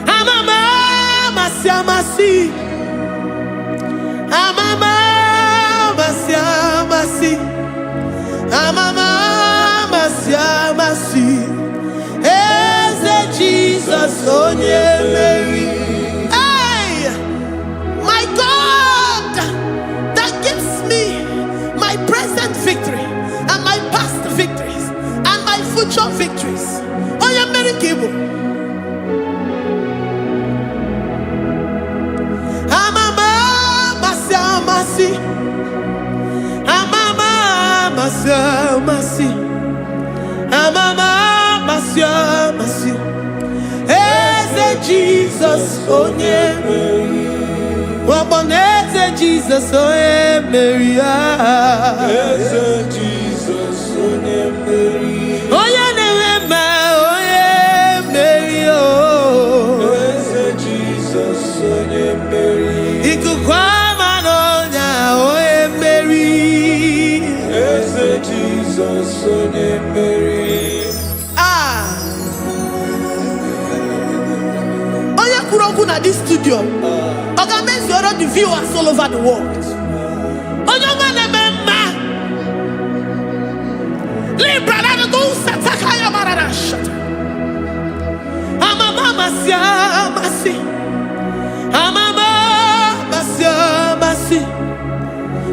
A: Amama masiamasi, amama masiamasi, amama masiamasi. Jesus, oh Mary. Hey, my God, that gives me my present victory and my past victories and my future victories. Oh, yeah, Mary Kibu. Amama Masiamasi. Masia, Masia. Eze Jesus, Onye Mary. Waboneze Jesus, Onye Mary. Eze Jesus, Onye Mary. Onye Newema, Onye Mary. Eze Jesus, Onye Mary. Ikukwama nonya, Onye Mary. Eze Jesus, Onye Mary. At this studio, organize the viewers all over the world.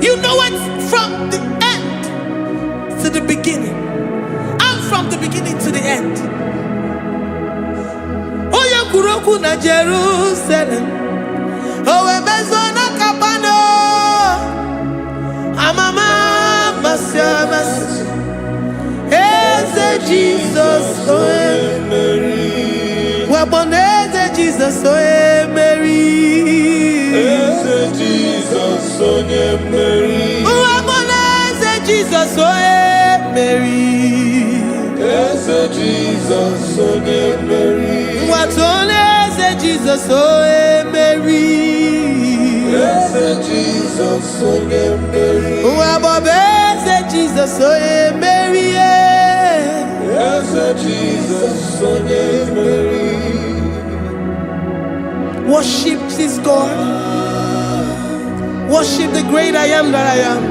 A: You know it from the end to the beginning, and from the beginning to the end. Kuroku na Jerusalem, owe bezona kapano, amama Masia, Masia. Eze Jesus, owe Mary. Waboneze Jesus, owe Mary. Eze Jesus, owe Mary. Waboneze Jesus, owe Mary. Eze Jesus, owe Mary. What only Jesus, oh Mary. Yes, Jesus, oh Mary. Wabobeze Jesus, oh Mary. Yes, Jesus, oh Mary. Worship this God. Worship the great I am that I am.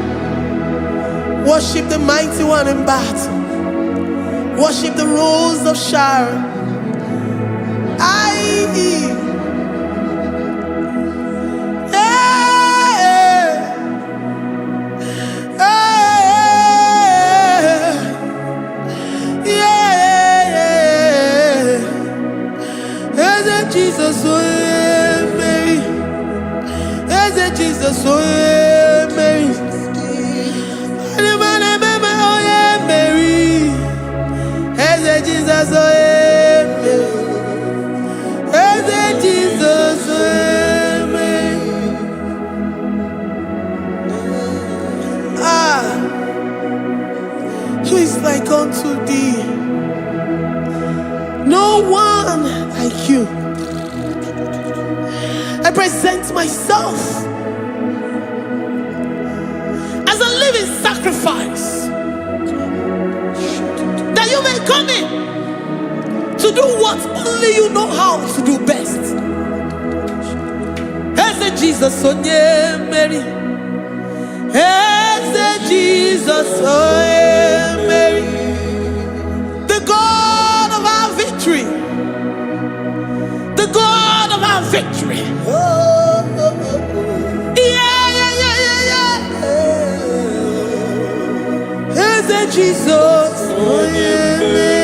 A: Worship the mighty one in battle. Worship the rose of Sharon. Jesus, oh Mary. Jesus, oh Mary. Mary. Jesus, oh Jesus, Mary. Who is like unto thee? No one like you. I present myself as a living sacrifice, that you may come in to do what only you know how to do best. Eze Jesus, Onye Mary. Eze Jesus, Onye Mary. The God of our victory. The God of our victory. Eze Jesus, Onye Mary.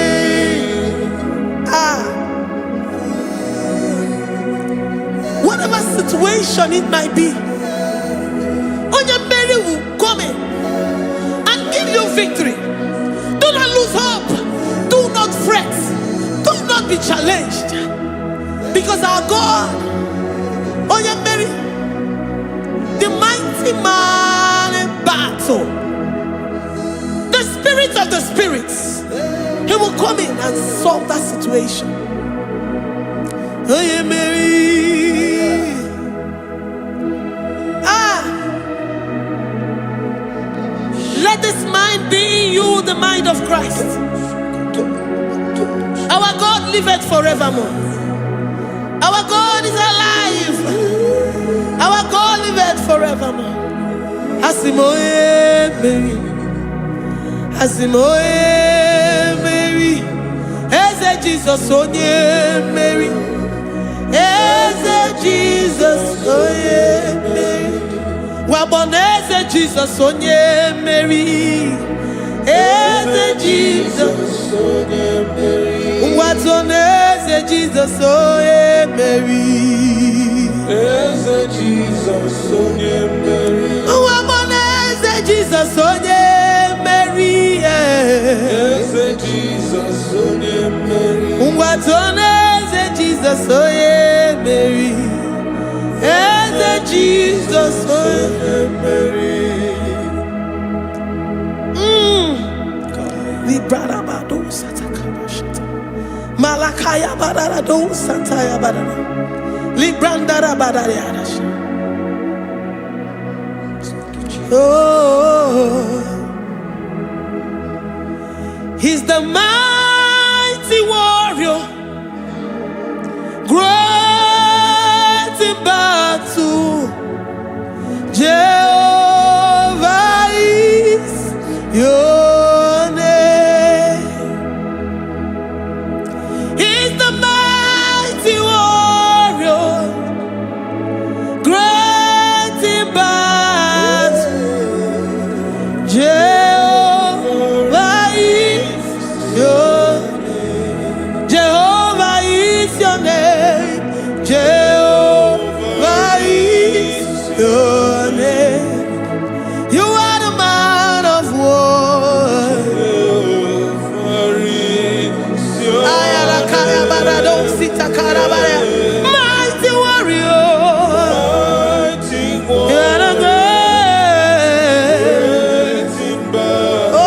A: Whatever situation it might be, Onye Mary will come in and give you victory. Do not lose hope. Do not fret. Do not be challenged. Because our God, Onye Mary, the mighty man in battle, the spirit of the spirits, he will come in and solve that situation. Onye Mary. Let this mind be in you, the mind of Christ. Our God liveth forevermore. Our God is alive. Our God liveth forevermore. Asimoye Mary. Asimoye Mary. Eze Jesus, Onye Mary. Eze Jesus, Onye Mary. Waboneze Jesus, Onye Mary. Eze Jesus, Onye Mary. Watoneze Jesus, Onye Mary. Eze Jesus, Onye Mary. Waboneze Jesus, Onye Mary. Mary, Eze Jesus, Mary. Eze Jesus, Mary. Eze Jesus, Mary. Librada bado satakabashata. Malakaya badara do sataya badara. Librandara badara yadash. Oh, he's the mighty warrior, great in battle. Jehovah is your name. He's the mighty warrior, great in battle. Jehovah is your name. Jehovah is your name. Jehovah is your name. You are the man of war. Mighty warrior. You are the great. Oh,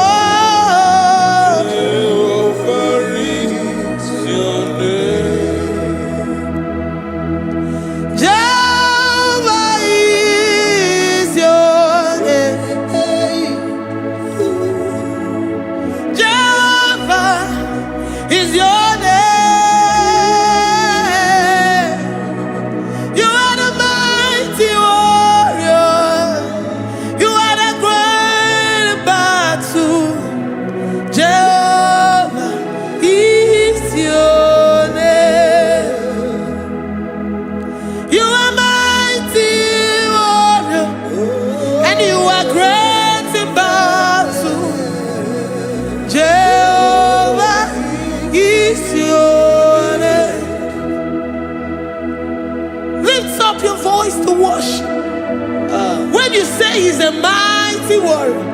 A: Jehovah is your name. Jehovah is your name. You are the mighty warrior. You are the great battle. Jehovah is your name. You are mighty warrior, and you are great in battle. Jehovah is your name. Lift up your voice to worship. When you say he's a mighty warrior,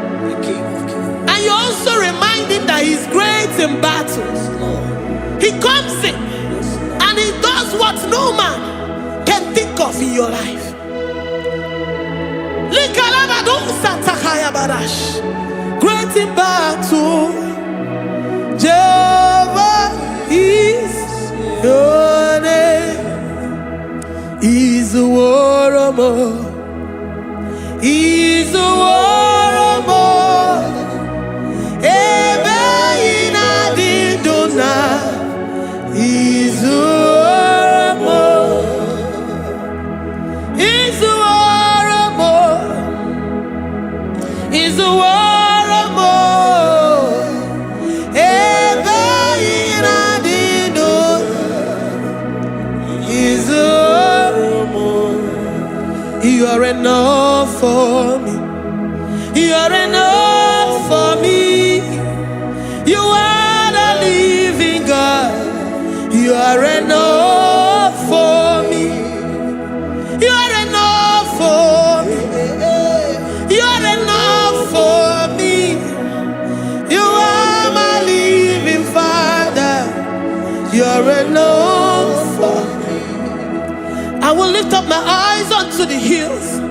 A: and you also remind him that he's great in battles, he comes in and he does what no man can think of in your life. Great in battle, Jehovah is your name. He's a warrior. He's a warrior. Ebe ina didona. He's a warrior. He's a warrior. He's a warrior. Ebe ina didona. He's a warrior. You are enough for me. You are enough for me. You are the living God. You are enough for me. You are enough for me. You are enough for me. You are my living Father. You are enough for me. I will lift up my eyes unto the hills.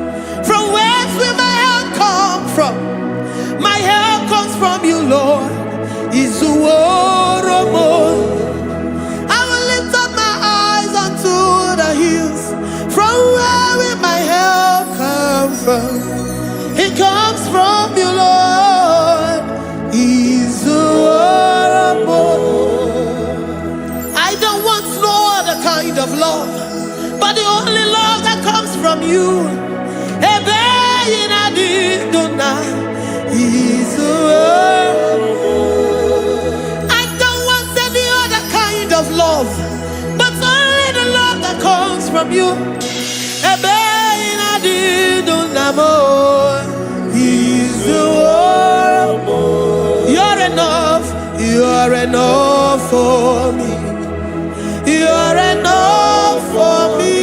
A: From whence will my help come from? My help comes from you, Lord. Is the word of God. I will lift up my eyes unto the hills. From where will my help come from? It comes from you, Lord. Is the word of God. I don't want no other kind of love, but the only love that comes from you. I don't want any other kind of love, but only the love that comes from you. You're enough. You're enough for me. You're enough for me.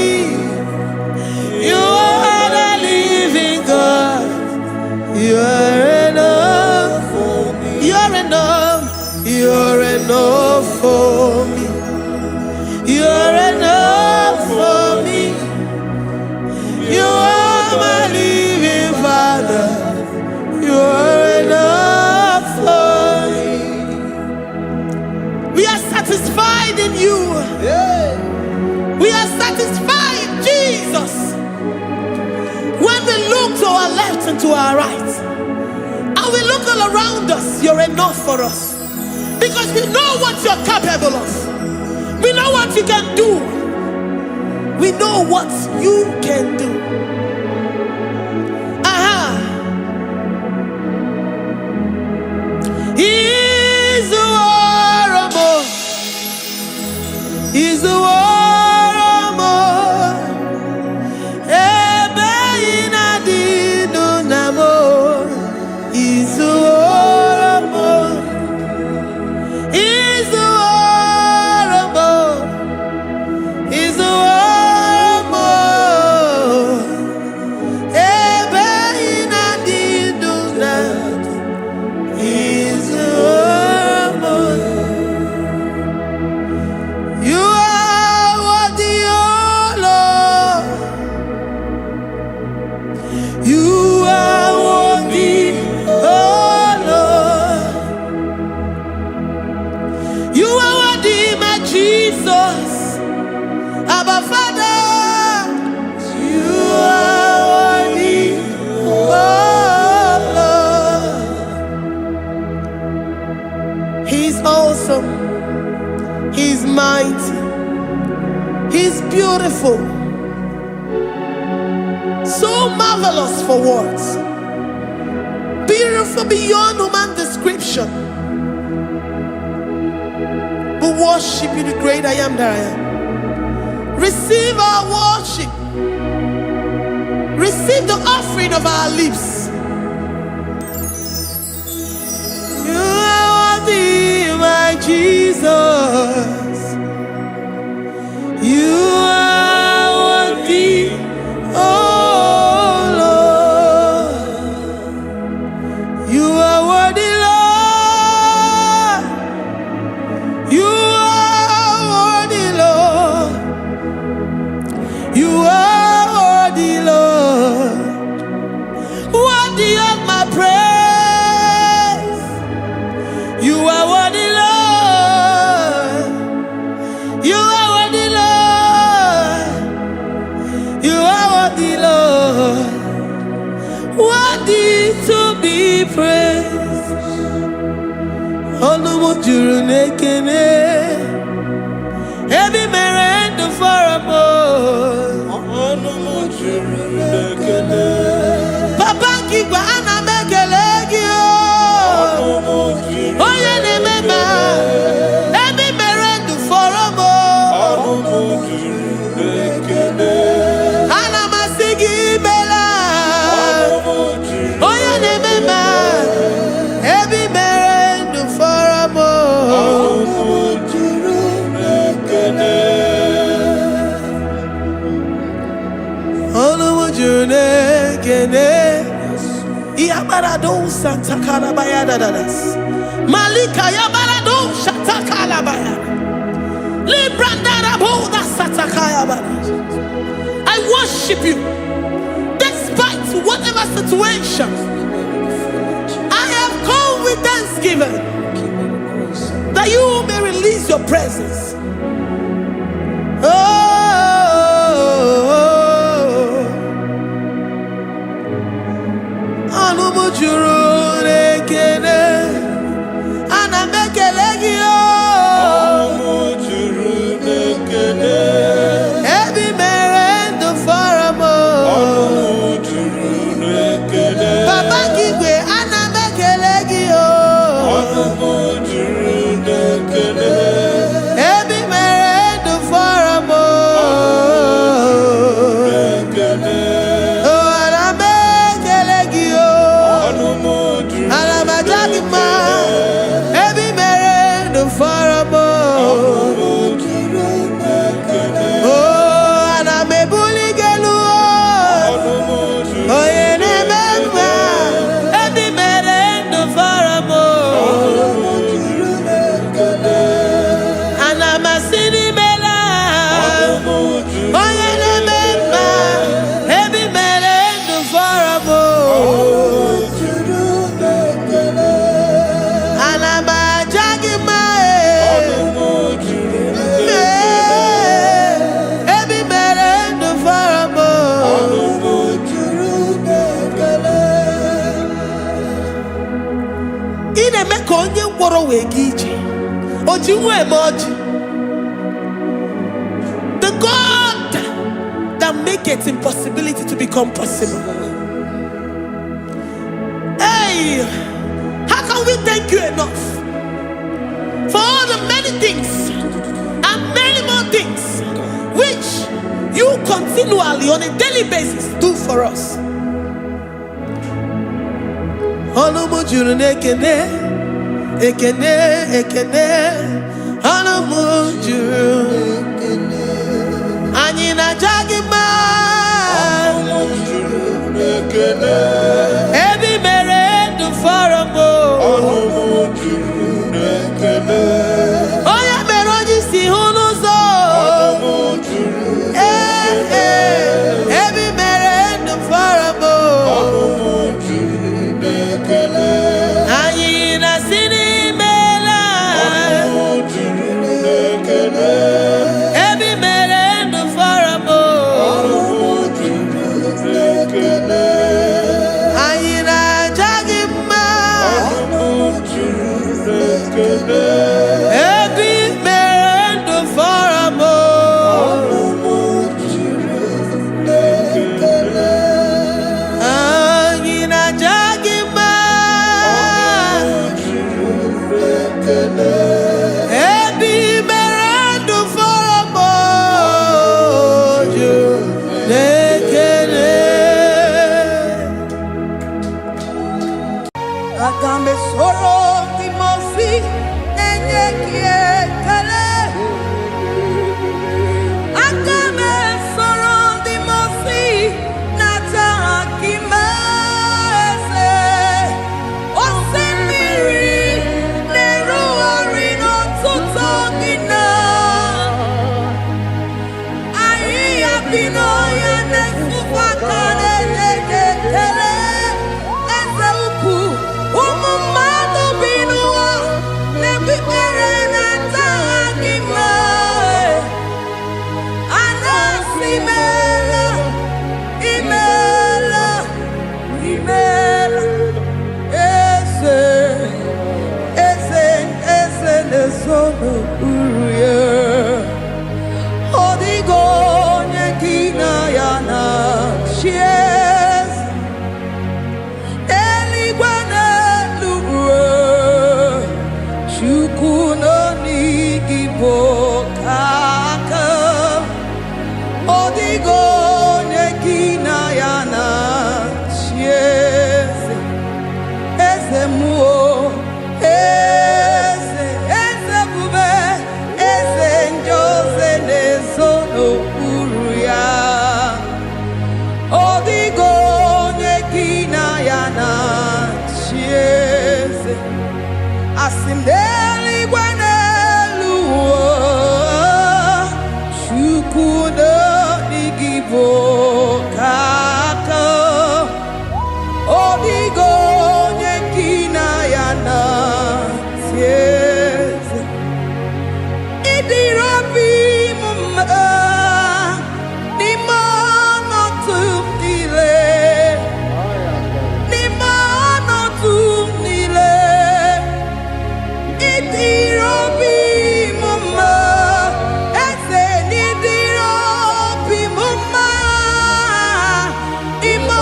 A: You are the living God. You are enough for me. to our right, and we look all around us, you're enough for us. Because we know what you're capable of. We know what you can do. We know what you can do. He's the warrior. He's the warrior. He's the warrior. He's the warrior. He's the He's mighty. He's beautiful. So marvelous for words. Beautiful beyond human description. We worship you, the great I am that I am. Receive our worship. Receive the offering of our lips. You are worthy, my Jesus. You are worthy, oh Lord. You are worthy, Lord. You are worthy, Lord. You are worthy, Lord. Worthy of my praise. You are worthy, Lord. You are worthy, Lord. You are worthy, Lord. Worthy to be praised. Olumu juru nekene. Every merendo for a boy. Olumu juru nekene. Papa kigwa ana mekelegi o. Olumu juru. Oye ne mema. Every merendo for a boy. Olumu juru nekene. Ana masigi bela. Olumu juru. Oye ne mema. Every merendo for a boy. Olumu juru nekene. Olumu juru nekene. Yabarado Santa Calabaya dadas. Malika Yabarado Shatakalabaya. Librandara Boda Satakaya. I worship you despite whatever situation. I have come with thanksgiving that you may release your presence. Every The God that maketh impossibility to become possible. Hey, how can we thank you enough for all the many things and many more things which you continually on a daily basis do for us? Anyị na-aja gị mma, ebe mere ndụ fọrọ m, onye mere onye isi hụ n'ụzọ, ebe mere ndụ fọrọ m, anyị na-asị n'imela, ebe mere ndụ fọrọ m, anyị na-aja gị mma, ebe mere ndụ fọrọ m, anyị na-aja gị mma, ebe mere ndụ fọrọ m, na-ekele. Aga m esoro ndị mozi enye gị ekele. Aga m esoro ndị mozi nata gị mma eze. Osimiri na-erugharị n'ọtụtụ gị na ahịhịa bi n'ọhịa na-efufe aka na-enye gị ekele. Eze ukwu, ụmụ mmadụ bi n'ụwa na-ekpere na-ata gị mma. A na-asị imeela, imeela, imeela. Eze, eze, eze na-eso n'okpuru ya. Ọ dịghị onye gị na ya na-achị eze. Eluigwe n'elu ruo, Chukwu nọ n'IGBO ka aka. Ọ dịghị onye gị na ya na-achị eze. Eze mmụọ, eze, eze ebube, eze ndị ozi na-ezo n'okpuru ya. Ọ dịghị onye gị na ya na-achị eze. Asị m n'eluigwe n'elu ụwa, Chukwu nọ n'IGBO ka aka. Ọ dịghị onye gị na ya na-achị eze. Ịdịrị obi m mma n'ime ọnọdụ m niile, n'ime ọnọdụ m niile. Ịdịrị obi m mma, eze, n'ịdịrị obi m mma n'ime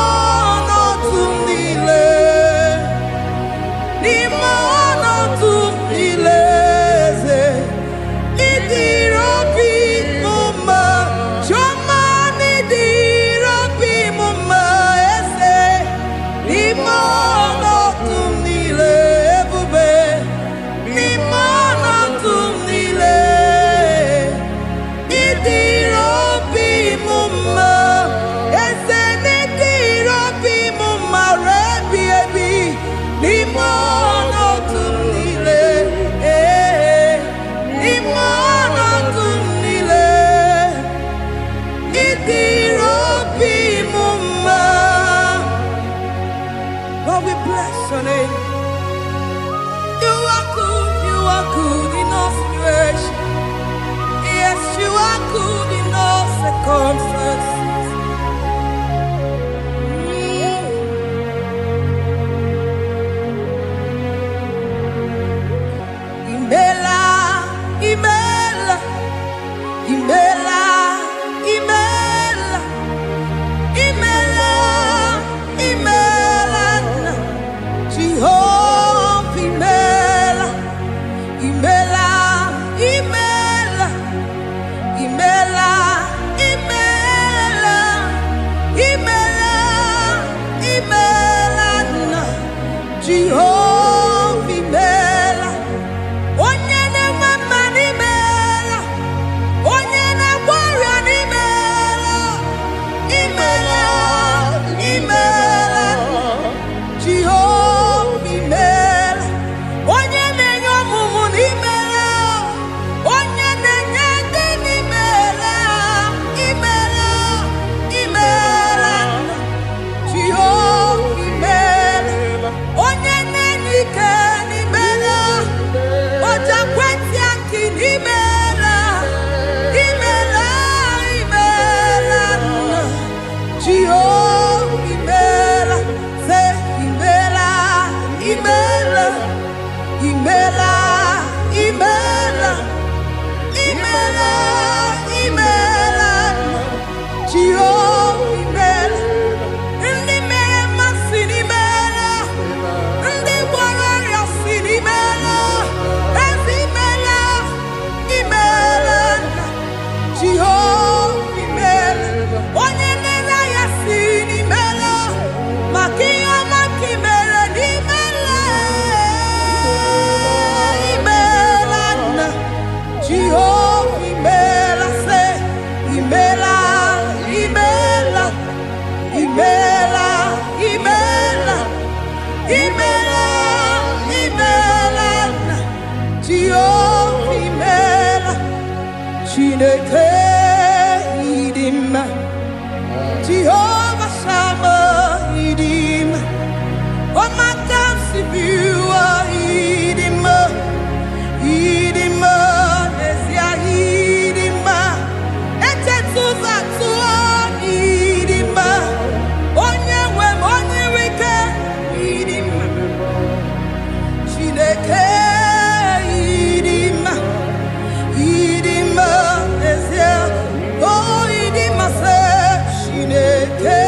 A: ọnọdụ m niile, n'ime ọnọdụ m niile. Eze, ịdịrị obi m mma, Chioma, n'ịdịrị obi m mma, eze, n'ime ọnọdụ m niile. Ebube, n'ime ọnọdụ m niile. Ịdịrị obi m mma, eze, n'ịdịrị obi m mma ruo ebi ebi, n'ime ọnọdụ m niile. N'ime ọnọdụ m niile. Ịdịrị obi m mma. Lord, we bless your name. You are good, you are good in all situations. Yes, you are good in all circumstances. Chineke idima, Jehovah Shammah idima, Omakansibua idima, idima, Nesia idima, Etetuza tua idima, Onyewe Onyewike idima, Chineke idima, idima, Nesia, oh idima se Chineke.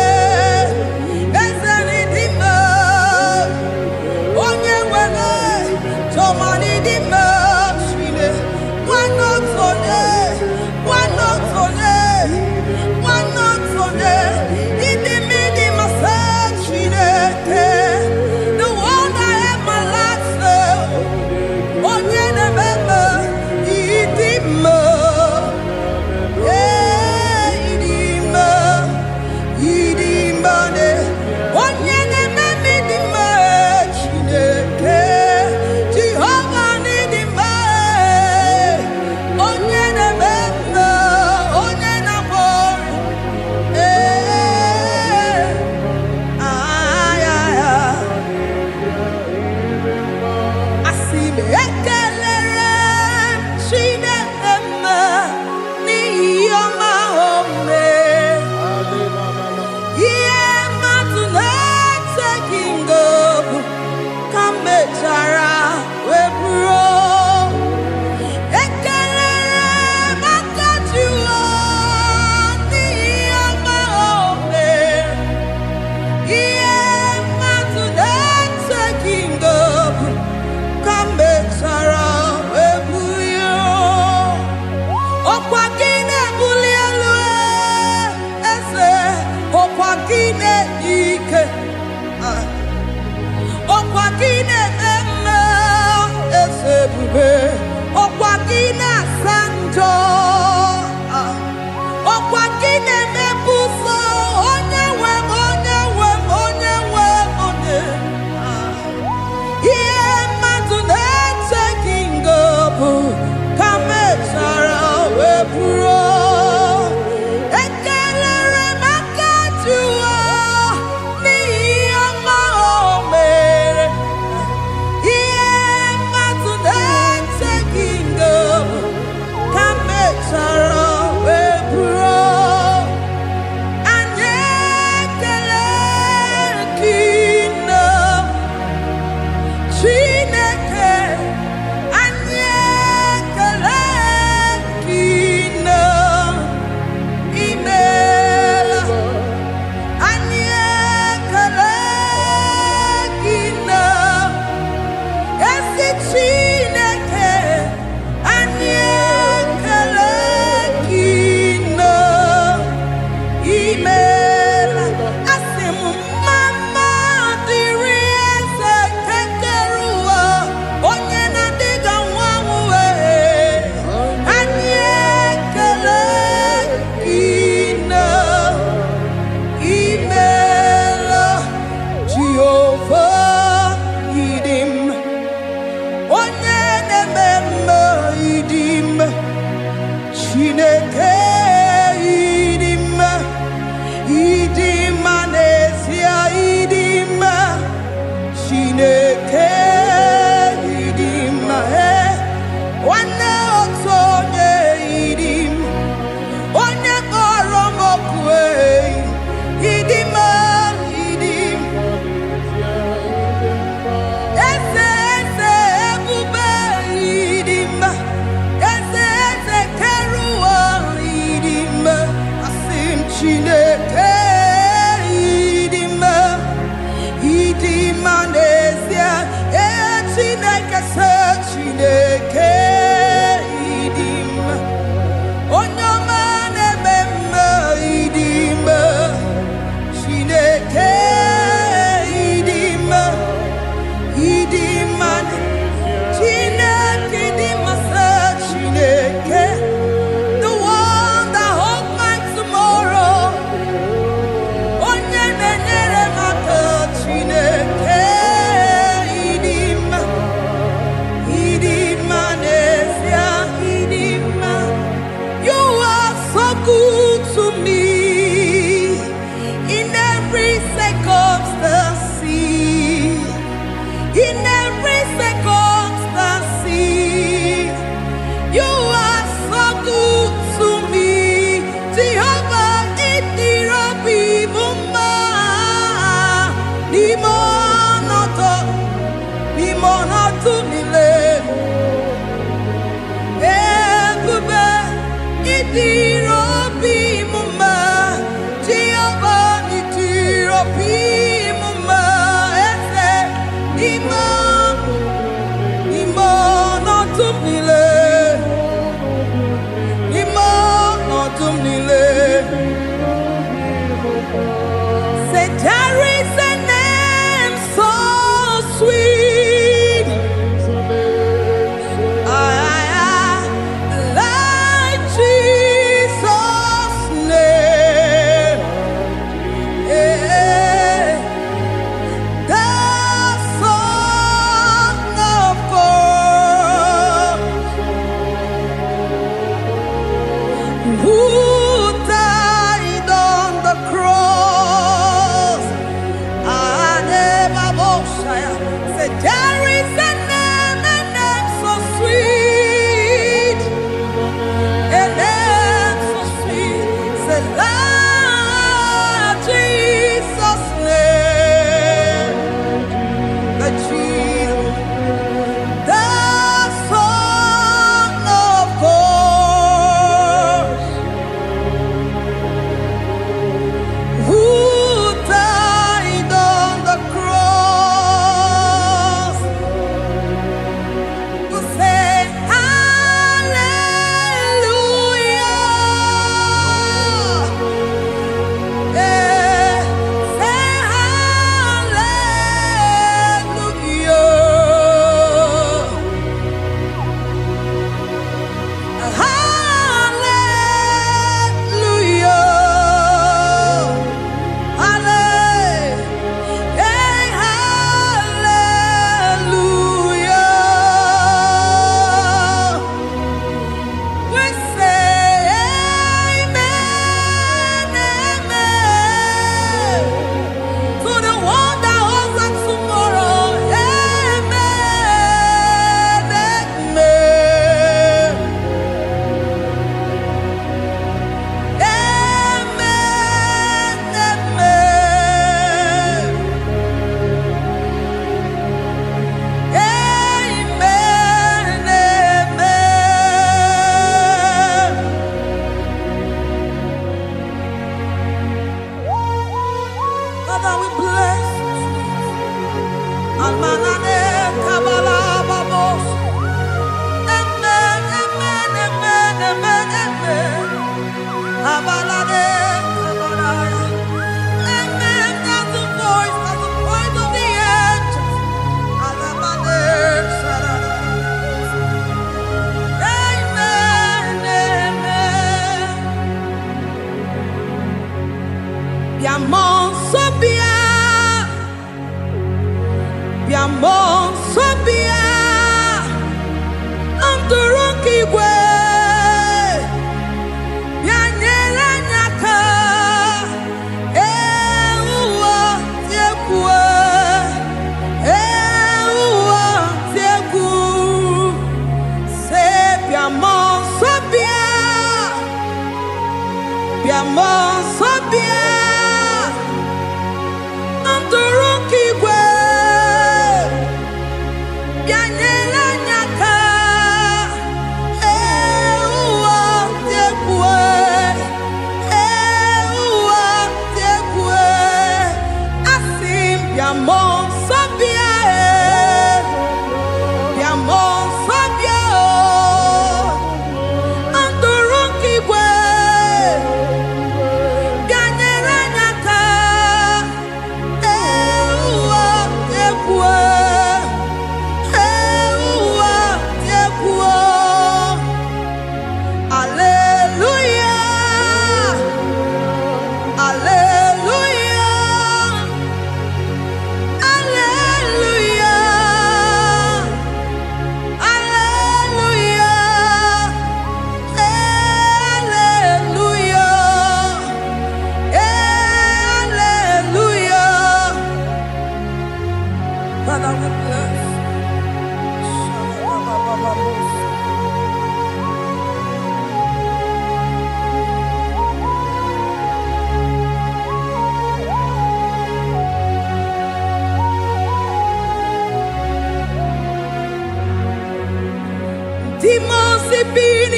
A: Demons be in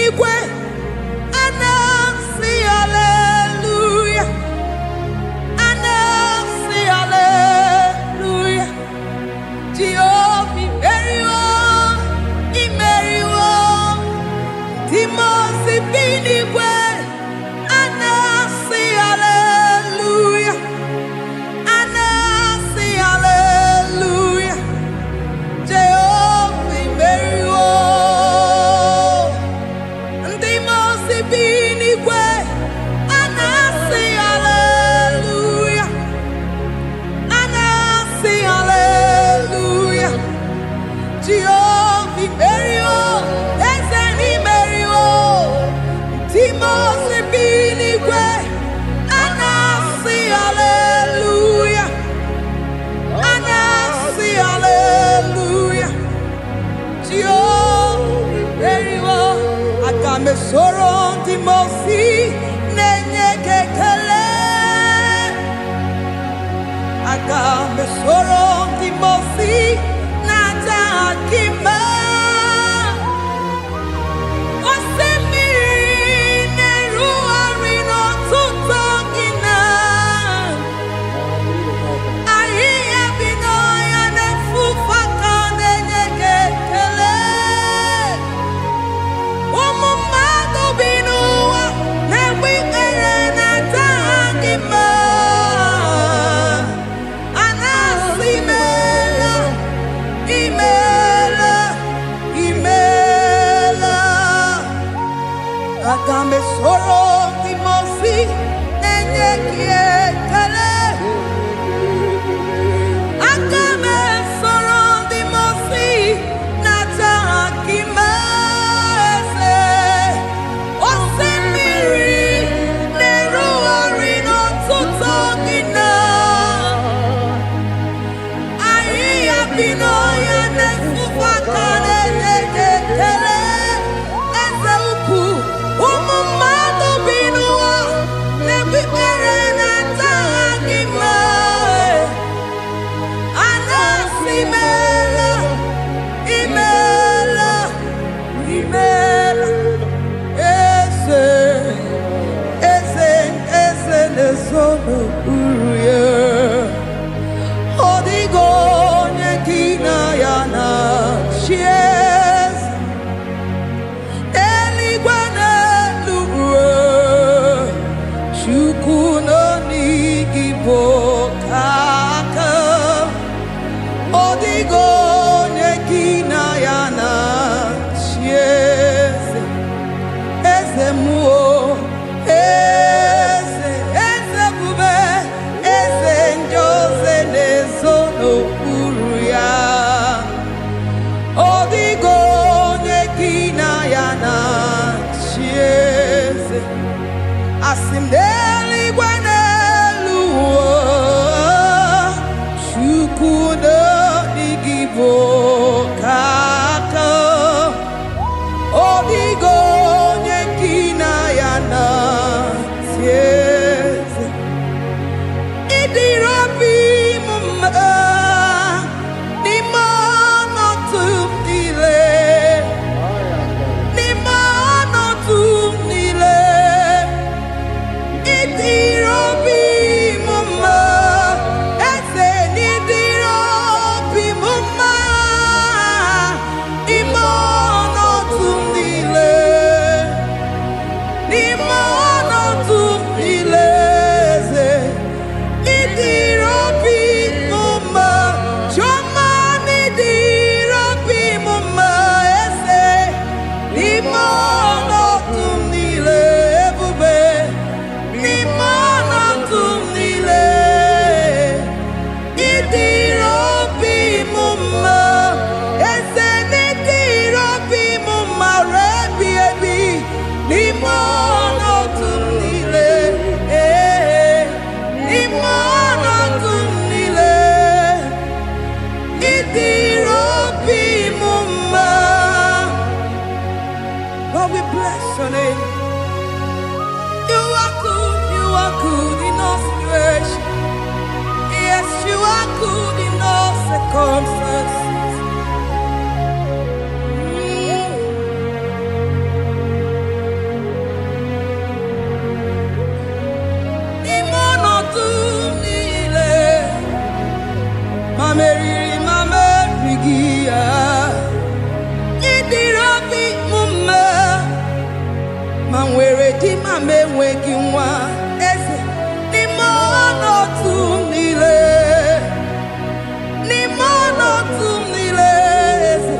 A: Ana Me soron di mosi nenye kekele aga me soron di mosi nata akima osemiri neru arino tutongina ayi abino ya nefufaka nenye kekele Agame soro di mosi nenye kiekele Agame soro di mosi nata akimese Osemiri neru arino tutogina Ayi abino ya nefufaka nenye kiekele Eze uku Umumado binua nebi erena tagima anasimela imela eze nesono uruye odigo nyekina yana shies eligwana Chukuno IGBO kaka odigo nekina yana chiese eze muo eze bube eze njoze nezono uruya odigo nekina yana chiese Asimdeli gwanelu Chukuno IGBO kaka Odigo nyekina yana tieze Idirabi mumma Nimono tumdile Nimono tumdile Idirobi mumma eze nidirobi mumma imono tumdile eze idirobi mumma choma nidirobi mumma eze imono tumdile ebube Lord, we bless your name. You are good in all situations. Yes, you are good in all circumstances. Imono tumile, mameri mamerigia, idirabi mume, manwere di mamewegi nwa eze. Imono tumile, eze.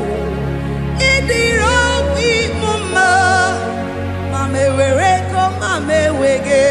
A: Idirabi mume, mamewere ko mamewege.